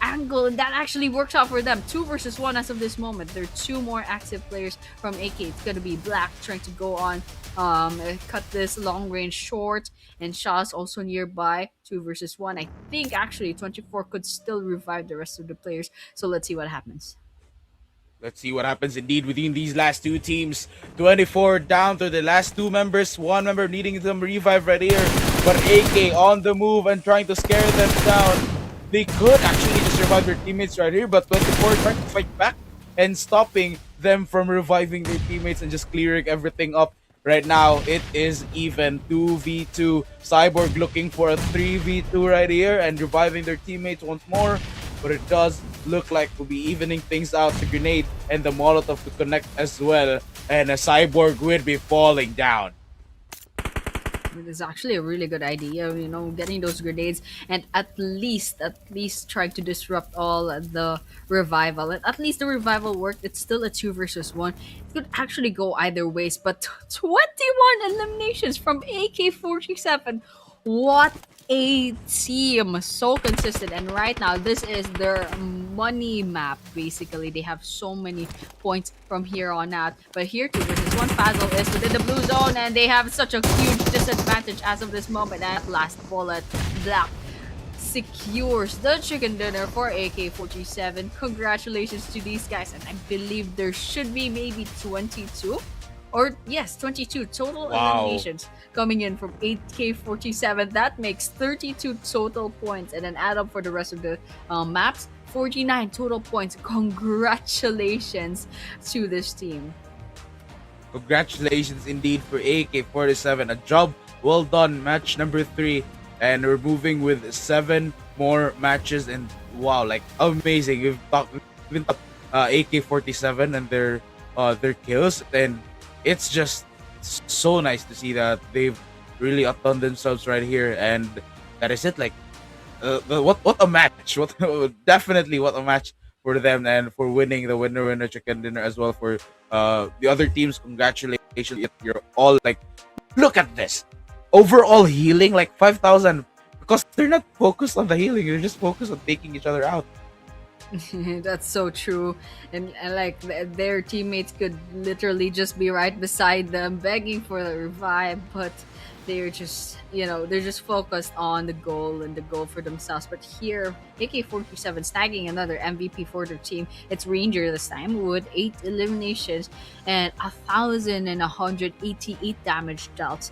angle, and that actually works out for them. 2 versus 1 as of this moment. There are 2 more active players from AK. It's gonna be Black trying to go on, cut this long range short, and Shaw's also nearby. 2 versus 1. I think actually 24 could still revive the rest of the players. So let's see what happens. Let's see what happens indeed within these last 2 teams. 24 down to the last 2 members. 1 member needing some revive right here. But AK on the move and trying to scare them down. They could actually just revive their teammates right here, but 24 trying to fight back and stopping them from reviving their teammates and just clearing everything up. Right now, it is even 2v2. Cyborg looking for a 3v2 right here and reviving their teammates once more. But it does look like we'll be evening things out. The grenade and the Molotov to connect as well. And a Cyborg would be falling down. It is actually a really good idea, getting those grenades and at least trying to disrupt all the revival. And at least the revival worked. It's still a 2 versus 1. It could actually go either ways, but 21 eliminations from AK-47. What a team, so consistent. And right now, this is their money map. Basically, they have so many points from here on out. But here, 2 versus 1, Fazzle is within the blue zone, and they have such a huge disadvantage as of this moment. And last bullet, Black secures the chicken dinner for AK-47. Congratulations to these guys, and I believe there should be maybe 22 or yes, 22 total Wow. eliminations coming in from AK-47. That makes 32 total points, and then add up for the rest of the maps, 49 total points. Congratulations to this team. Congratulations indeed for AK-47. A job well done. Match number 3. And we're moving with 7 more matches. And wow, like amazing. We've talked AK-47 and their kills. And it's just so nice to see that they've really outdone themselves right here. And that is it. Like what a match! What definitely what a match for them and for winning the winner chicken dinner as well for the other teams. Congratulations! You're all like, look at this overall healing like 5,000 because they're not focused on the healing. They're just focused on taking each other out. That's so true. And like their teammates could literally just be right beside them begging for the revive, but they're just, they're just focused on the goal and the goal for themselves. But here, AK-47 snagging another MVP for their team. It's Ranger this time with 8 eliminations and 1,188 damage dealt.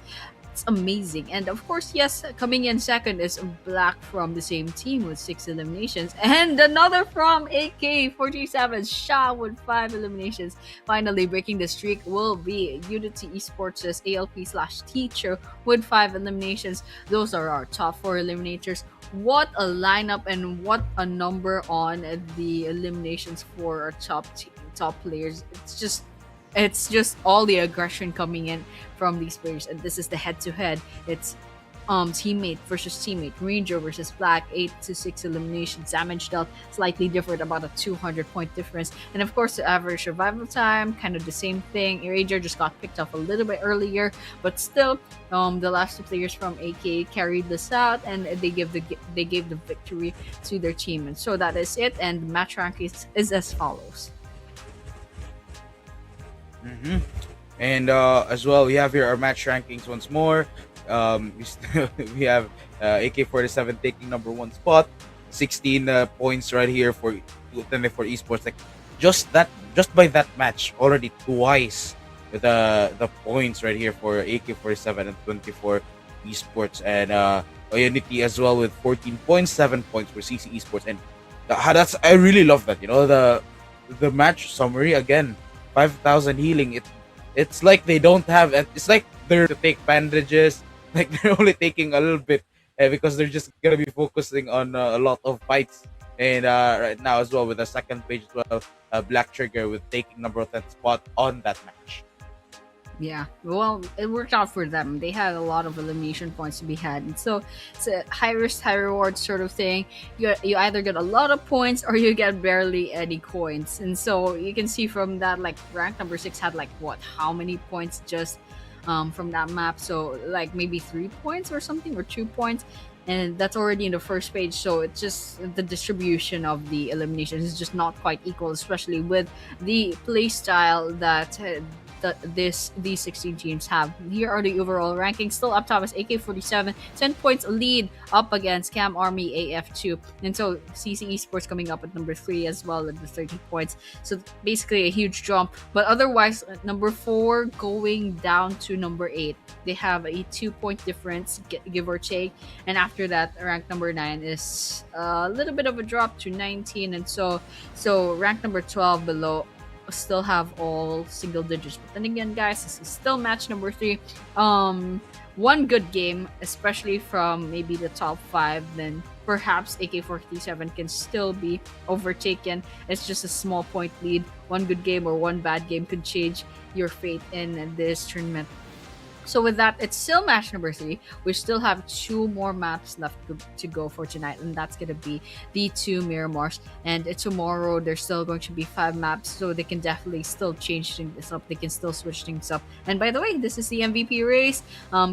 It's amazing. And of course, yes, coming in second is Black from the same team with 6 eliminations. And another from AK-47, Shah with 5 eliminations. Finally, breaking the streak will be Unity Esports' ALP/teacher with 5 eliminations. Those are our top 4 eliminators. What a lineup and what a number on the eliminations for our top players. It's just all the aggression coming in from these players, and this is the head-to-head. It's teammate versus teammate, Ranger versus Black, 8 to 6 eliminations, damage dealt slightly different, about a 200-point difference, and of course the average survival time, kind of the same thing. Ranger just got picked off a little bit earlier, but still, the last 2 players from AK carried this out, and they gave the victory to their team, and so that is it. And match rank is as follows. hmm And as well, we have here our match rankings once more. We have AK-47 taking number 1 spot, 16 points right here for 24 Esports. Like just by that match, already twice the points right here for AK-47 and 24 Esports, and Unity as well with 14 points, 7 points for CC Esports, and that's I really love that. The match summary again. 5,000 healing. It's like they don't have. It's like they're to take bandages. Like they're only taking a little bit because they're just gonna be focusing on a lot of fights. And right now as well with the second page as well, Black Trigger with taking number 10 spot on that match. Yeah, well, it worked out for them. They had a lot of elimination points to be had, and so it's a high risk, high reward sort of thing. You either get a lot of points or you get barely any coins, and so you can see from that, like rank number 6 had like what, how many points just from that map? So like maybe 3 points or something, or 2 points. And that's already in the first page, so it's just the distribution of the eliminations is just not quite equal, especially with the play style that these 16 teams have. Here are the overall rankings. Still up top is AK-47, 10 points lead up against KAMARMY AF2. And so CC Esports coming up at number 3 as well at the 30 points. So basically a huge jump. But otherwise, number 4 going down to number 8. They have a 2-point difference, give or take. And after that, rank number 9 is a little bit of a drop to 19. And so rank number 12 below still have all single digits. But then again, guys, this is still match number 3. One good game, especially from maybe the top 5, then perhaps AK-47 can still be overtaken. It's just a small point lead. One good game or one bad game could change your fate in this tournament. So with that, it's still match number 3. We still have 2 more maps left to go for tonight, and that's going to be the 2 Miramars. And tomorrow, there's still going to be 5 maps, so they can definitely still change things up. They can still switch things up. And by the way, this is the MVP race.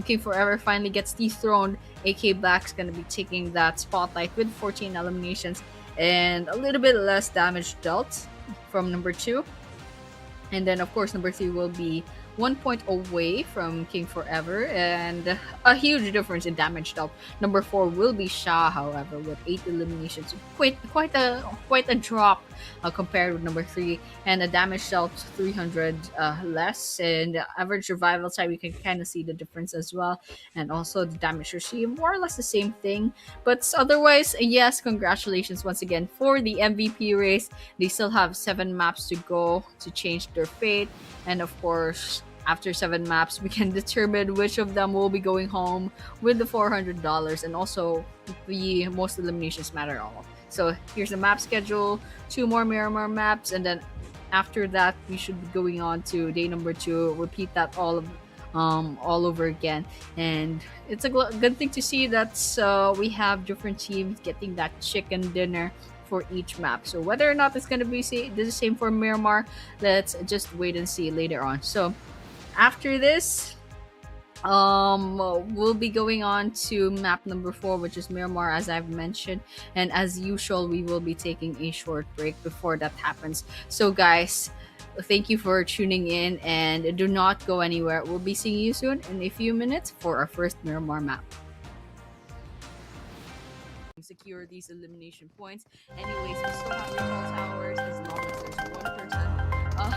King Forever finally gets dethroned. AK Black's going to be taking that spotlight with 14 eliminations and a little bit less damage dealt from number 2. And then, of course, number 3 will be 1 point away from King Forever, and a huge difference in damage dealt. Number 4 will be Shah, however, with 8 eliminations. Quite a drop compared with number 3, and the damage dealt 300 less. And average survival time, you can kind of see the difference as well, and also the damage received, more or less the same thing. But otherwise, yes, congratulations once again for the MVP race. They still have 7 maps to go to change their fate, and of course, after 7 maps, we can determine which of them will be going home with the $400, and also the most eliminations matter all. So here's the map schedule: 2 more Miramar maps, and then after that, we should be going on to day number 2. Repeat that all over again, and it's a good thing to see that we have different teams getting that chicken dinner for each map. So whether or not it's going to be the same for Miramar, let's just wait and see later on. So after this, we'll be going on to map number 4, which is Miramar, as I've mentioned, and as usual, we will be taking a short break before that happens. So guys, thank you for tuning in, and do not go anywhere. We'll be seeing you soon in a few minutes for our first Miramar map. Secure these elimination points. Anyways, we still have recall towers as long as there's one person. Up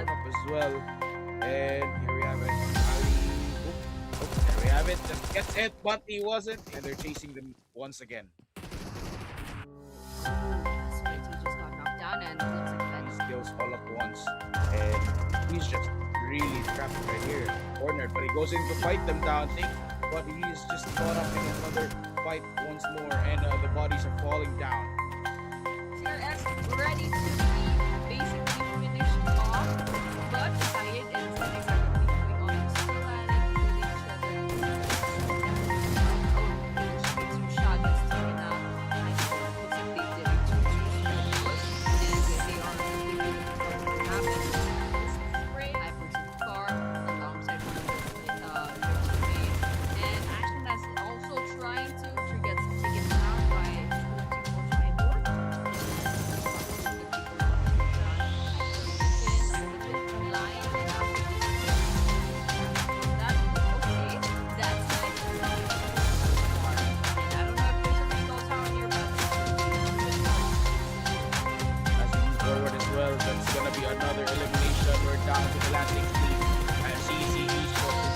as well. And here we have it. There we have it. That gets it, but he wasn't. And they're chasing them once again. He just got knocked down, and it looks like He skills all at once. And he's just really trapped right here. Cornered, but he goes in to fight them down. But he's just caught up in another fight once more, and the bodies are falling down. CRX ready to be basically finished off, but Syed and Zenix are going to be going on still at it with each other. Two shot gets taken out. I think looks like they did a 2-2 push, and they are completely happening. Spray, Hyper's car, alongside one of their teammates, and Ashton is also trying to get taken out by 2-2. As we move forward as well, that's gonna be another elimination. We're down to the last 16. And CC Esports.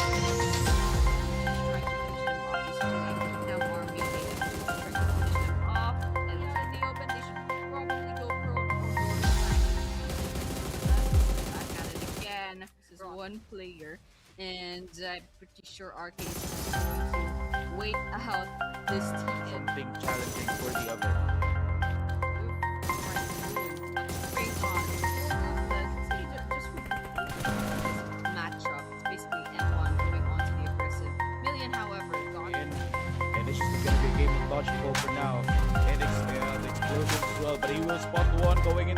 One player, and I'm pretty sure Arcade is going to wait out this team. Something challenging for the other. Matchup. It's basically N1 going on to the aggressive. Million, however, gone. And it's just gonna be a game of dodgeball for now. And it's the explosions as well, but he will spot one going in.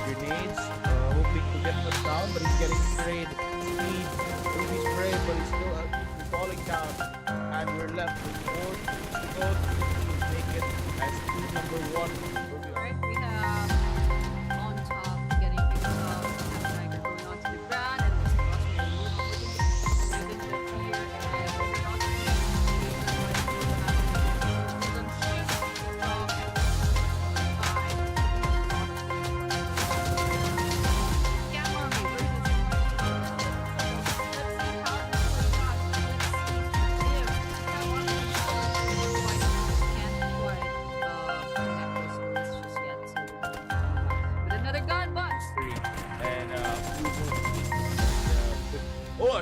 The grenades, hoping to get them down, but he's getting sprayed. Speed, really sprayed, but he's still falling down. And we're left with 4 to go. Make it as team number 1. Alright, we have on top getting things up. We have Tiger going onto the ground, and this crossfire within the fear, and we're not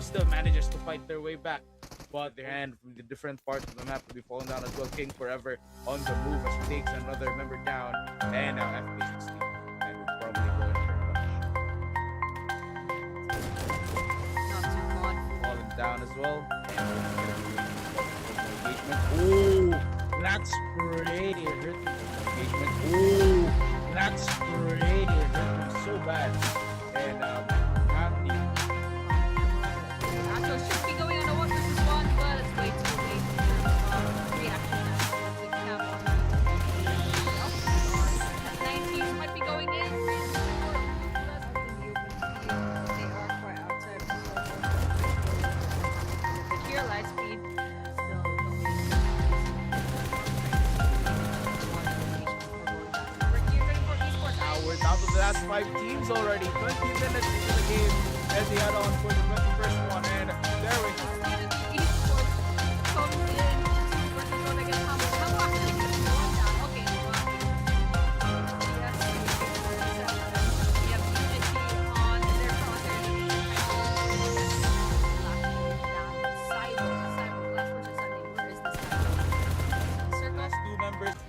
still manages to fight their way back, but their hand from the different parts of the map will be falling down as well. King Forever on the move as he takes another member down, and now FP16, and we're probably going for a not too hot. falling down as well. And we're gonna be waiting for engagement. Ooh, that's pretty hurting engagement. Ooh, that's pretty hurting so bad. And Andy. So it should be going on a 1 versus 1, but it's way too late. Reaction. 5 teams already. 20 minutes into the game as they head on for the 21st one. And there we go. Esports comes in to Barcelona against Hamburg. Hamburg actually gets one down. Okay, yes, we have PMNC on their crosshairs. Cyber Clash versus Sunday. Where is this circle? Last two members.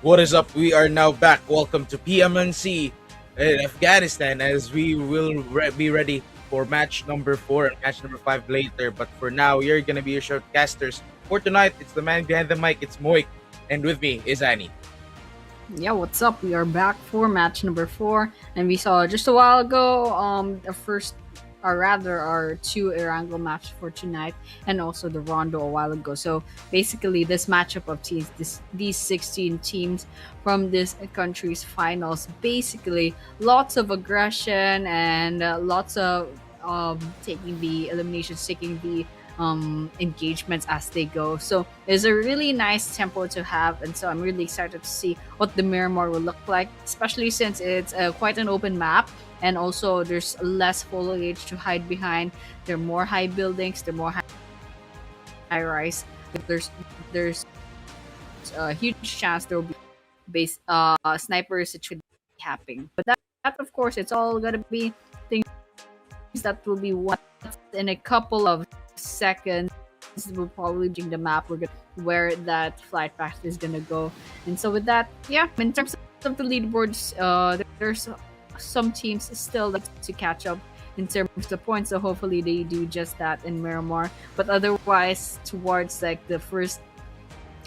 What is up? We are now back. Welcome to PMNC in Afghanistan as we will be ready for match number 4 and match number 5 later. But for now, you're going to be your shortcasters. For tonight, it's the man behind the mic. It's Moik. And with me is Annie. Yeah, what's up? We are back for match number 4, and we saw just a while ago the first, or rather, our 2 Erangel match for tonight, and also the Rondo a while ago. So basically, this matchup of teams, these 16 teams from this country's finals, basically lots of aggression and lots of taking the eliminations, taking the engagements as they go. So it's a really nice tempo to have, and so I'm really excited to see what the Miramar will look like, especially since it's quite an open map, and also there's less foliage to hide behind. There are more high buildings, there are more high rise. There's a huge chance there will be base sniper situation happening. But that of course it's all gonna be things that will be won in a couple of seconds. We'll probably change the map. We're gonna where that flight path is gonna go. And so with that, yeah, in terms of the leaderboards, there's some teams still like to catch up in terms of the points. So hopefully they do just that in Miramar. But otherwise, towards like the first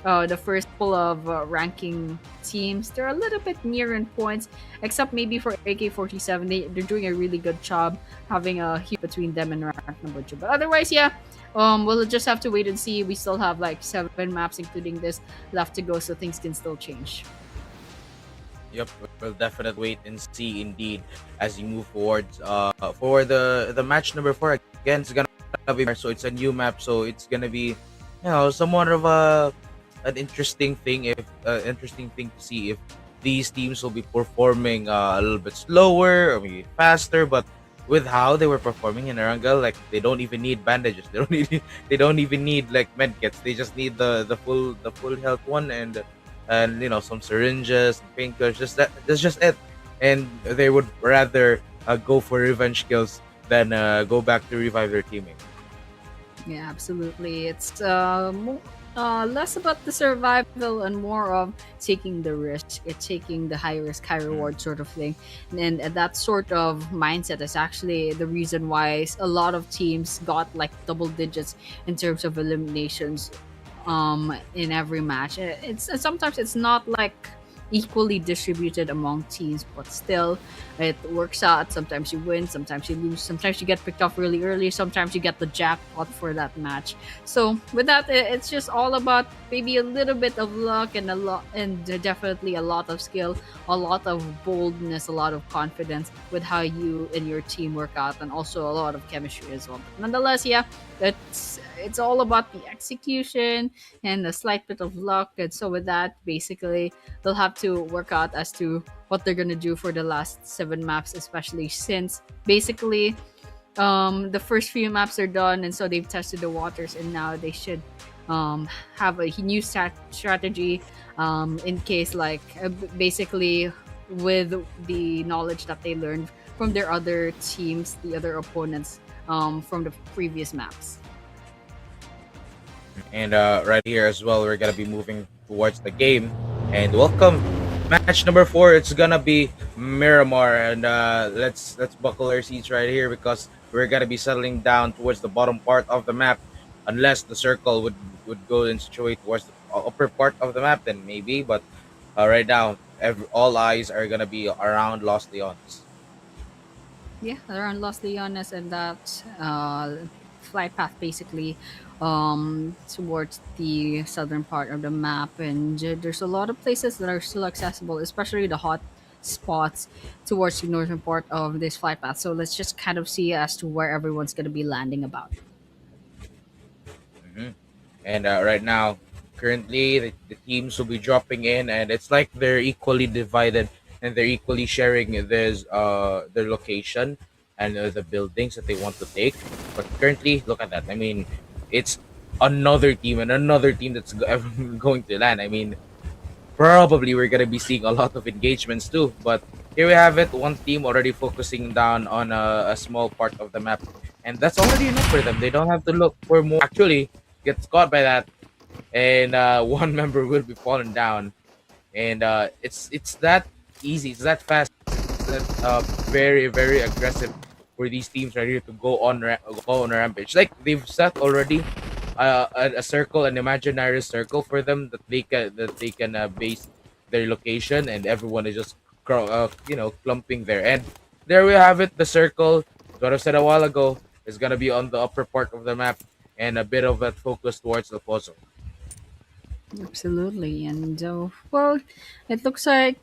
couple of ranking teams, they're a little bit near in points, except maybe for AK-47. They're doing a really good job having a heap between them and rank number 2. But otherwise, yeah, we'll just have to wait and see. We still have like 7 maps, including this, left to go, so things can still change. Yep, we'll definitely wait and see indeed as you move towards for the match number 4. Again, it's gonna be, so it's a new map, so it's gonna be, somewhat of an interesting thing to see if these teams will be performing a little bit slower or maybe faster. But with how they were performing in Erangel, like they don't even need bandages, they don't even need like medkits. They just need the full health one, and some syringes and painkillers. That's just it. And they would rather go for revenge kills than go back to revive their teammate. Yeah, absolutely. It's less about the survival and more of taking the risk, taking the high risk, high reward sort of thing. And that sort of mindset is actually the reason why a lot of teams got like double digits in terms of eliminations in every match. It's sometimes it's not like equally distributed among teams, but still it works out. Sometimes you win, sometimes you lose, sometimes you get picked off really early, sometimes you get the jackpot for that match. So with that, it's just all about maybe a little bit of luck and definitely a lot of skill, a lot of boldness, a lot of confidence with how you and your team work out, and also a lot of chemistry as well. But nonetheless, yeah, it's all about the execution and a slight bit of luck. And so with that, basically they'll have to work out as to what they're gonna do for the last 7 maps, especially since basically the first few maps are done, and so they've tested the waters, and now they should have a new strategy in case like basically with the knowledge that they learned from their other teams, the other opponents from the previous maps. And right here as well, we're gonna be moving towards the game. And welcome, match number 4. It's gonna be Miramar, and let's buckle our seats right here because we're gonna be settling down towards the bottom part of the map. Unless the circle would go and situate towards the upper part of the map, then maybe. But right now, all eyes are gonna be around Los Leones. Yeah, around Los Leones and that flight path basically towards the southern part of the map. And there's a lot of places that are still accessible, especially the hot spots towards the northern part of this flight path. So let's just kind of see as to where everyone's going to be landing about. Mhm. And right now, Currently, the teams will be dropping in, and it's like they're equally divided and they're equally sharing their location and the buildings that they want to take. But currently, look at that. I mean, it's another team and another team that's going to land. I mean, probably we're gonna be seeing a lot of engagements too. But here we have it. One team already focusing down on a small part of the map, and that's already enough for them. They don't have to look for more. Actually, gets caught by that, and one member will be fallen down. And it's that easy. It's that fast. It's that very very aggressive for these teams right here to go on a rampage. Like they've set already a circle, an imaginary circle for them that they can base their location, and everyone is just clumping there. And there we have it. The circle, what I said a while ago, is gonna be on the upper part of the map, and a bit of that focus towards the puzzle. Absolutely, and well, it looks like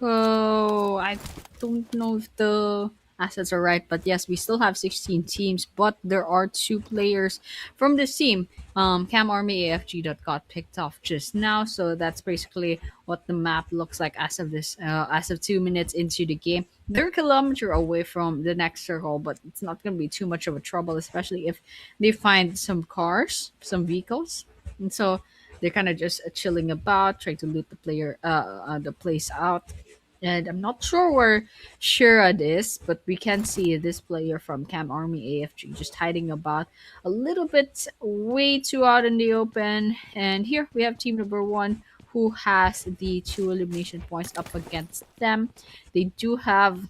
I don't know if the assets are right, but yes, we still have 16 teams, but there are two players from this team, Cam Army AFG, that got picked off just now. So that's basically what the map looks like as of 2 minutes into the game. They're a kilometer away from the next circle, but it's not going to be too much of a trouble, especially if they find some cars, some vehicles, and so they're kind of just chilling about, trying to loot the place out. And I'm not sure where Shirad is, but we can see this player from Cam Army AFG just hiding about a little bit way too out in the open. And here we have team number one who has the two elimination points up against them. They do have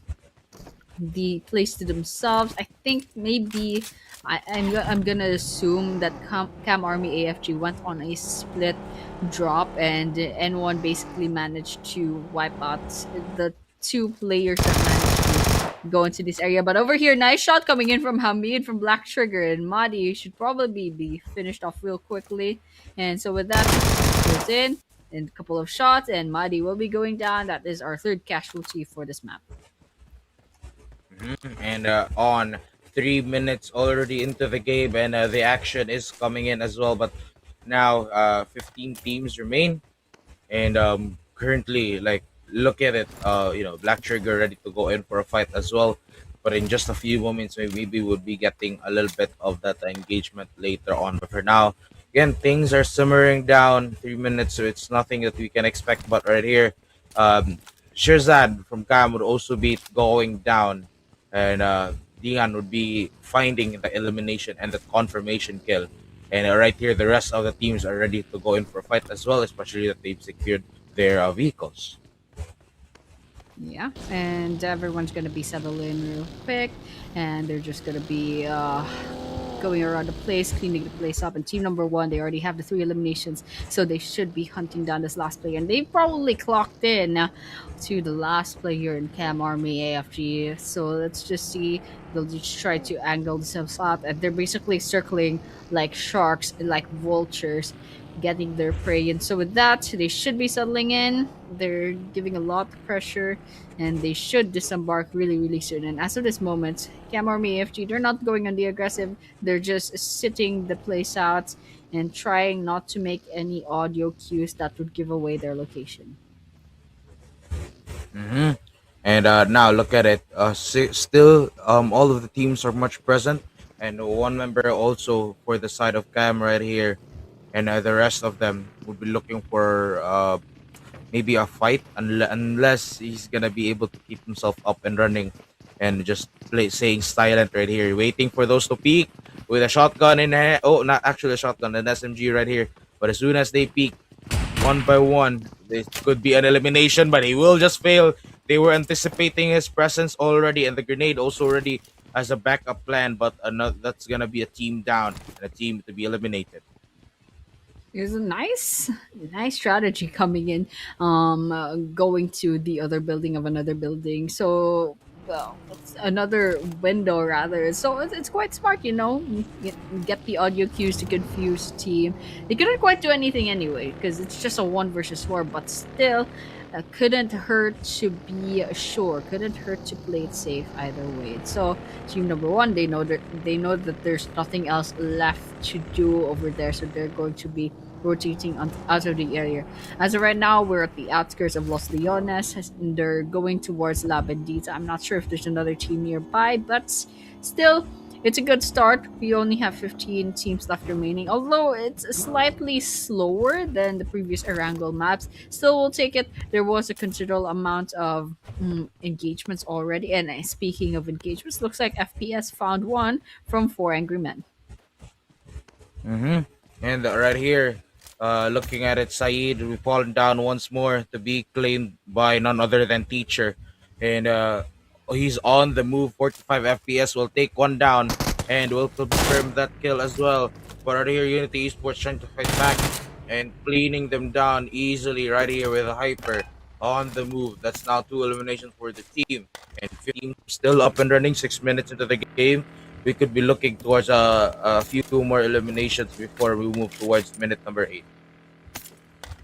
the place to themselves. I think maybe I'm gonna assume that Cam Army AFG went on a split drop, and N1 basically managed to wipe out the two players that managed to go into this area. But over here, nice shot coming in from Hamid from Black Trigger, and Madi should probably be finished off real quickly. And so with that, goes in and a couple of shots, and Madi will be going down. That is our third casualty for this map. And on 3 minutes already into the game, and the action is coming in as well. But now 15 teams remain, and currently, like, look at it. Black Trigger ready to go in for a fight as well. But in just a few moments, maybe we'll be getting a little bit of that engagement later on. But for now, again, things are simmering down. 3 minutes, so it's nothing that we can expect. But right here, um, Shirzad from Cam would also be going down, and Dian would be finding the elimination and the confirmation kill. And right here, the rest of the teams are ready to go in for a fight as well, especially that they've secured their vehicles. Yeah, and everyone's gonna be settled in real quick, and they're just gonna be going around the place, cleaning the place up. And team number one, they already have the three eliminations, so they should be hunting down this last player. And they probably clocked in to the last player in Cam Army AFG. So let's just see. They'll just try to angle themselves out, and they're basically circling like sharks, like vultures, getting their prey. And so with that, they should be settling in. They're giving a lot of pressure, and they should disembark really, really soon. And as of this moment, Cam Army AFG, they're not going on the aggressive. They're just sitting the place out and trying not to make any audio cues that would give away their location. hmm And now look at it. Still, all of the teams are much present, and one member also for the side of Cam right here, and the rest of them would be looking for maybe a fight, unless he's gonna be able to keep himself up and running, and just saying silent right here, waiting for those to peek with a shotgun in hand. Oh, not actually a shotgun, an SMG right here. But as soon as they peek, one by one, this could be an elimination, but he will just fail. They were anticipating his presence already, and the grenade also already as a backup plan. But another, that's gonna be a team down and a team to be eliminated. It's a nice strategy coming in, going to the other building of another building. So, well, it's another window rather. So it's quite smart, you know. Get the audio cues to confuse team. They couldn't quite do anything anyway because it's just a one versus four, but still. Couldn't hurt to be sure. Couldn't hurt to play it safe either way. So team number one, they know that there's nothing else left to do over there, so they're going to be rotating out of the area. As of right now, we're at the outskirts of Los Leones, and they're going towards La Bendita. I'm not sure if there's another team nearby, but still, it's a good start. We only have 15 teams left remaining, although it's slightly slower than the previous Erangel maps. Still, we'll take it. There was a considerable amount of engagements already. And speaking of engagements, looks like FPS found one from Four Angry Men. Mm-hmm. And right here, looking at it, Saeed, we've fallen down once more to be claimed by none other than Teacher. And he's on the move. 45 FPS will take one down and will confirm that kill as well. But right here, Unity Esports trying to fight back and cleaning them down easily right here with a Hyper on the move. That's now two eliminations for the team. And 15 still up and running, 6 minutes into the game. We could be looking towards a few more eliminations before we move towards minute number 8.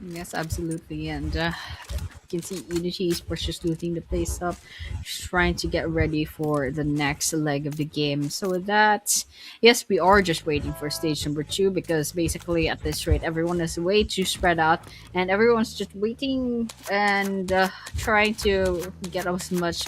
Yes, absolutely. And you can see Unity Esports just looting the place up, just trying to get ready for the next leg of the game. So with that, yes, we are just waiting for stage number 2 because basically at this rate, everyone is way too spread out and everyone's just waiting and trying to get as much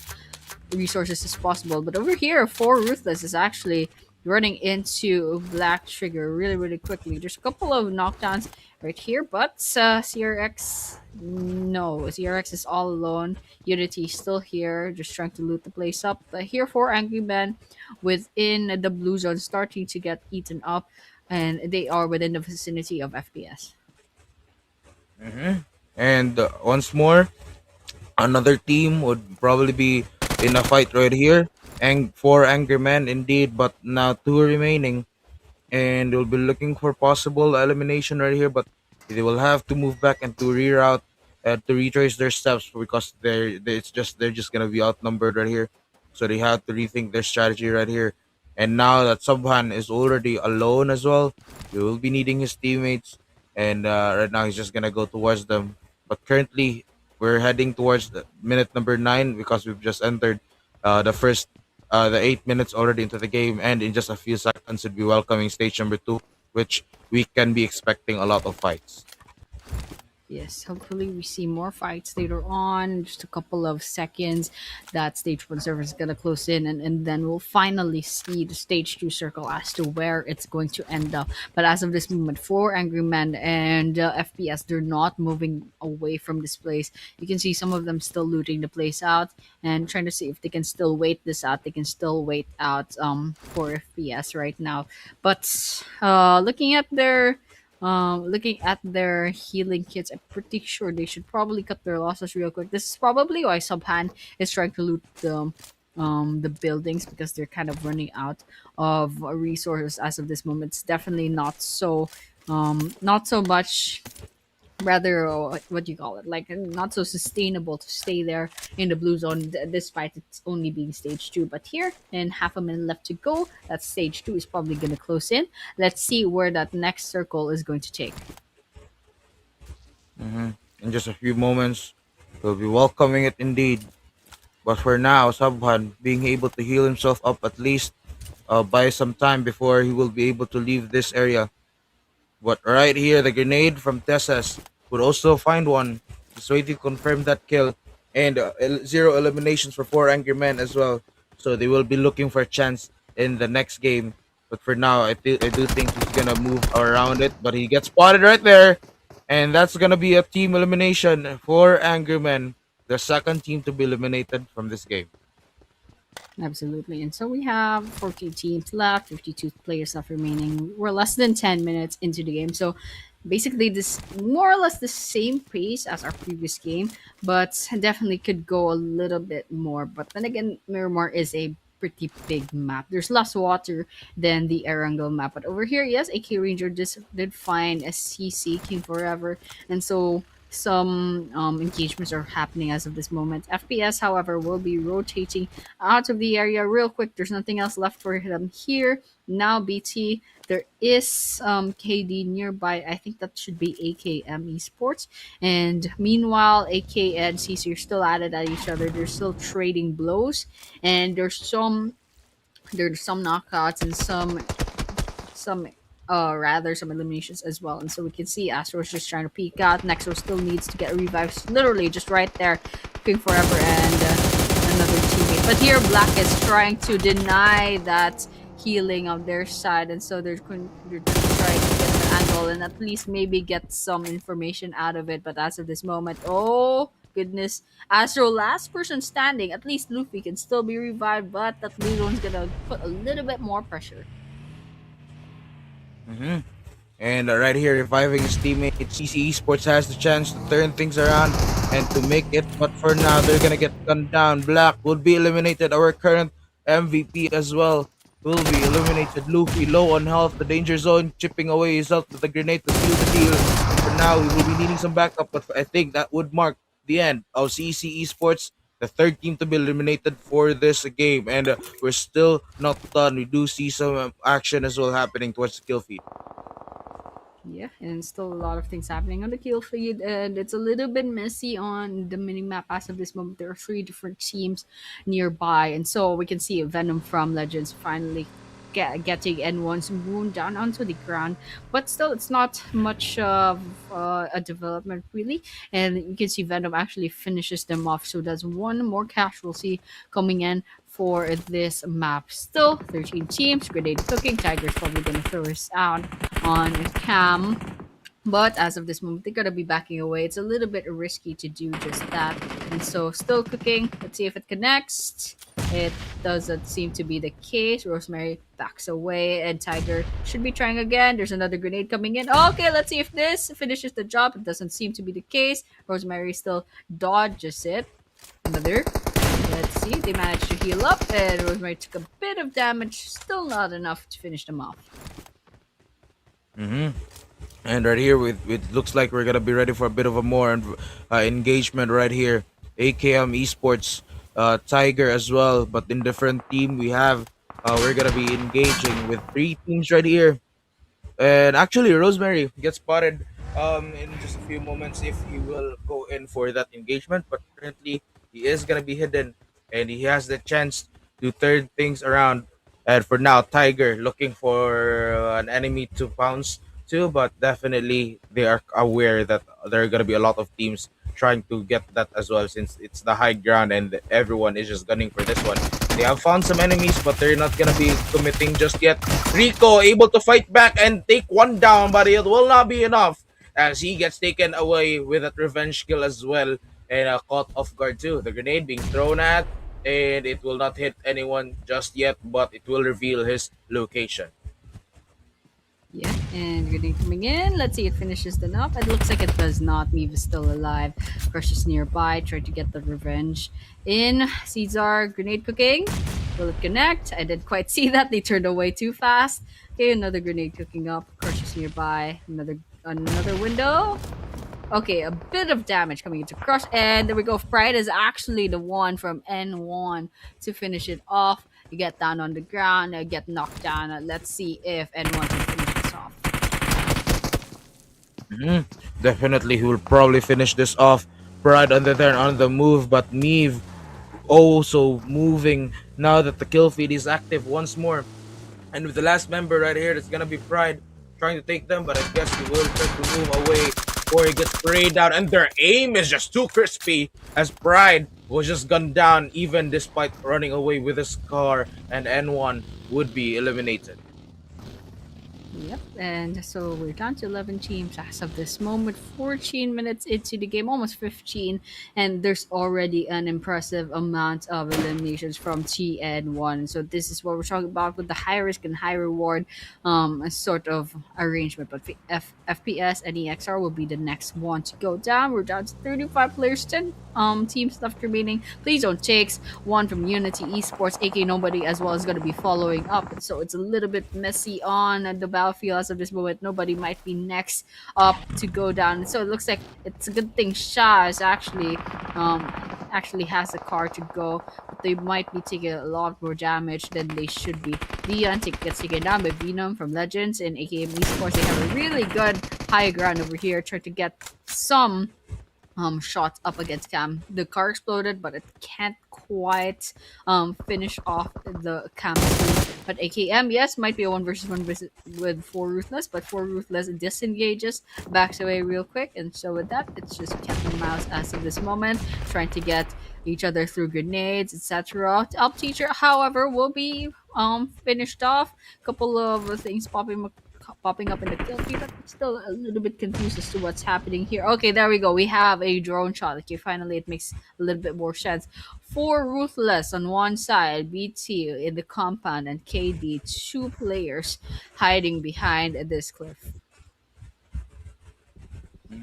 resources as possible. But over here, Four Ruthless is actually running into Black Trigger really, really quickly. There's a couple of knockdowns right here, but CRX, no, CRX is all alone. Unity is still here, just trying to loot the place up. But here, Four Angry Men within the blue zone starting to get eaten up, and they are within the vicinity of FPS. Mm-hmm. And once more, another team would probably be in a fight right here. And four angry men indeed, but now two remaining. And they'll be looking for possible elimination right here, but they will have to move back and to reroute to retrace their steps because they're just gonna be outnumbered right here. So they have to rethink their strategy right here. And now that Subhan is already alone as well, he will be needing his teammates. And right now he's just gonna go towards them. But currently we're heading towards the minute number 9 because we've just entered the 8 minutes already into the game, and in just a few seconds, we'll be welcoming stage number 2, which we can be expecting a lot of fights. Yes, hopefully we see more fights later on. Just a couple of seconds, that stage one server is gonna close in, and then we'll finally see the stage two circle as to where it's going to end up. But as of this moment, Four Angry Men and FPS, they're not moving away from this place. You can see some of them still looting the place out and trying to see if they can still wait this out. They can still wait out for FPS right now. But looking at their healing kits, I'm pretty sure they should probably cut their losses real quick. This is probably why Subhan is trying to loot the buildings because they're kind of running out of resources as of this moment. It's definitely not so much, rather what do you call it, like not so sustainable to stay there in the blue zone despite it's only being stage 2. But here, in half a minute left to go, that stage 2 is probably going to close in. Let's see where that next circle is going to take. In just a few moments, we'll be welcoming it indeed. But for now, Subhan being able to heal himself up at least by some time before he will be able to leave this area. But right here, the grenade from Tessas would also find one. Just waiting to confirm that kill. And zero eliminations for four angry men as well. So they will be looking for a chance in the next game. But for now, I do think he's going to move around it. But he gets spotted right there. And that's going to be a team elimination for angry men. The second team to be eliminated from this game. Absolutely. And so we have 40 teams left, 52 players left remaining. We're less than 10 minutes into the game. So basically, this more or less the same pace as our previous game, but definitely could go a little bit more. But then again, Miramar is a pretty big map. There's less water than the Erangel map. But over here, yes, AK Ranger did find a CC King Forever. And so some engagements are happening as of this moment. FPS, however, will be rotating out of the area real quick. There's nothing else left for them here. Now BT, there is KD nearby. I think that should be AKM Esports. And meanwhile, AK and CC are still at it at each other. They're still trading blows. And there's some knockouts and some rather some eliminations as well. And so we can see Astro's just trying to peek out. NEXR still needs to get revived, literally just right there, cooking forever, and another teammate. But here Black is trying to deny that healing on their side, and so they're just trying to get the angle and at least maybe get some information out of it. But as of this moment, oh goodness, Astro last person standing. At least Luffy can still be revived, but that blue one's gonna put a little bit more pressure. Hmm. And right here, reviving his teammate, CC Esports has the chance to turn things around and to make it. But for now, they're gonna get gunned down. Black will be eliminated. Our current MVP as well will be eliminated. Luffy low on health, the danger zone, chipping away his health with a grenade to seal the deal. For now, he will be needing some backup, but I think that would mark the end of CC Esports, the third team to be eliminated for this game. And we're still not done. We do see some action as well happening towards the kill feed. Yeah, and still a lot of things happening on the kill feed, and it's a little bit messy on the mini map as of this moment. There are three different teams nearby, and so we can see Venom from Legends finally getting N1's wound down onto the ground. But still, it's not much of a development really, and you can see Venom actually finishes them off. So that's one more casualty coming in for this map. Still, 13 teams, grenade cooking. Tiger's probably gonna throw us out on cam. But as of this moment, they're gonna be backing away. It's a little bit risky to do just that. And so still cooking. Let's see if it connects. It doesn't seem to be the case. Rosemary backs away and Tiger should be trying again. There's another grenade coming in. Okay, let's see if this finishes the job. It doesn't seem to be the case. Rosemary still dodges it. Another. Let's see. They managed to heal up and Rosemary took a bit of damage. Still not enough to finish them off. Hmm. And right here, it looks like we're gonna be ready for a bit of a more engagement right here. AKM Esports, Tiger as well, but in different team. We're gonna be engaging with three teams right here. And actually, Rosemary gets spotted in just a few moments if he will go in for that engagement. But currently, he is gonna be hidden, and he has the chance to turn things around. And for now, Tiger looking for an enemy to pounce to, but definitely they are aware that there are gonna be a lot of teams trying to get that as well, since it's the high ground and everyone is just gunning for this one. They have found some enemies, but they're not gonna be committing just yet. Rico able to fight back and take one down, but it will not be enough as he gets taken away with that revenge kill as well, and caught off guard too. The grenade being thrown at, and it will not hit anyone just yet, but it will reveal his location. Yeah, and grenade coming in. Let's see, it finishes the knock. It looks like it does not. Meave is still alive. Crush is nearby. Try to get the revenge in. Caesar, grenade cooking. Will it connect? I didn't quite see that. They turned away too fast. Okay, another grenade cooking up. Crush is nearby. Another window. Okay, a bit of damage coming into Crush. And there we go. Pride is actually the one from N1 to finish it off. You get down on the ground, get knocked down. Let's see if N1 can finish this off. Mhm. Definitely, he will probably finish this off. Pride on the turn on the move, but Neve also moving now that the kill feed is active once more. And with the last member right here, that's gonna be Pride trying to take them, but I guess he will try to move away before he gets sprayed down. And their aim is just too crispy as Pride was just gunned down, even despite running away with his car, and N1 would be eliminated. Yep, and so we're down to 11 teams as of this moment. 14 minutes into the game, almost 15, and there's already an impressive amount of eliminations from TN1. So this is what we're talking about with the high risk and high reward sort of arrangement. But FPS and NEXR will be the next one to go down. We're down to 35 players, 10 teams left remaining. Please don't takes one from Unity Esports, aka nobody as well, is going to be following up. So it's a little bit messy on the battlefield as of this moment. Nobody might be next up to go down. So it looks like it's a good thing Shah is actually has a car to go, but they might be taking a lot more damage than they should be. Leon gets taken down by Venom from Legends and AKM Esports. They have a really good high ground over here. Try to get some shots up against Cam. The car exploded, but it can't quite finish off the Cam's team. But AKM, yes, might be a one versus one with four Ruthless, but four Ruthless disengages, backs away real quick, and so with that, it's just cat and mouse as of this moment, trying to get each other through grenades, etc. Up teacher, however, will be finished off. Couple of things popping up in the kill feed, but I'm still a little bit confused as to what's happening here. Okay, there we go. We have a drone shot. Okay, finally it makes a little bit more sense. Four Ruthless on one side, BT in the compound, and KD, two players hiding behind this cliff.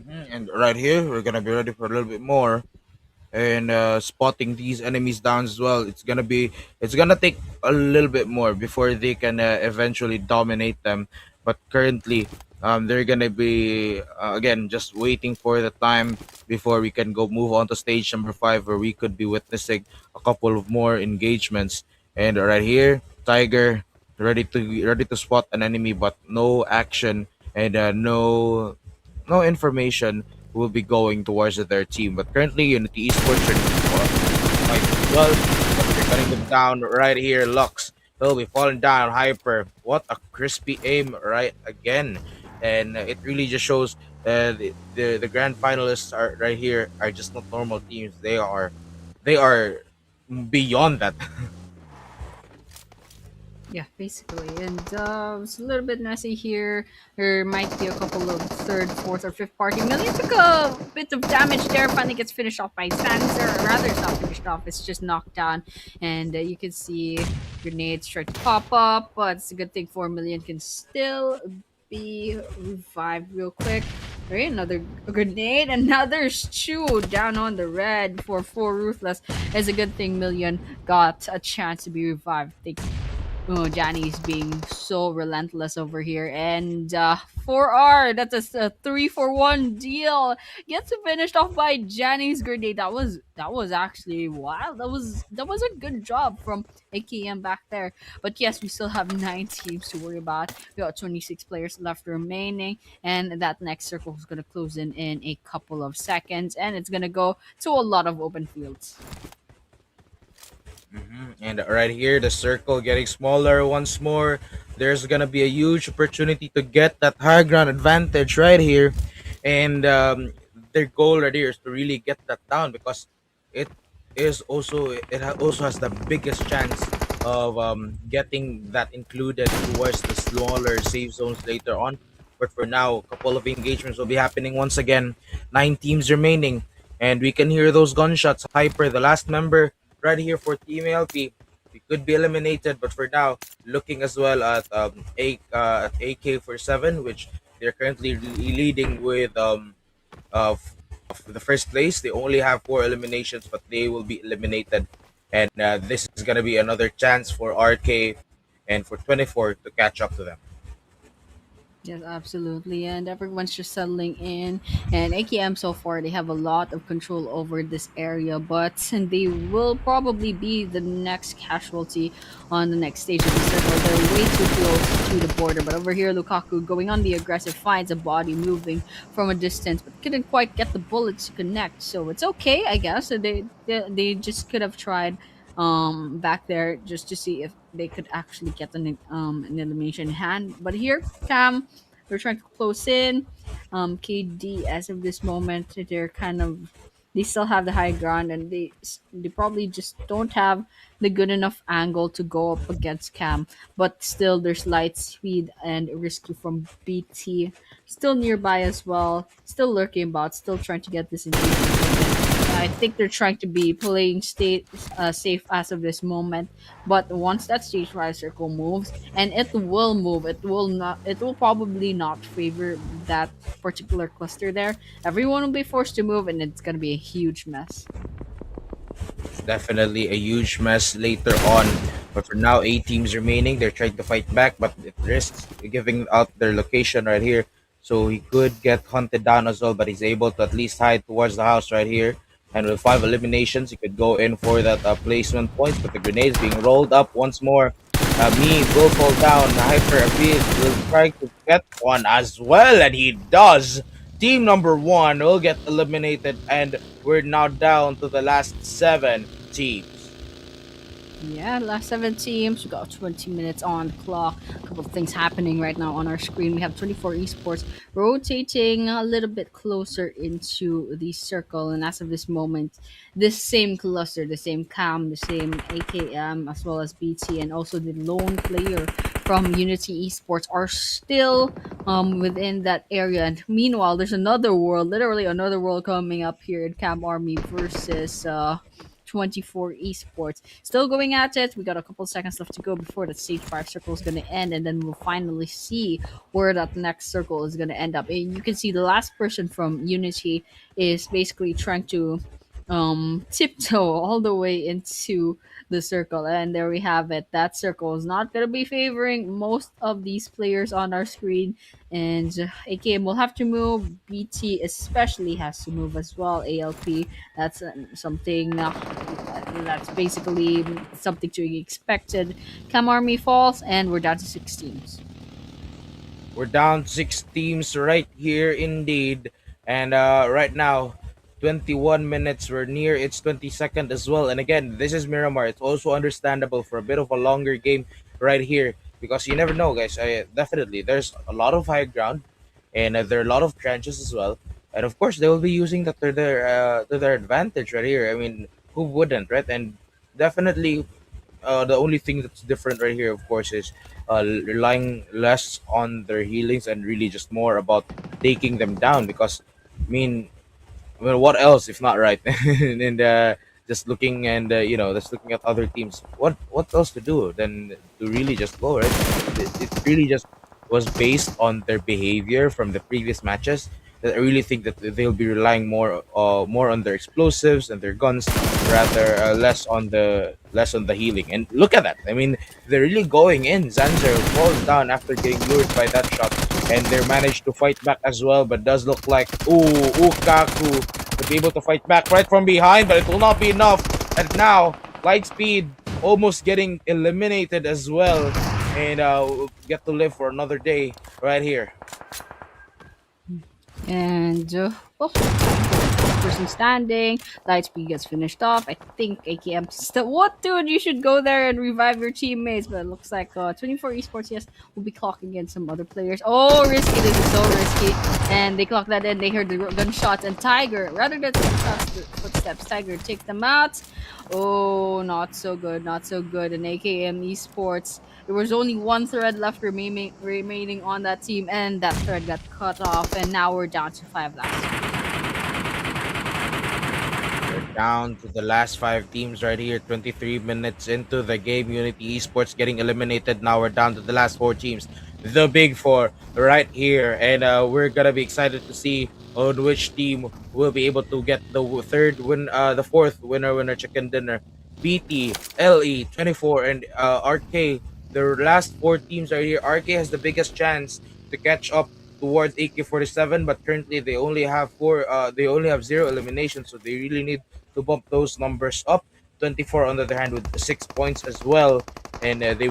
And right here, we're gonna be ready for a little bit more. And spotting these enemies down as well, it's gonna take a little bit more before they can eventually dominate them. But currently, they're gonna be again just waiting for the time before we can go move on to stage number 5, where we could be witnessing a couple of more engagements. And right here, Tiger ready to spot an enemy, but no action and no information will be going towards their team. But currently, Unity Esports are fight as well. But they're cutting them down right here. Lux will be falling down. Hyper. What a crispy aim right again. And it really just shows the grand finalists are right here are just not normal teams. They are beyond that. Yeah, basically. And it's a little bit messy here. There might be a couple of third, fourth, or fifth party. Million took a bit of damage there. Finally gets finished off by Sanser. Or rather, it's not finished off. It's just knocked down. And you can see grenades try to pop up. But it's a good thing 4 million can still be revived real quick. Right, another grenade. And now there's two down on the red for 4 Ruthless. It's a good thing Million got a chance to be revived. Oh, Johnny's being so relentless over here. And 4R, that's a 3-for-1 deal. Gets finished off by Johnny's grenade. That was actually wild. That was a good job from AKM back there. But yes, we still have 9 teams to worry about. We got 26 players left remaining. And that next circle is gonna close in a couple of seconds. And it's gonna go to a lot of open fields. And right here, the circle getting smaller once more. There's gonna be a huge opportunity to get that high ground advantage right here, and their goal right here is to really get that down, because it also has the biggest chance of getting that included towards the smaller safe zones later on. But for now, a couple of engagements will be happening once again. 9 teams remaining, and we can hear those gunshots. Hyper, the last member right here for Team LP. We could be eliminated, but for now, looking as well at AK-47, which they're currently leading with the first place. They only have 4 eliminations, but they will be eliminated, and this is gonna be another chance for RK and for 24 to catch up to them. Yes, absolutely. And everyone's just settling in. And AKM so far, they have a lot of control over this area, but they will probably be the next casualty on the next stage of the circle. They're way too close to the border. But over here, Lukaku going on the aggressive, finds a body moving from a distance, but couldn't quite get the bullets to connect. So it's okay, I guess. So they just could have tried back there just to see if they could actually get an elimination in hand. But here, Cam, they're trying to close in. KD, as of this moment, they still have the high ground, and they probably just don't have the good enough angle to go up against Cam. But still, there's light speed and risky from BT still nearby as well, still lurking about, still trying to get this engagement. I think they're trying to be playing safe as of this moment. But once that stage rise circle moves, and it will move, it will probably not favor that particular cluster there. Everyone will be forced to move, and it's gonna be a huge mess. It's definitely a huge mess later on. But for now, 8 teams remaining. They're trying to fight back, but it risks giving out their location right here. So he could get hunted down as well, but he's able to at least hide towards the house right here. And with 5 eliminations, he could go in for that placement point. But the grenades being rolled up once more. Me will fall down. Hyper Abyss will try to get one as well, and he does. team number one will get eliminated, and we're now down to the last 7 teams. Yeah, last 7 teams. We got 20 minutes on the clock. A couple of things happening right now on our screen. We have 24 esports rotating a little bit closer into the circle. And as of this moment, this same cluster, the same CAM, the same AKM, as well as BT, and also the lone player from Unity Esports are still within that area. And meanwhile, there's another world, literally another world coming up here in Cam Army versus 24 esports. Still going at it. We got a couple seconds left to go before the stage 5 circle is going to end, and then we'll finally see where that next circle is going to end up. And you can see the last person from Unity is basically trying to tiptoe all the way into the circle, and there we have it. That circle is not going to be favoring most of these players on our screen, and AKM will have to move. BT especially has to move as well. ALP, that's something that's basically something to be expected. Cam Army falls, and we're down to 6 teams. We're down 6 teams right here, indeed. And right now, 21 minutes. We're near its 22nd as well. And again, this is Miramar. It's also understandable for a bit of a longer game right here because you never know, guys. Definitely, there's a lot of high ground, and there are a lot of trenches as well. And of course, they will be using that to their advantage right here. I mean, who wouldn't, right? And definitely, the only thing that's different right here, of course, is relying less on their healings and really just more about taking them down. Because, I mean, what else if not right? And just looking and just looking at other teams. What else to do than to really just go right? It really just was based on their behavior from the previous matches. That I really think that they'll be relying more on their explosives and their guns, rather less on the healing. And look at that! I mean, they're really going in. Zanzer falls down after getting lured by that shot, and they managed to fight back as well. But does look like Ukaku to be able to fight back right from behind, but it will not be enough. And now Lightspeed almost getting eliminated as well, and we'll get to live for another day right here. And well, person standing. Lightspeed gets finished off. I think AKM still. What, dude? You should go there and revive your teammates. But it looks like 24 esports, yes, will be clocking in some other players. Oh, risky! This is so risky. And they clock that in. They heard the gunshots, and Tiger, rather than gunshots, the footsteps, Tiger takes them out. Oh, not so good, not so good. And AKM esports. There was only one thread left remaining on that team, and that thread got cut off. And now we're down to 5 last. We're down to the last 5 teams right here. 23 minutes into the game. Unity Esports getting eliminated. Now we're down to the last 4 teams. The big four right here. And we're going to be excited to see on which team will be able to get the fourth winner chicken dinner. BT, LE, 24, and RK. The last 4 teams right here. RK has the biggest chance to catch up towards AK-47, but currently they only have 0 eliminations, so they really need to bump those numbers up. 24 on the other hand with 6 points as well, and they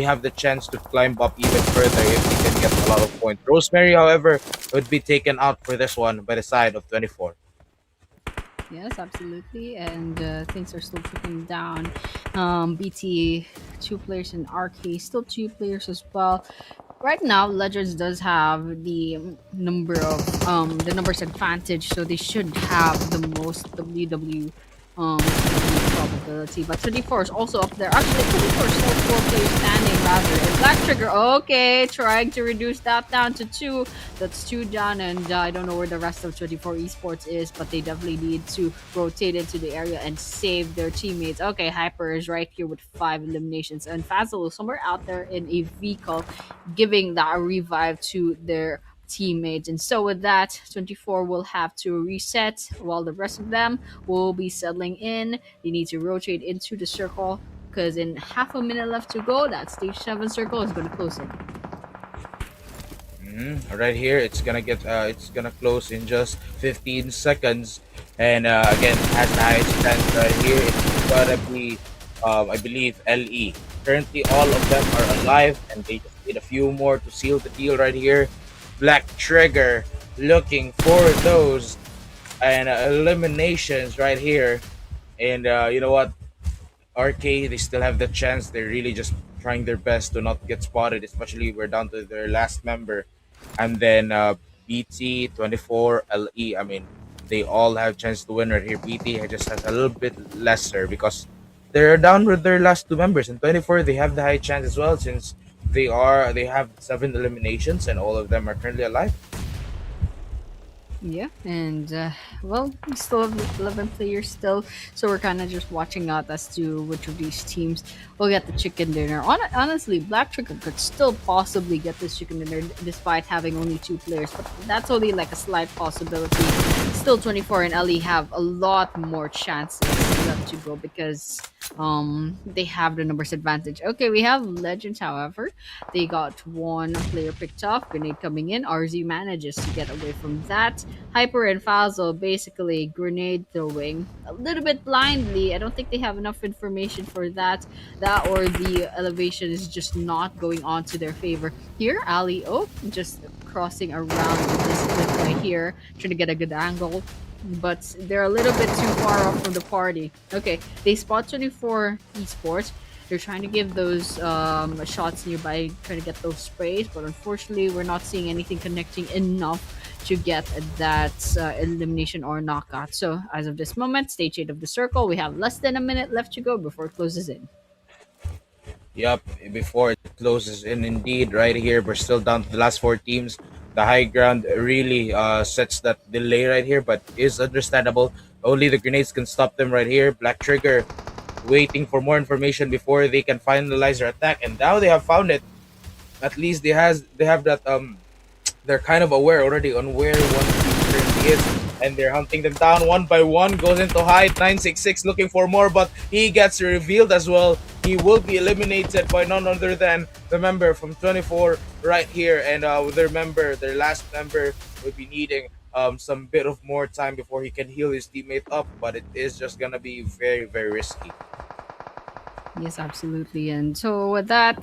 have the chance to climb up even further if they can get a lot of points. Rosemary, however, would be taken out for this one by the side of 24. Yes, absolutely. And things are still trickling down. BT, 2 players, in RK, still 2 players as well. Right now, Legends does have the numbers advantage, so they should have the most probability. But 24 is also up there. Actually, 24 is still 4 players standing rather. And Black Trigger, okay, trying to reduce that down to 2. That's 2 down, and I don't know where the rest of 24 esports is, but they definitely need to rotate into the area and save their teammates. Okay, Hyper is right here with 5 eliminations, and Fazil is somewhere out there in a vehicle, giving that revive to their teammates. And so with that, 24 will have to reset while the rest of them will be settling in. They need to rotate into the circle because in half a minute left to go, that stage 7 circle is going to close in. Right here, it's gonna close in just 15 seconds, and again, has the highest chance right here. It's gonna be, I believe, LE. Currently, all of them are alive, and they just need a few more to seal the deal right here. Black Trigger looking for those and eliminations right here. And you know what? RK, they still have the chance. They're really just trying their best to not get spotted, especially we're down to their last member. And then BT 24 LE. I mean, they all have chance to win right here. BT just has a little bit lesser because they're down with their last two members. And 24, they have the high chance as well since they have seven eliminations and all of them are currently alive. Yeah, and well, we still have 11 players still, so we're kind of just watching out as to which of these teams will get the chicken dinner. Honestly, Black Chicken could still possibly get this chicken dinner despite having only two players, but that's only like a slight possibility. Still, 24 and Ellie have a lot more chances left to go because they have the numbers advantage. Okay, we have Legends, however. They got one player picked off. Grenade coming in. RZ manages to get away from that. Hyper and Fazel basically grenade throwing a little bit blindly. I don't think they have enough information for that. That or the elevation is just not going on to their favor. Here, Ali, oh, just crossing around this cliff right here, trying to get a good angle. But they're a little bit too far off from the party. Okay, they spot 24 esports. They're trying to give those shots nearby, trying to get those sprays, but unfortunately, we're not seeing anything connecting enough to get that elimination or knockout. So, as of this moment, stage 8 of the circle, we have less than a minute left to go before it closes in. Yup, before it closes in, indeed, right here, we're still down to the last four teams. The high ground really sets that delay right here, but is understandable. Only the grenades can stop them right here. Black Trigger waiting for more information before they can finalize their attack, and now they have found it. At least they have that they're kind of aware already on where one team currently is, and they're hunting them down one by one. Goes into hide 966 looking for more, but he gets revealed as well. He will be eliminated by none other than the member from 24 right here, and their member, their last member, will be needing some bit of more time before he can heal his teammate up, but it is just gonna be very, very risky. Yes, absolutely. And so with that,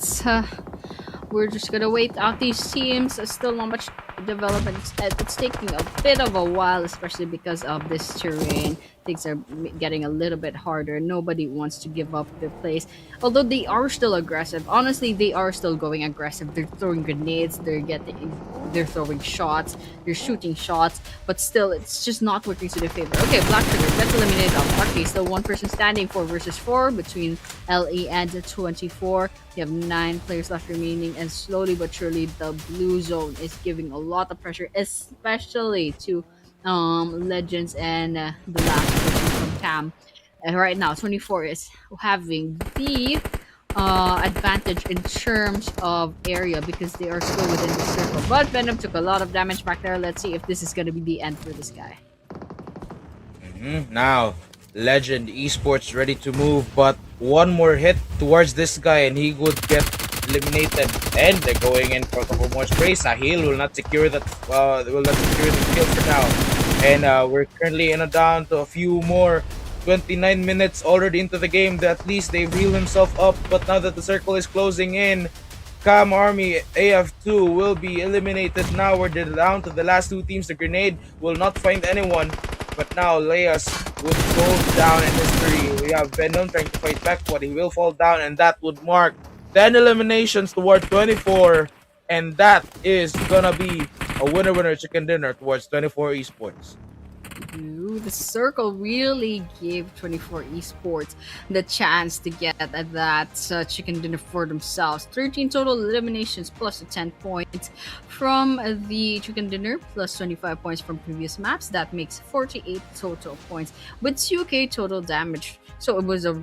we're just gonna wait out these teams. There's still not much development. It's taking a bit of a while, especially because of this terrain. Things are getting a little bit harder. Nobody wants to give up their place, although they are still aggressive. Honestly, they are still going aggressive. They're throwing grenades. They're throwing shots. They're shooting shots, but still, it's just not working to their favor. Okay, Black Trigger gets eliminated. Okay, still one person standing, 4 versus 4 between LE and 24. You have 9 players left remaining, and slowly but surely, the blue zone is giving a lot of pressure, especially to Legends and the last person from Cam. Right now, 24 is having the advantage in terms of area because they are still within the circle. But Venom took a lot of damage back there. Let's see if this is going to be the end for this guy. Now, Legend Esports ready to move, but one more hit towards this guy and he would get eliminated. And they're going in for a couple more sprays. Sahil will not secure that. Will not secure the kill for now. And we're currently in a down to a few more. 29 minutes already into the game. At least they've healed himself up. But now that the circle is closing in, Cam Army AF2 will be eliminated. Now we're down to the last two teams. The grenade will not find anyone. But now Leas would go down in history. We have Venom trying to fight back, but he will fall down, and that would mark 10 eliminations toward 24. And that is gonna be a winner chicken dinner towards 24 esports. Ooh, the circle really gave 24 esports the chance to get at that chicken dinner for themselves. 13 total eliminations plus the 10 points from the chicken dinner plus 25 points from previous maps. That makes 48 total points with 2k total damage. So it was a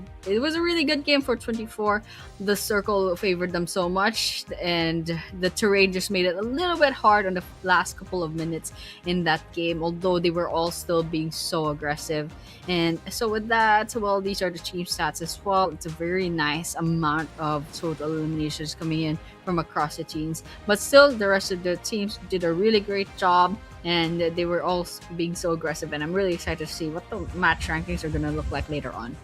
really good game for 24. The circle favored them so much, and the terrain just made it a little bit hard on the last couple of minutes in that game, although they were all still being so aggressive. And so with that, well, these are the team stats as well. It's a very nice amount of total eliminations coming in from across the teams, but still the rest of the teams did a really great job, and they were all being so aggressive, and I'm really excited to see what the match rankings are going to look like later on.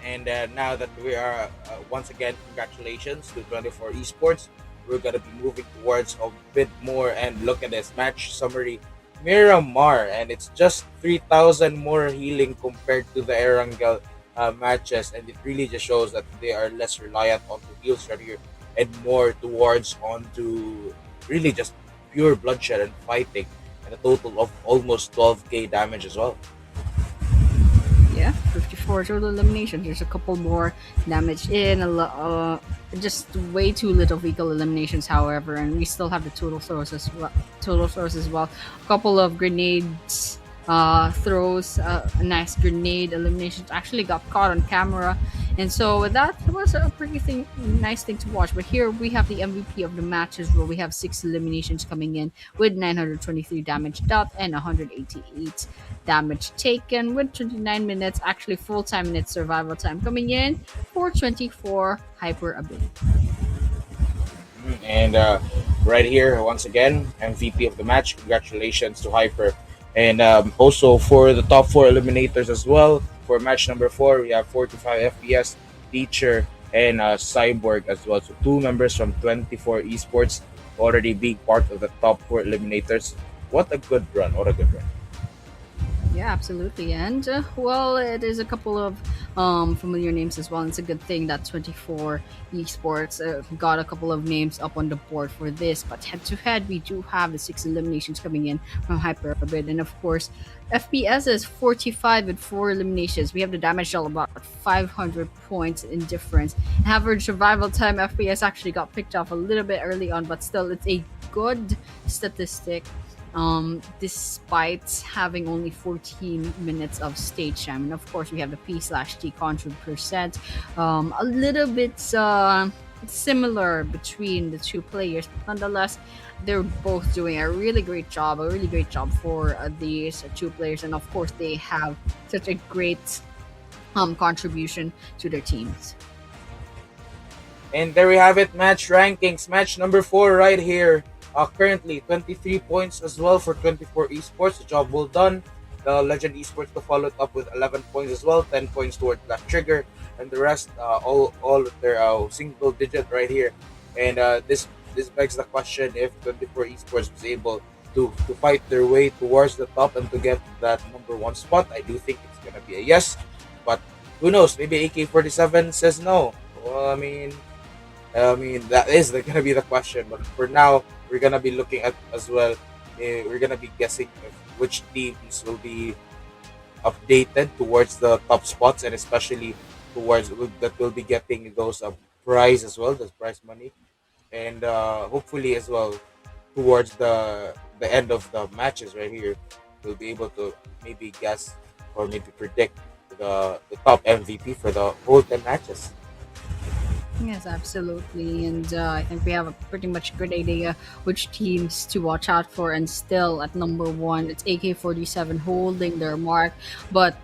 And now that we are once again, congratulations to 24 esports. we're gonna be moving towards a bit more. And look at this match summary. Miramar, and it's just 3,000 more healing compared to the Erangel matches, and it really just shows that they are less reliant on the heals right here and more towards onto really just pure bloodshed and fighting, and a total of almost 12k damage as well. Yeah, 54 total eliminations. There's a couple more damage in, just way too little vehicle eliminations, however, and we still have the total throws as well. Total throws as well. A couple of grenades throws, a nice grenade eliminations actually got caught on camera, and so that was a pretty nice thing to watch. But here we have the MVP of the matches, where we have 6 eliminations coming in with 923 damage dealt and 188 damage taken with 29 minutes, actually full time minutes survival time coming in for 24 hyper ability. And right here, once again, MVP of the match. Congratulations to Hyper. And also for the top four eliminators as well. For match number four, we have 45 FPS, Teacher, and Cyborg as well. So two members from 24 Esports already being part of the top four eliminators. What a good run! What a good run! Yeah, absolutely. And well, it is a couple of familiar names as well. And it's a good thing that 24 Esports got a couple of names up on the board for this. But head to head, we do have the 6 eliminations coming in from Hyperbid. And of course, FPS is 45 with 4 eliminations. We have the damage dealt about 500 points in difference. Average survival time FPS actually got picked off a little bit early on, but still, it's a good statistic, despite having only 14 minutes of stage time. And of course, we have the P/T control percent, a little bit similar between the two players, but nonetheless, they're both doing a really great job, for these two players. And of course, they have such a great contribution to their teams. And there we have it, match rankings. Match number four right here. Currently, 23 points as well for 24 Esports. The job well done. The Legend Esports to follow it up with 11 points as well, 10 points towards Black Trigger, and the rest all of their single digit right here. And this begs the question if 24 Esports was able to fight their way towards the top and to get that number one spot. I do think it's gonna be a yes, but who knows? Maybe AK-47 says no. Well, I mean that is gonna be the question. But for now, we're gonna be looking at as well. We're gonna be guessing if which teams will be updated towards the top spots, and especially towards that will be getting those prize as well, those prize money, and hopefully as well towards the end of the matches right here, we'll be able to maybe guess or maybe predict the top MVP for the whole 10 matches. Yes, absolutely. And I think we have a pretty much good idea which teams to watch out for. And still at number one, it's AK-47 holding their mark. But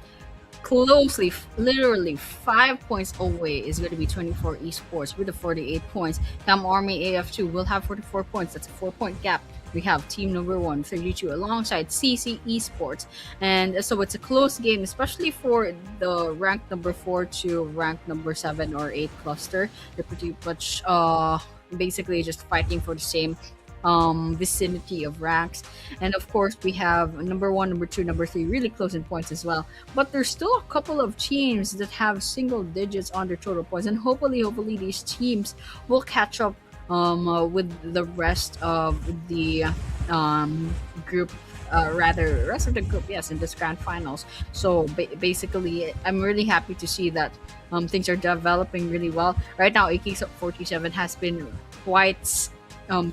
closely, literally 5 points away is going to be 24 Esports with the 48 points. Cam Army AF2 will have 44 points. That's a 4 point gap. We have team number one, 32, alongside CC Esports. And so it's a close game, especially for the rank number 4 to rank number 7 or 8 cluster. They're pretty much basically just fighting for the same vicinity of ranks. And of course, we have number one, number two, number three really close in points as well. But there's still a couple of teams that have single digits on their total points, and hopefully, these teams will catch up with the rest of the group. Rather, rest of the group, yes, in this grand finals. So basically, I'm really happy to see that things are developing really well right now. AK-47 has been quite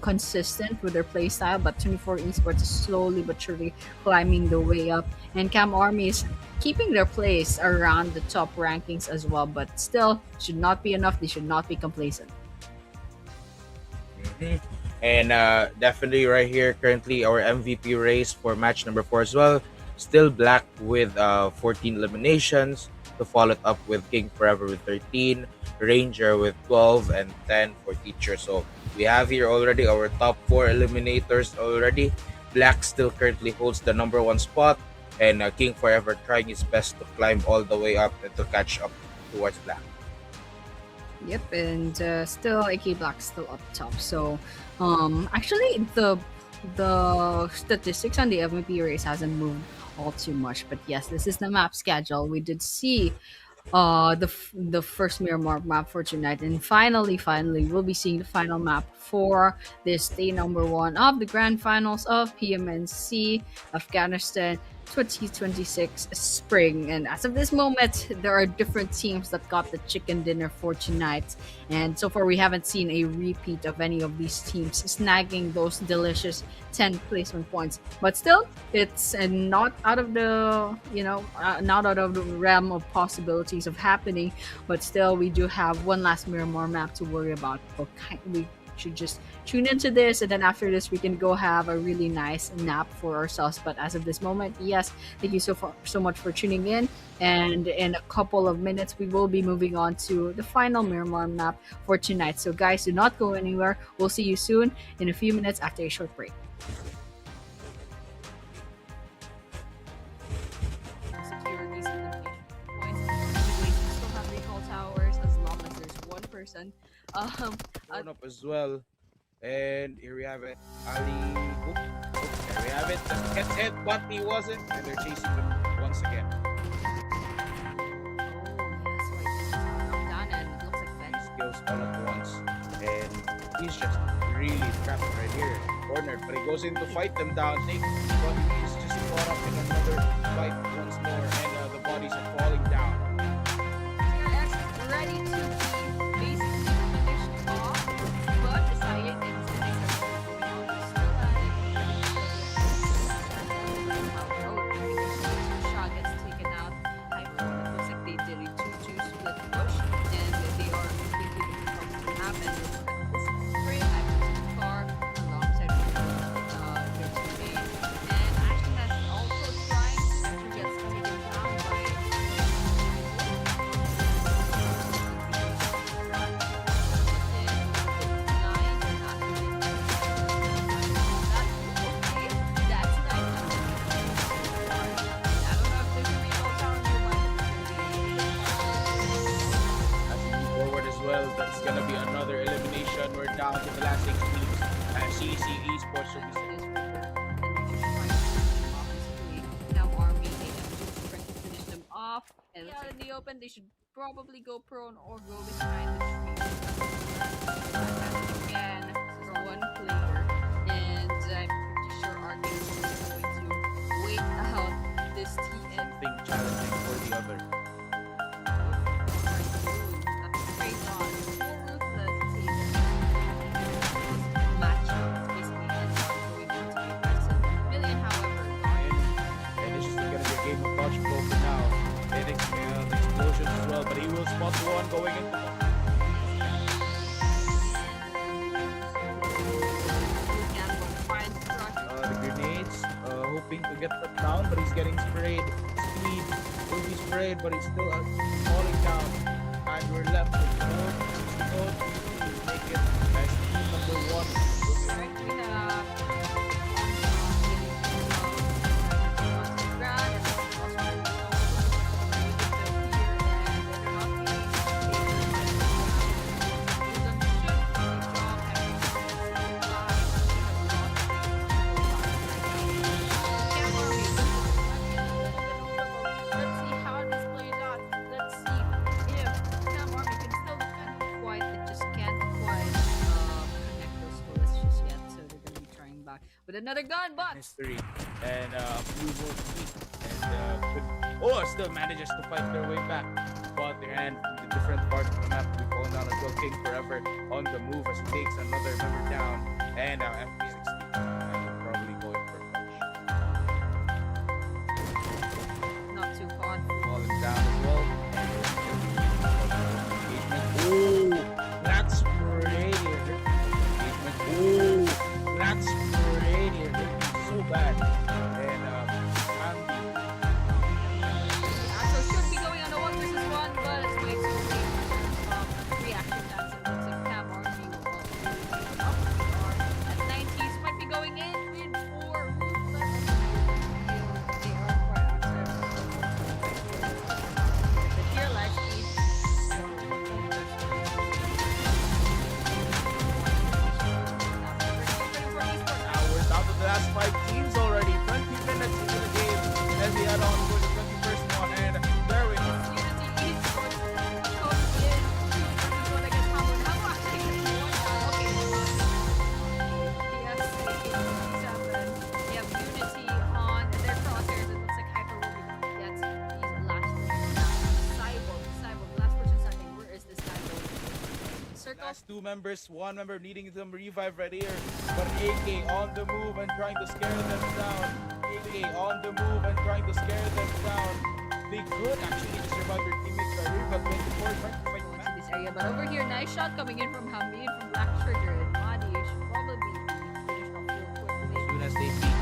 consistent with their play style, but 24 Esports is slowly but surely climbing the way up, and Cam Army is keeping their place around the top rankings as well. But still, should not be enough. They should not be complacent. Mhm. And definitely right here, currently our MVP race for match number four as well. Still Black with 14 eliminations. To follow it up with King Forever with 13, Ranger with 12, and 10 for Teacher. So we have here already our top four eliminators already. Black still currently holds the number one spot, and King Forever trying his best to climb all the way up and to catch up towards Black. Yep, and still AK Black still up top. So, actually, the statistics on the MVP race hasn't moved all too much. But yes, this is the map schedule. We did see the first Miramar map for tonight, and finally we'll be seeing the final map for this day number one of the grand finals of PMNC Afghanistan 2026 spring. And as of this moment, there are different teams that got the chicken dinner for tonight, and so far we haven't seen a repeat of any of these teams snagging those delicious 10 placement points. But still, it's not out of the not out of the realm of possibilities of happening. But still, we do have one last Miramar map to worry about. We should just tune into this, and then after this we can go have a really nice nap for ourselves. But as of this moment, yes, thank you so much for tuning in, and in a couple of minutes we will be moving on to the final Miramar map for tonight. So guys, do not go anywhere. We'll see you soon in a few minutes after a short break. Secure these elimination points. We still have recall towers as long as there's one person. Um, Thrown up as well. And here we have it. Ali. Oop, oop, there we have it. Just gets hit, but he wasn't. And they're chasing him once again. Skills all at once. And he's just really trapped right here. Cornered. But he goes in to fight them down. But he's just caught up in another fight once more. And the bodies are falling down. CRX ready to be basically finished off, but decided instead of moving on to still shot gets taken out. However, it looks like they did a 2-2 split push, and they are completely different from what happened. This spray actually far alongside their teammate, and Ashton has also tried to get taken down by As we move forward as well, that's gonna be another elimination. We're down to the last 6 teams. Esports will be and out in the open, they should probably go prone or go behind the tree. Again, this is one player, and I'm pretty sure Arcade is going to wait out this TN. something challenging for the other. And it's just gonna be a game of dodgeball for now. And the explosions as well, but he will spot one going into the grenades, hoping to get that down, but he's getting sprayed. Speed will be sprayed, but he's still falling down. And we're left with no to make it as team number one. Let's see how this plays out. Let's see if KAMARMY can still defend quite. They just can't quite connect those bullets just yet. So they're gonna be trying back with another gun, but History and blue will sweep and still manages to fight their way back. But their hand in the different parts of the map will be falling down as well. King forever on the move as he takes another member down. And now FP16 probably going for a punch. not too hard. Falling down as well. Ooh, that's pretty. Ooh, that's pretty. So bad. And So should be going on a 1 versus 1, but it's way too late in terms of reaction times. It looks like KAMARMY will also be up. We are at 90s, two members, one member needing some revive right here. But AK on the move and trying to scare them down. AK on the move and trying to scare them down. They could actually just survive their teammates right here, but 24 trying to fight Going to back. this area, but over here, nice shot coming in from Hamid from Black Trigger, and Madi should probably be finished off real quickly. As soon as they beat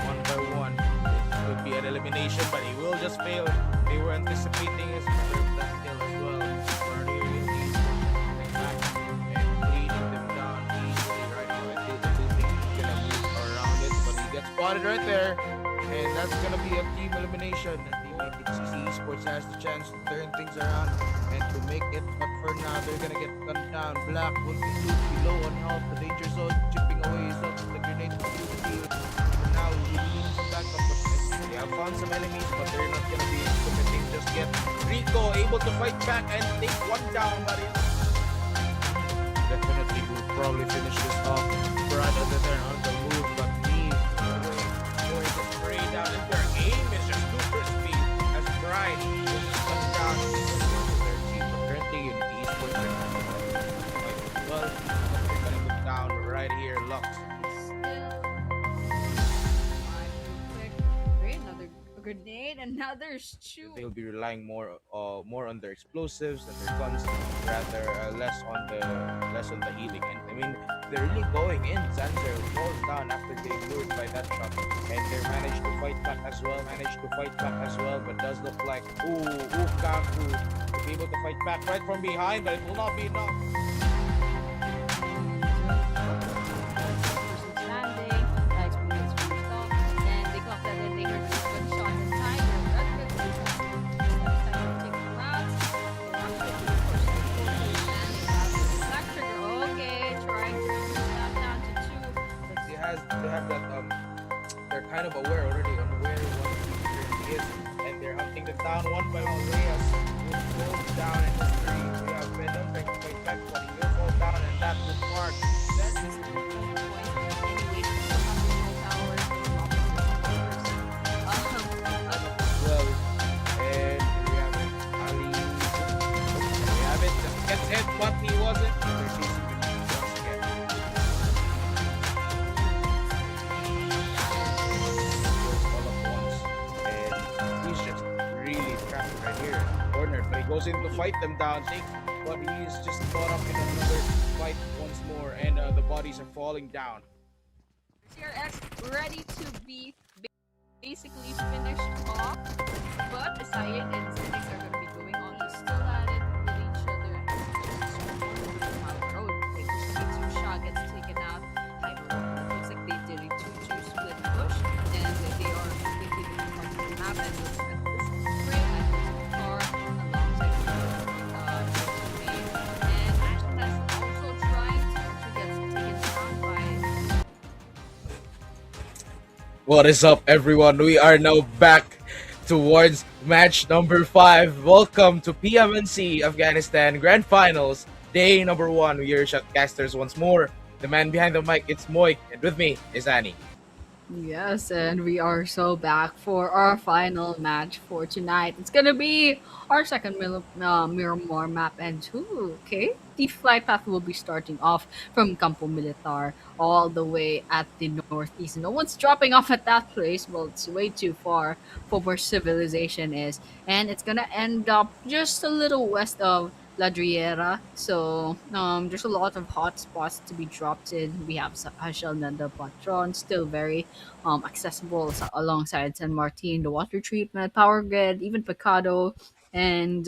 one by one, it could be an elimination, but he will just fail. They were anticipating his that kill as well. Already released back and cleaning them down easily right now. I think he's gonna move around it, but he gets spotted right there. And that's gonna be a team elimination. TCC Esports has the chance to turn things around and to make it, but for now they're gonna get gunned down. Black will be low on health, the danger zone, chipping away his up the grenade from the field. For now, we need some backup, but they have found some enemies, but they're not gonna be committing just yet. Rico able to fight back and take one down, but definitely will probably finish this off. Brad on the move, but Neve going to spray down, and their aim is just too crispy as Bride will just cut down their team. But currently in the esports, well, they're gonna go down right here. Lux. Another grenade, and now there's two. They'll be relying more on their explosives and their guns, rather less on the healing. And I mean, they're really going in. Zanzer falls down after getting lured by that shot, and they managed to fight back as well. But does look like Kaku to be able to fight back right from behind, but it will not be enough. They have that they're kind of aware already on where one team is, and they're hunting them down one by one. Reyes will fall down in the street. We have Venom trying to fight back, but he will fall down, and that will mark. That is well, and we have it. Ali, we have it. Just gets hit, but he wasn't. They're chasing him once again. Right here, cornered, but he goes in to fight them down, but he's just caught up in another fight once more, and the bodies are falling down. CRX ready to be basically finished off, but Asaya and Zenix are going to be going on. He's still at it with each other. Road, they just need to shot gets taken out. It looks like they did a 2-2 split push, and they are completely on the map. And looks at this spray, and there's a car alongside and Ashton also trying to get taken down by. What is up, everyone? We are now back towards match number 5. Welcome to PMNC Afghanistan Grand Finals, day number 1. We are shotcasters once more. The man behind the mic, it's Moik, and with me is Annie. Yes, and we are so back for our final match for tonight. It's gonna be our second Miramar map, and okay, the flight path will be starting off from Campo Militar all the way at the northeast. No one's dropping off at that place. Well, it's way too far for where civilization is, and it's gonna end up just a little west of Ladriera. So there's a lot of hot spots to be dropped in. We have Hashel Nanda Patron, still very accessible alongside San Martin, the water treatment, power grid, even Pecado. And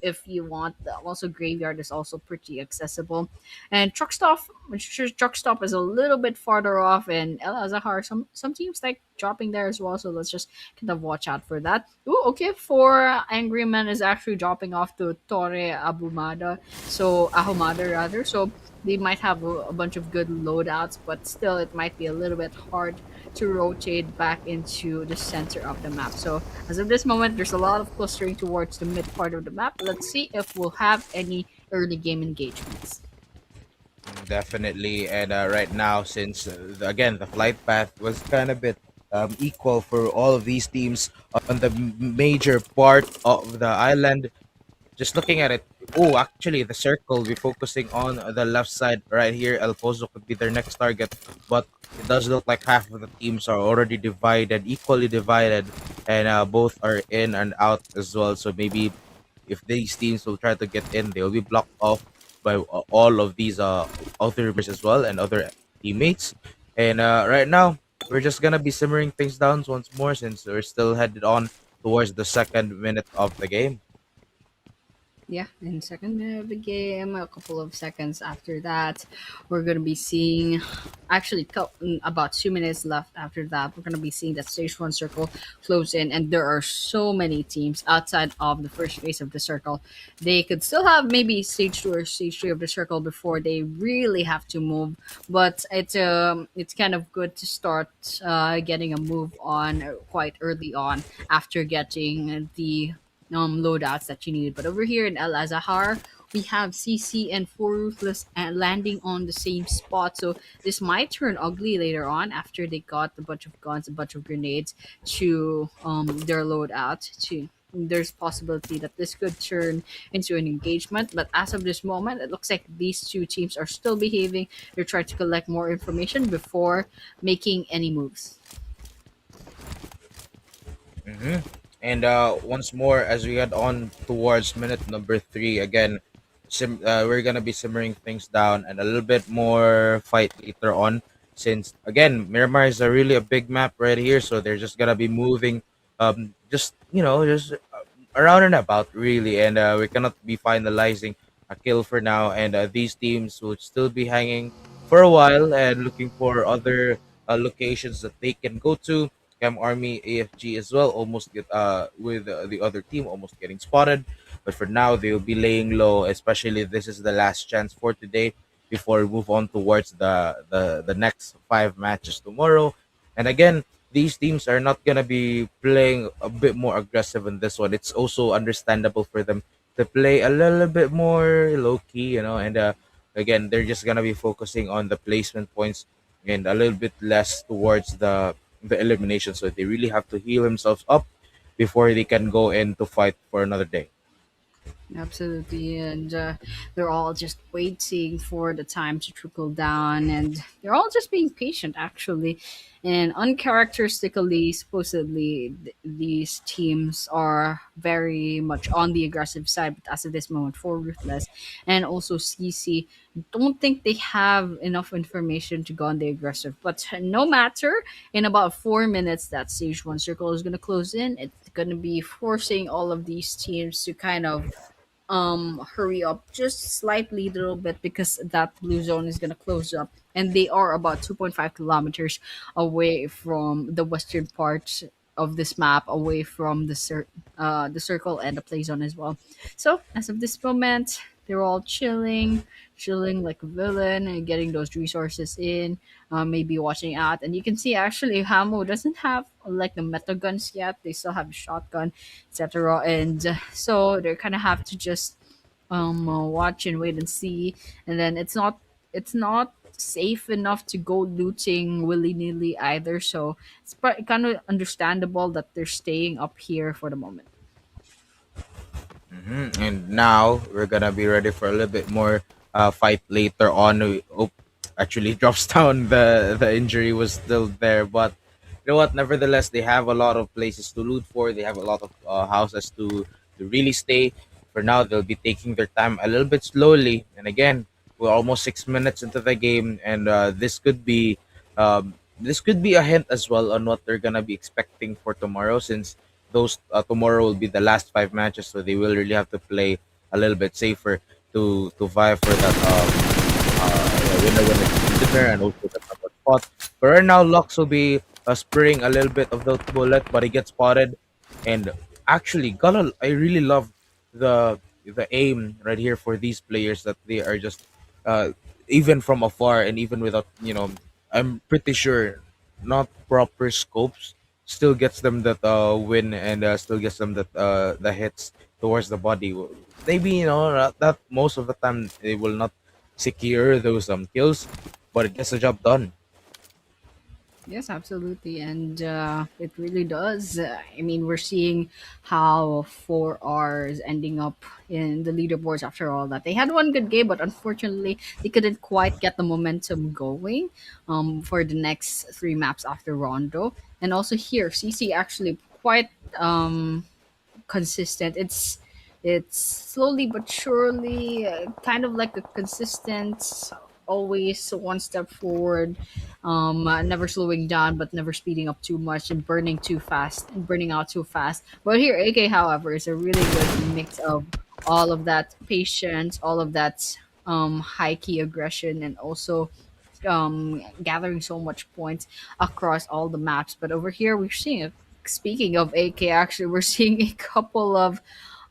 if you want, also Graveyard is also pretty accessible. And truck stop is a little bit farther off, and El Azahar, some teams like dropping there as well. So let's just kind of watch out for that. Ooh, okay, for Angry Man is actually dropping off to Torre Ahumada rather. So they might have a bunch of good loadouts, but still it might be a little bit hard to rotate back into the center of the map. So as of this moment, there's a lot of clustering towards the mid part of the map. Let's see if we'll have any early game engagements. Definitely, and right now, since again the flight path was kind of bit equal for all of these teams on the major part of the island, just looking at it, Oh, actually, the circle will be focusing on the left side right here. El Pozo could be their next target, but it does look like half of the teams are already divided, equally divided, and both are in and out as well. So maybe if these teams will try to get in, they will be blocked off by all of these other members as well and other teammates. And right now, we're just gonna be simmering things down once more since we're still headed on towards the second minute of the game. Yeah, in second minute of the game, a couple of seconds after that, we're gonna be seeing. Actually, about 2 minutes left after that, we're gonna be seeing that stage one circle close in, and there are so many teams outside of the first phase of the circle. They could still have maybe stage two or stage three of the circle before they really have to move, but it's kind of good to start getting a move on quite early on after getting the loadouts that you need. But over here in El Azahar, we have CC and Four Ruthless landing on the same spot. So this might turn ugly later on after they got a bunch of guns, a bunch of grenades to their loadout. To there's possibility that this could turn into an engagement, but as of this moment, it looks like these two teams are still behaving. They're trying to collect more information before making any moves. Hmm. And once more, as we head on towards minute number three, again, we're gonna be simmering things down and a little bit more fight later on. Since again, Miramar is a really a big map right here, so they're just gonna be moving, just just around and about really, and we cannot be finalizing a kill for now. And these teams will still be hanging for a while and looking for other locations that they can go to. Cam Army AFG as well, almost get with the other team, almost getting spotted. But for now, they'll be laying low. Especially this is the last chance for today before we move on towards the next five matches tomorrow. And again, these teams are not gonna be playing a bit more aggressive in this one. It's also understandable for them to play a little bit more low key, and again, they're just gonna be focusing on the placement points and a little bit less towards the elimination. So they really have to heal themselves up before they can go in to fight for another day. Absolutely, and they're all just waiting for the time to trickle down, and they're all just being patient, actually. And uncharacteristically, supposedly, these teams are very much on the aggressive side, but as of this moment, for Ruthless and also CC, don't think they have enough information to go on the aggressive. But no matter, in about 4 minutes, that stage one circle is going to close in. It's going to be forcing all of these teams to kind of hurry up just slightly little bit because that blue zone is going to close up, and they are about 2.5 kilometers away from the western part of this map, away from the circle and the play zone as well. So as of this moment, they're all chilling like a villain and getting those resources in, maybe watching out. And you can see actually Hamo doesn't have like the meta guns yet. They still have shotgun, etc. And so they kind of have to just watch and wait and see. And then it's not safe enough to go looting willy nilly either. So it's kind of understandable that they're staying up here for the moment. And now we're gonna be ready for a little bit more fight later on. Actually drops down. The injury was still there, but you know what? Nevertheless, they have a lot of places to loot for. They have a lot of houses to really stay. For now, they'll be taking their time a little bit slowly. And again, we're almost 6 minutes into the game, and this could be a hint as well on what they're gonna be expecting for tomorrow, since those tomorrow will be the last five matches, so they will really have to play a little bit safer to vie for that winner winner chicken dinner and also the number spot. But right now, Lux will be spraying a little bit of the bullet, but he gets spotted. And actually, I really love the aim right here for these players, that they are just uh, even from afar and even without, I'm pretty sure not proper scopes still gets them that win, and still gets them that the hits towards the body. Maybe that most of the time they will not secure those kills, but it gets the job done. Yes, absolutely. And it really does. I mean, we're seeing how 4Rs ending up in the leaderboards after all that. They had one good game, but unfortunately, they couldn't quite get the momentum going for the next three maps after Rondo. And also here, CC actually quite um, consistent. It's slowly but surely kind of like a consistent, always one step forward, never slowing down but never speeding up too much and burning too fast and burning out too fast. But here, AK, however, is a really good mix of all of that patience, all of that high key aggression, and also gathering so much points across all the maps. But over here, we're seeing speaking of AK, actually, we're seeing a couple of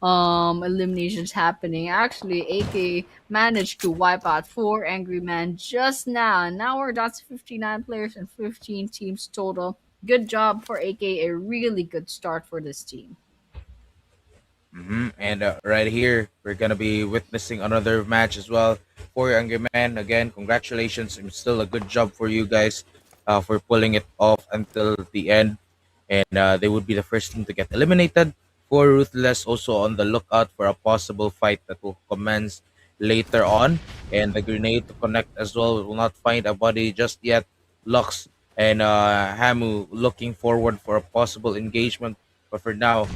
eliminations happening. Actually, AK managed to wipe out four angry men just now. Now we're down to 59 players and 15 teams total. Good job for AK. A really good start for this team. And right here, we're gonna be witnessing another match as well for Younger Man. Again, congratulations! It's still a good job for you guys for pulling it off until the end. And they would be the first team to get eliminated. For Ruthless, also on the lookout for a possible fight that will commence later on. And the grenade to connect as well will not find a body just yet. Lux and Hamu looking forward for a possible engagement. But for now,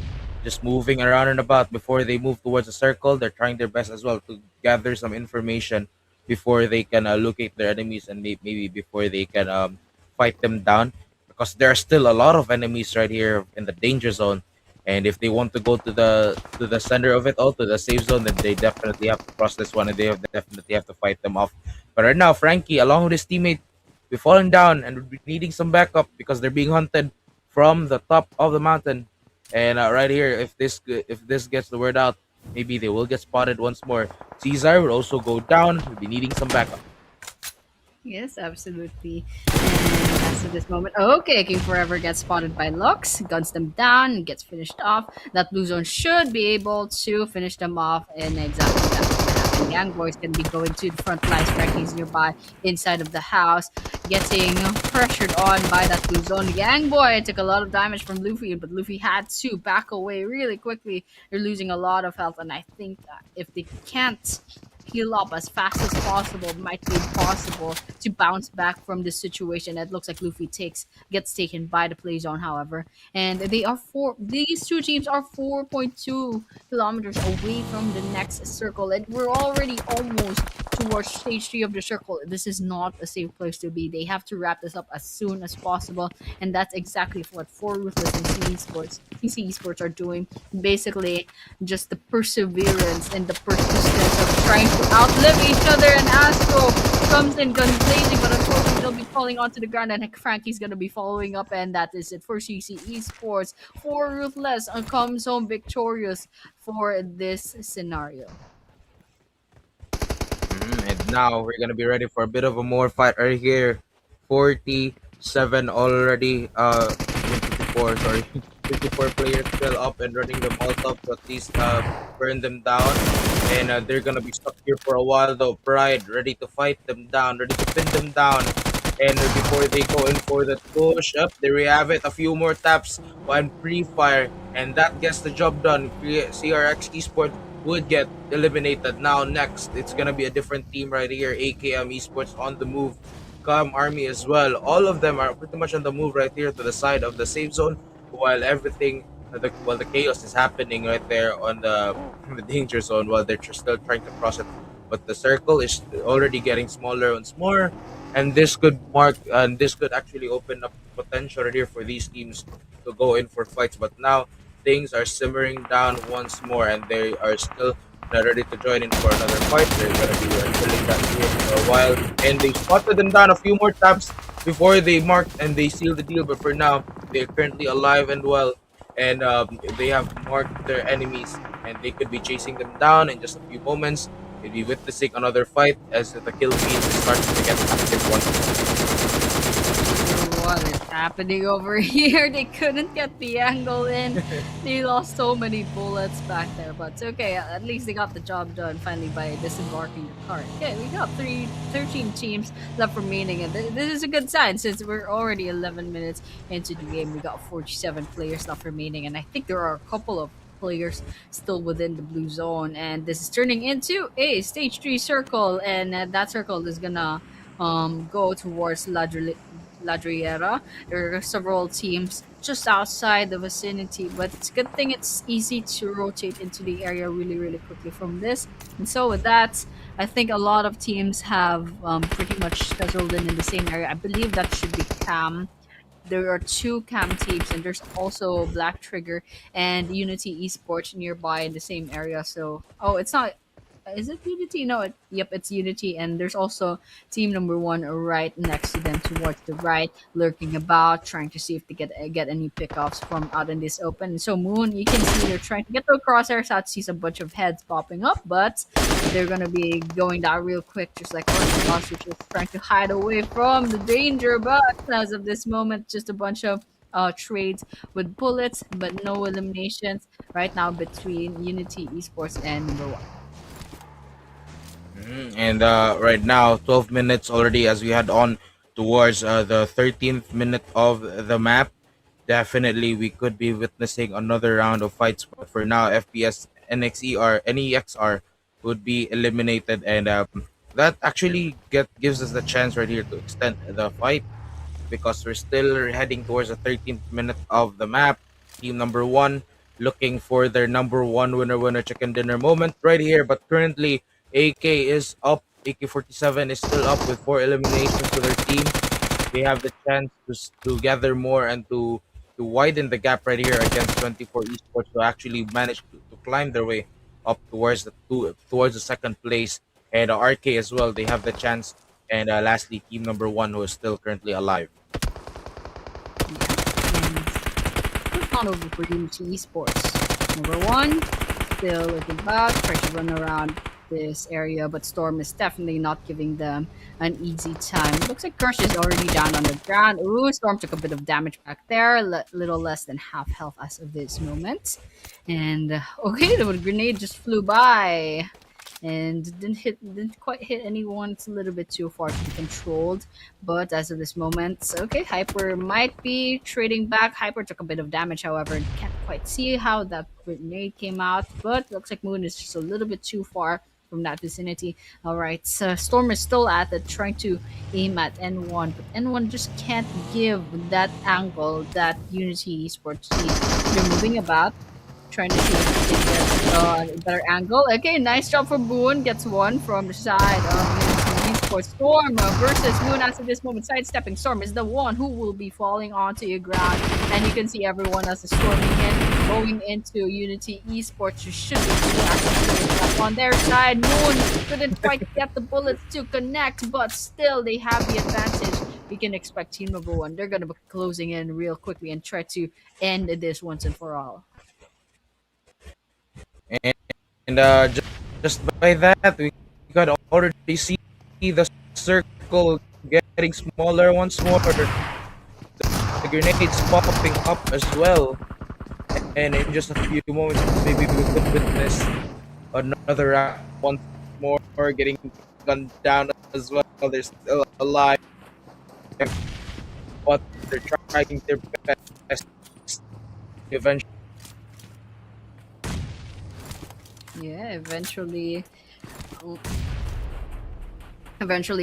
just moving around and about before they move towards the circle. They're trying their best as well to gather some information before they can locate their enemies and maybe before they can fight them down because there are still a lot of enemies right here in the danger zone. And if they want to go to the center of it all, to the safe zone, then they definitely have to cross this one and definitely have to fight them off. But right now, Frankie, along with his teammate, be falling down and would be needing some backup because they're being hunted from the top of the mountain. And right here, if this gets the word out, maybe they will get spotted once more. Caesar will also go down. We'll be needing some backup. Yes, absolutely. And as of this moment, okay, King Forever gets spotted by Lux, guns them down, and gets finished off. That blue zone should be able to finish them off, and exactly that's what's gonna happen. Young Boys can be going to the front lines. Frankie's nearby, inside of the house, getting pressured on by that blue zone. Yang Boy took a lot of damage from Luffy, but Luffy had to back away really quickly. They're losing a lot of health, and I think if they can't heal up as fast as possible, it might be impossible to bounce back from this situation. It looks like Luffy gets taken by the play zone, however, and these two teams are 4.2 kilometers away from the next circle, and we're already almost towards stage three of the circle. This is not a safe place to be. They have to wrap this up as soon as possible, and that's exactly what For Ruthless and CC Esports are doing. Basically, just the perseverance and the persistence of trying to outlive each other. And Astro comes in guns blazing, but unfortunately they'll be falling onto the ground, and Frankie's gonna be following up, and that is it for CC Esports. For Ruthless comes home victorious for this scenario. And now we're gonna be ready for a bit of a more fight right here. 47 already. 54. Sorry, 54 players still up and running them all up to at least burn them down. And they're gonna be stuck here for a while though. Pride ready to fight them down, ready to pin them down. And before they go in for the push up, there we have it. A few more taps, one pre-fire, and that gets the job done. CRX Esports would get eliminated. Now next, it's gonna be a different team right here. AKM Esports on the move. Army as well. All of them are pretty much on the move right here to the side of the safe zone, while while the chaos is happening right there on the danger zone, while they're still trying to cross it. But the circle is already getting smaller once more, and this could actually open up potential right here for these teams to go in for fights. But now things are simmering down once more, and they are still not ready to join in for another fight. They're gonna be chilling that here for a while, and they spotted them down a few more taps before they marked and they sealed the deal. But for now, they're currently alive and well, and they have marked their enemies, and they could be chasing them down in just a few moments. We'll be witnessing another fight as the kill feed is starting to get active once more. What is happening over here? They couldn't get the angle in. They lost so many bullets back there, but it's okay. At least they got the job done finally by disembarking the cart. Okay, we got 13 teams left remaining, and this is a good sign since we're already 11 minutes into the game. We got 47 players left remaining, and I think there are a couple of players still within the blue zone, and this is turning into a stage 3 circle, and that circle is gonna go towards Ladriera. There are several teams just outside the vicinity, but it's a good thing it's easy to rotate into the area really, really quickly from this. And so with that, I think a lot of teams have pretty much settled in the same area. I believe that should be Cam. There are two Cam teams, and there's also Black Trigger and Unity Esports nearby in the same area. So, oh, it's not. Is it Unity? No, yep, it's Unity, and there's also team number one right next to them, towards the right, lurking about, trying to see if they get any pickoffs from out in this open. So Moon, you can see they're trying to get the crosshairs out. Sees a bunch of heads popping up, but they're gonna be going down real quick, just like Orthodox, which is trying to hide away from the danger. But as of this moment, just a bunch of trades with bullets, but no eliminations right now between Unity Esports and number one. And right now, 12 minutes already as we head on towards the 13th minute of the map. Definitely, we could be witnessing another round of fights. But for now, FPS NEXR would be eliminated, and that actually gives us the chance right here to extend the fight because we're still heading towards the 13th minute of the map. Team number one looking for their number one winner chicken dinner moment right here, but currently AK is up. AK-47 is still up with 4 eliminations to their team. They have the chance to gather more and to widen the gap right here against 24 Esports to actually manage to climb their way up towards the second place. And RK as well, they have the chance. And lastly, team number one who is still currently alive. And on over for Unity Esports. Number one, still looking back, trying to run around this area, but Storm is definitely not giving them an easy time. Looks like Crush is already down on the ground. Ooh, Storm took a bit of damage back there, little less than half health as of this moment. And okay, the grenade just flew by and didn't quite hit anyone. It's a little bit too far to be controlled, but as of this moment, okay, Hyper might be trading back. Hyper took a bit of damage, however, can't quite see how that grenade came out, but looks like Moon is just a little bit too far from that vicinity. All right, so Storm is still at it, trying to aim at N1, but N1 just can't give that angle that Unity Esports needs. They're moving about, trying to see if they can get a better angle. Okay, nice job for Boone. Gets one from the side of Unity Esports. Storm versus Moon. As of this moment, sidestepping. Storm is the one who will be falling onto your ground, and you can see everyone else is storming in, going into Unity Esports. You should be on their side. Moon couldn't quite get the bullets to connect, but still they have the advantage. We can expect team number one. They're gonna be closing in real quickly and try to end this once and for all. And just by that, we could already see the circle getting smaller once more. The grenades popping up as well. And in just a few moments, maybe we could witness another round once more getting gunned down as well. They're still alive, but they're trying their best eventually. Yeah, eventually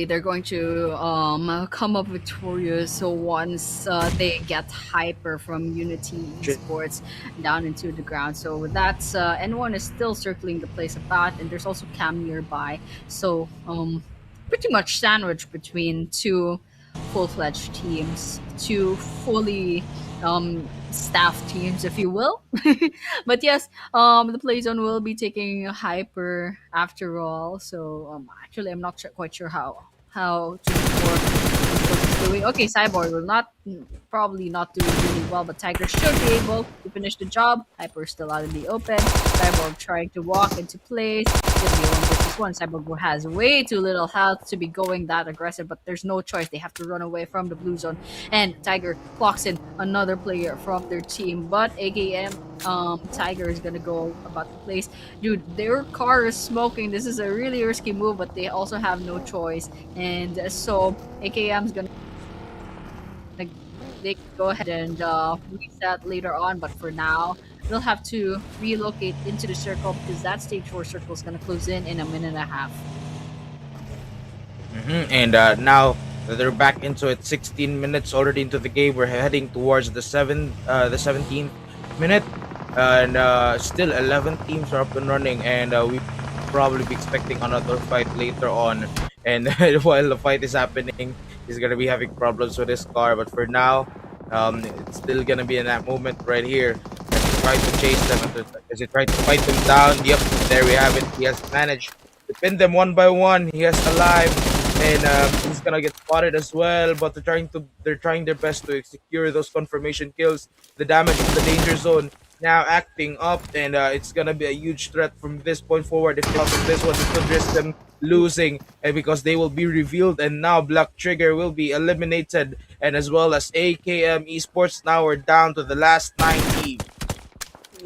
they're going to come up victorious once they get Hyper from Unity Esports down into the ground. So with that, N1 is still circling the place about, and there's also Cam nearby. So pretty much sandwiched between two full-fledged teams, two fully staff teams, if you will. But yes, the play zone will be taking Hyper after all. So actually, I'm not quite sure how to what's doing. Okay, Cyborg will not probably not doing really well, but Tiger should be able to finish the job. Hyper is still out in the open. Cyborg trying to walk into place. Should be one versus this one. Cyborg has way too little health to be going that aggressive, but there's no choice. They have to run away from the blue zone. And Tiger clocks in another player from their team. But AKM Tiger is gonna go about the place. Dude, their car is smoking. This is a really risky move, but they also have no choice. And so AKM's gonna they can go ahead and reset later on, but for now they'll have to relocate into the circle because that stage 4 circle is going to close in a minute and a half. And now that they're back into it, 16 minutes already into the game, we're heading towards the 17th minute, and still 11 teams are up and running, and we probably be expecting another fight later on. And while the fight is happening, he's gonna be having problems with his car, but for now, it's still gonna be in that moment right here as he tries to chase them, as he tries to fight them down. Yep, there we have it. He has managed to pin them one by one. He is alive, and he's gonna get spotted as well. But they're trying their best to secure those confirmation kills. The damage from the danger zone now acting up, and it's gonna be a huge threat from this point forward. If they lost on this one, it could risk them losing, and because they will be revealed, and now Black Trigger will be eliminated, and as well as AKM Esports now are down to the last 90.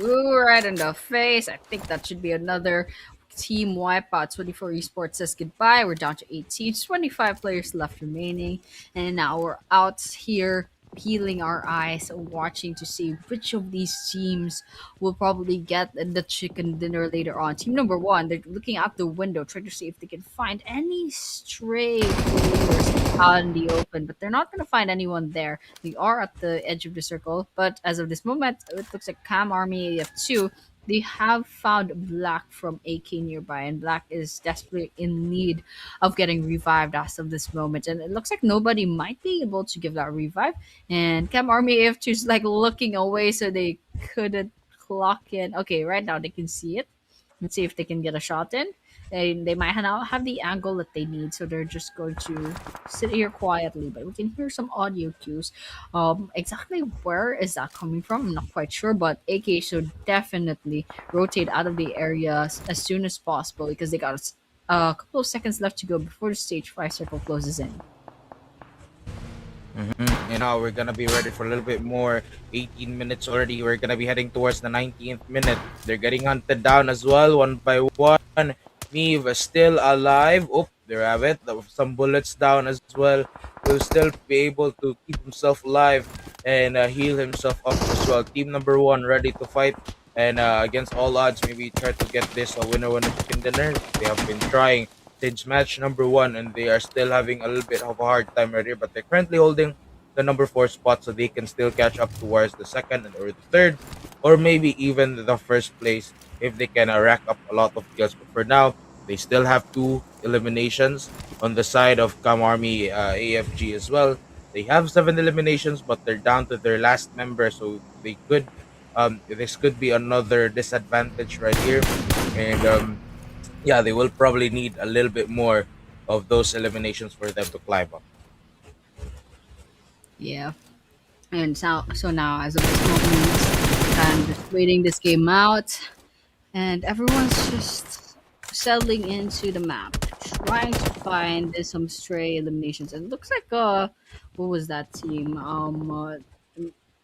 Ooh, right in the face. I think that should be another team wipeout. 24 Esports says goodbye. We're down to 8 teams, 25 players left remaining. And now we're out here peeling our eyes, watching to see which of these teams will probably get the chicken dinner later on. Team number 1, they're looking out the window, trying to see if they can find any stray players out in the open, but they're not going to find anyone there. They are at the edge of the circle, but as of this moment, it looks like Cam Army AF2, they have found Black from AK nearby, and Black is desperately in need of getting revived as of this moment. And it looks like nobody might be able to give that revive. And Cam Army AF2 is like looking away so they couldn't clock in. Okay, right now they can see it. Let's see if they can get a shot in. They might not have the angle that they need, so they're just going to sit here quietly. But we can hear some audio cues. Exactly where is that coming from? I'm not quite sure, but AK should definitely rotate out of the area as soon as possible because they got a couple of seconds left to go before the stage 5 circle closes in. And now we're gonna be ready for a little bit more. 18 minutes already. We're gonna be heading towards the 19th minute. They're getting hunted down as well, one by one. Neve is still alive. Oh, there we have it. Some bullets down as well. Will still be able to keep himself alive and heal himself up as well. Team number 1 ready to fight, and against all odds, maybe try to get this a winner chicken dinner. They have been trying since match number 1, and they are still having a little bit of a hard time right here, but they're currently holding the number 4 spot, so they can still catch up towards the second or the third, or maybe even the first place if they can rack up a lot of kills. But for now, they still have 2 eliminations on the side of KAMARMY AFG as well. They have 7 eliminations, but they're down to their last member, so they could this could be another disadvantage right here, and yeah, they will probably need a little bit more of those eliminations for them to climb up. Yeah. And so now, as of this moment, I'm just waiting this game out, and everyone's just settling into the map, trying to find some stray eliminations. And it looks like what was that team?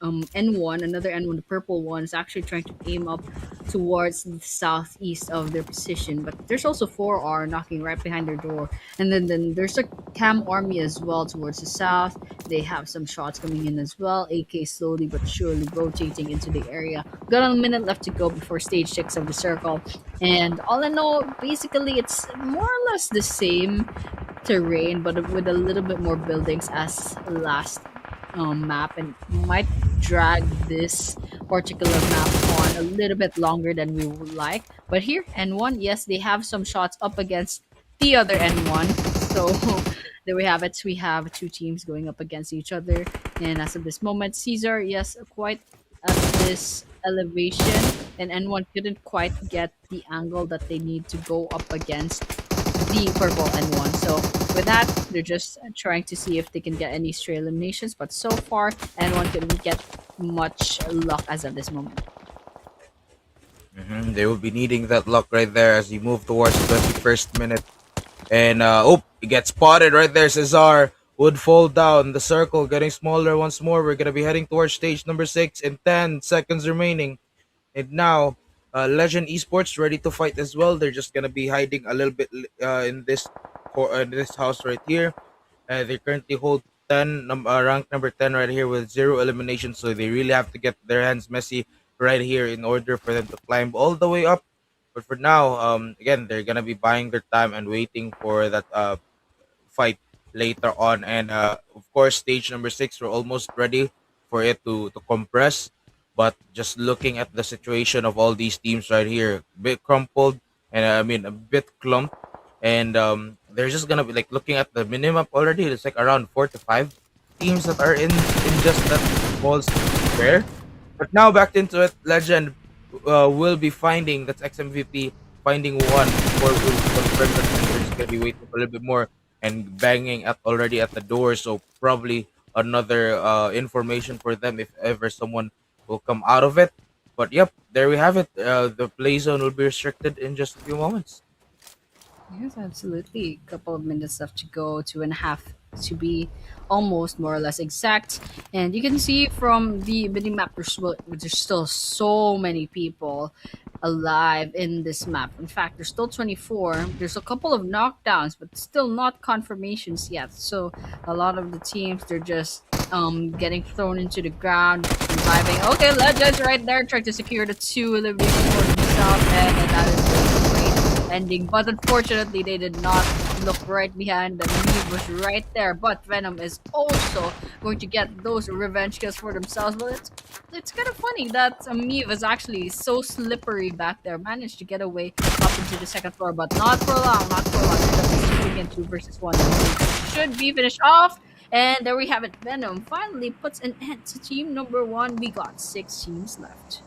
N1, another N1, the purple one, is actually trying to aim up towards the southeast of their position. But there's also 4R knocking right behind their door. And then there's a Cam Army as well towards the south. They have some shots coming in as well. AK slowly but surely rotating into the area. Got a minute left to go before stage 6 of the circle. And all in all, basically, it's more or less the same terrain, but with a little bit more buildings as last map, and might drag this particular map on a little bit longer than we would like. But here, N1, yes, they have some shots up against the other N1. So there we have it. We have 2 teams going up against each other. And as of this moment, Caesar, yes, quite at this elevation. And N1 couldn't quite get the angle that they need to go up against the purple N1. So with that, they're just trying to see if they can get any stray eliminations. But so far, N1 couldn't get much luck as of this moment. They will be needing that luck right there as you move towards the 21st minute. And it gets spotted right there. Cesar would fall down. The circle getting smaller once more. We're gonna be heading towards stage number 6 in 10 seconds remaining. And now, Legend Esports ready to fight as well. They're just gonna be hiding a little bit in this house right here. They currently hold rank number 10 right here with zero elimination. So they really have to get their hands messy right here in order for them to climb all the way up. But for now, again, they're gonna be buying their time and waiting for that fight later on. And of course, stage number 6, we're almost ready for it to compress. But just looking at the situation of all these teams right here, a bit crumpled, and I mean a bit clumped. And they're just gonna be like looking at the minimap already. It's like around 4 to 5 teams that are in just that small square. But now back into it, Legend will be finding that's XMVP finding one before we'll confirm that they're just gonna be waiting for a little bit more and banging at already at the door. So probably another information for them if ever someone will come out of it. But yep, there we have it. The play zone will be restricted in just a few moments. Yes, absolutely. A couple of minutes left to go, 2.5 to be almost more or less exact. And you can see from the mini map, there's still so many people alive in this map. In fact, there's still 24. There's a couple of knockdowns, but still not confirmations yet. So a lot of the teams, they're just getting thrown into the ground, reviving. Okay, Legends right there, trying to secure the 2 eliminations for themselves, and that is a great ending. But unfortunately, they did not look right behind. The Meve was right there, but Venom is also going to get those revenge kills for themselves. But it's kind of funny that Meve is actually so slippery back there, managed to get away up into the second floor, but not for long, not for long. Again, 2 versus 1 should be finished off. And there we have it. Venom finally puts an end to team number 1. We got 6 teams left.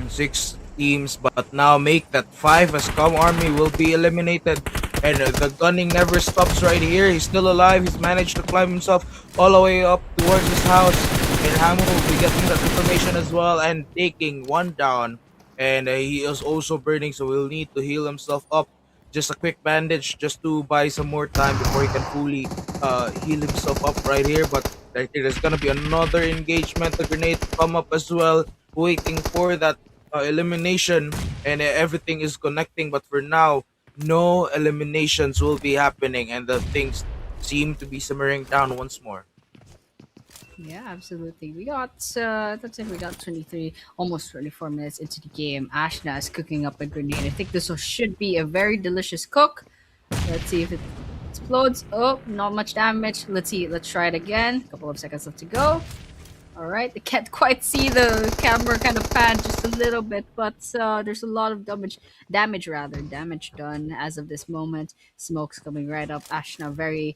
6 teams, but now make that 5 as Com Army will be eliminated. And the gunning never stops right here. He's still alive. He's managed to climb himself all the way up towards his house. And Hamo will be getting that information as well and taking one down. And he is also burning, so he'll need to heal himself up. Just a quick bandage just to buy some more time before he can fully heal himself up right here. But right here, there's gonna be another engagement. The grenade to come up as well, waiting for that elimination, and everything is connecting. But for now, no eliminations will be happening, and the things seem to be simmering down once more. Yeah, absolutely. We got that's it. We got 23, almost 24 minutes into the game. Ashna is cooking up a grenade. I think this should be a very delicious cook. Let's see if it explodes. Oh, not much damage. Let's see. Let's try it again. A couple of seconds left to go. All right, I can't quite see the camera kind of pan just a little bit, but there's a lot of damage done as of this moment. Smoke's coming right up. Ashna very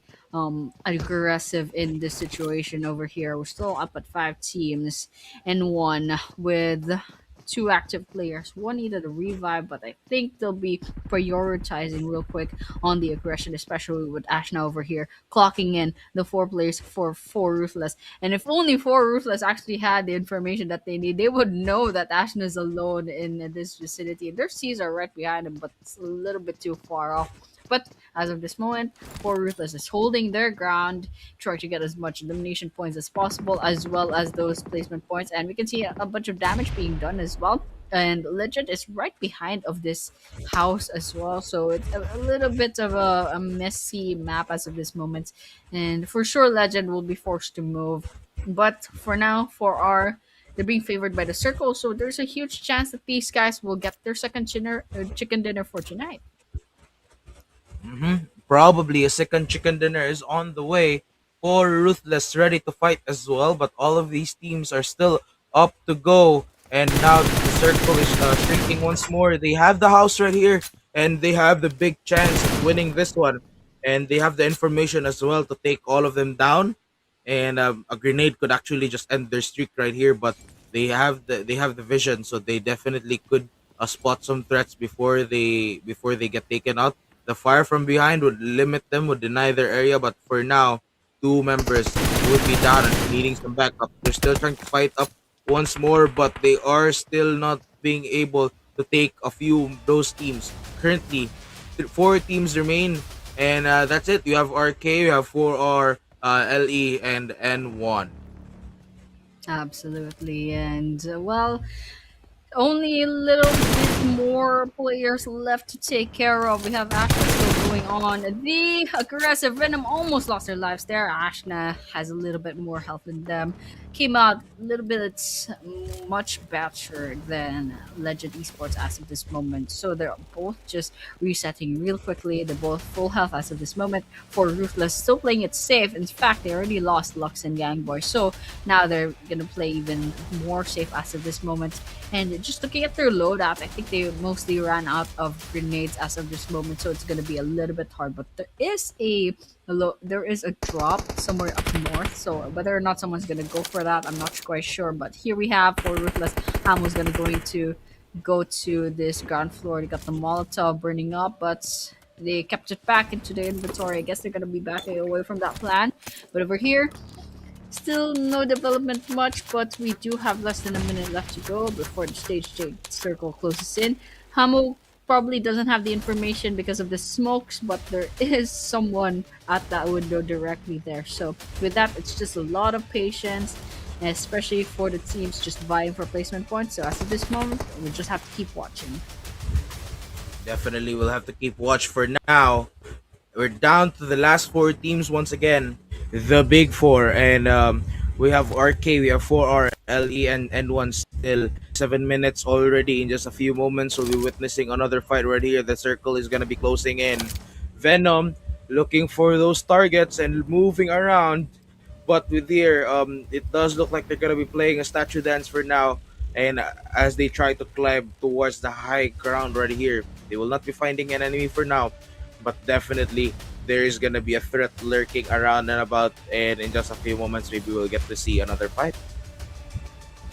aggressive in this situation over here. We're still up at 5 teams and 1 with 2 active players. One needed a revive, but I think they'll be prioritizing real quick on the aggression, especially with Ashna over here clocking in the 4 players for 4 Ruthless. And if only 4 Ruthless actually had the information that they need, they would know that Ashna is alone in this vicinity. Their C's are right behind them, but it's a little bit too far off. But as of this moment, 4 Ruthless is holding their ground, trying to get as much elimination points as possible, as well as those placement points. And we can see a bunch of damage being done as well. And Legend is right behind of this house as well. So it's a little bit of a messy map as of this moment. And for sure, Legend will be forced to move. But for now, they're being favored by the circle. So there's a huge chance that these guys will get their second chicken dinner for tonight. Probably a second chicken dinner is on the way for Ruthless, ready to fight as well. But all of these teams are still up to go. And now that the circle is shrinking once more. They have the house right here, and they have the big chance of winning this one. And they have the information as well to take all of them down. And a grenade could actually just end their streak right here. But they have the vision, so they definitely could spot some threats before they get taken out. The fire from behind would limit them, would deny their area, but for now, 2 members would be down and needing some backup. They're still trying to fight up once more, but they are still not being able to take a few of those teams. Currently, four teams remain, and that's it. You have RK, you have 4R, LE, and N1. Absolutely. And well, only a little bit more players left to take care of. We have Ashna still going on. The aggressive Venom almost lost their lives there. Ashna has a little bit more health than them. Came out a little bit much better than Legend Esports as of this moment. So they're both just resetting real quickly. They're both full health as of this moment. For Ruthless, still playing it safe. In fact, they already lost Lux and Gangboy. So now they're gonna play even more safe as of this moment. And just looking at their loadout, I think they mostly ran out of grenades as of this moment, so it's gonna be a little bit hard. But there is a drop somewhere up north, so whether or not someone's gonna go for that, I'm not quite sure. But here we have for Ruthless, Hamo's gonna going to go to this ground floor. They got the Molotov burning up, but they kept it back into the inventory. I guess they're gonna be backing away from that plan. But over here, still no development much, but we do have less than a minute left to go before the circle closes in. Hamo probably doesn't have the information because of the smokes, but there is someone at that window directly there. So with that, it's just a lot of patience, especially for the teams just vying for placement points. So as of this moment, we just have to keep watching. Definitely, we'll have to keep watch for now. We're down to the last four teams once again, the big four, and we have RK, we have 4R, LE, and N1 still. 7 minutes already. In just a few moments, we'll be witnessing another fight right here. The circle is gonna be closing in. Venom looking for those targets and moving around, but with here, it does look like they're gonna be playing a statue dance for now. And as they try to climb towards the high ground right here, they will not be finding an enemy for now, but definitely there is gonna be a threat lurking around and about. And in just a few moments, maybe we'll get to see another fight.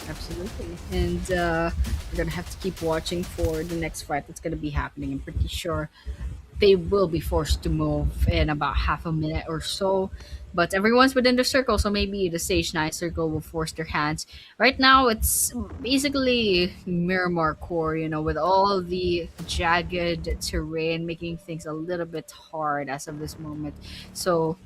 Absolutely. And we're going to have to keep watching for the next fight that's going to be happening. I'm pretty sure they will be forced to move in about half a minute or so. But everyone's within the circle, so maybe the Stage 9 circle will force their hands. Right now, it's basically Miramar core, with all the jagged terrain making things a little bit hard as of this moment. So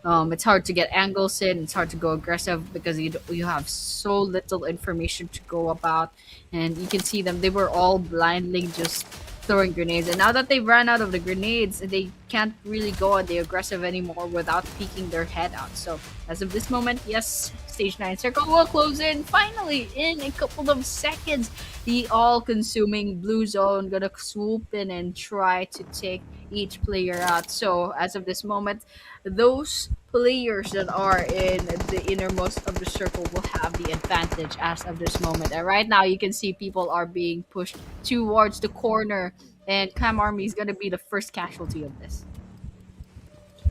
it's hard to get angles in, it's hard to go aggressive because you have so little information to go about. And you can see them, they were all blindly just throwing grenades, and now that they ran out of the grenades, they can't really go on the aggressive anymore without peeking their head out. So as of this moment, yes, Stage 9 circle will close in finally in a couple of seconds. The all-consuming blue zone gonna swoop in and try to take each player out. So as of this moment, those players that are in the innermost of the circle will have the advantage as of this moment. And right now, you can see people are being pushed towards the corner, and Cam Army is going to be the first casualty of this.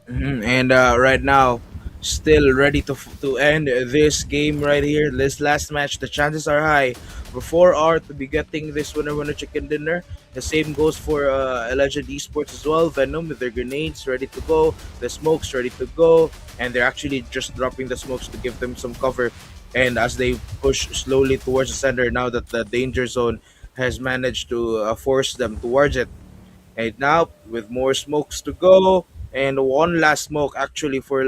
And right now, still ready to end this game right here. This last match, the chances are high for 4R to be getting this winner chicken dinner. The same goes for Legend Esports as well. Venom with their grenades ready to go, the smokes ready to go, and they're actually just dropping the smokes to give them some cover. And as they push slowly towards the center, now that the danger zone has managed to force them towards it. And now with more smokes to go, and one last smoke actually for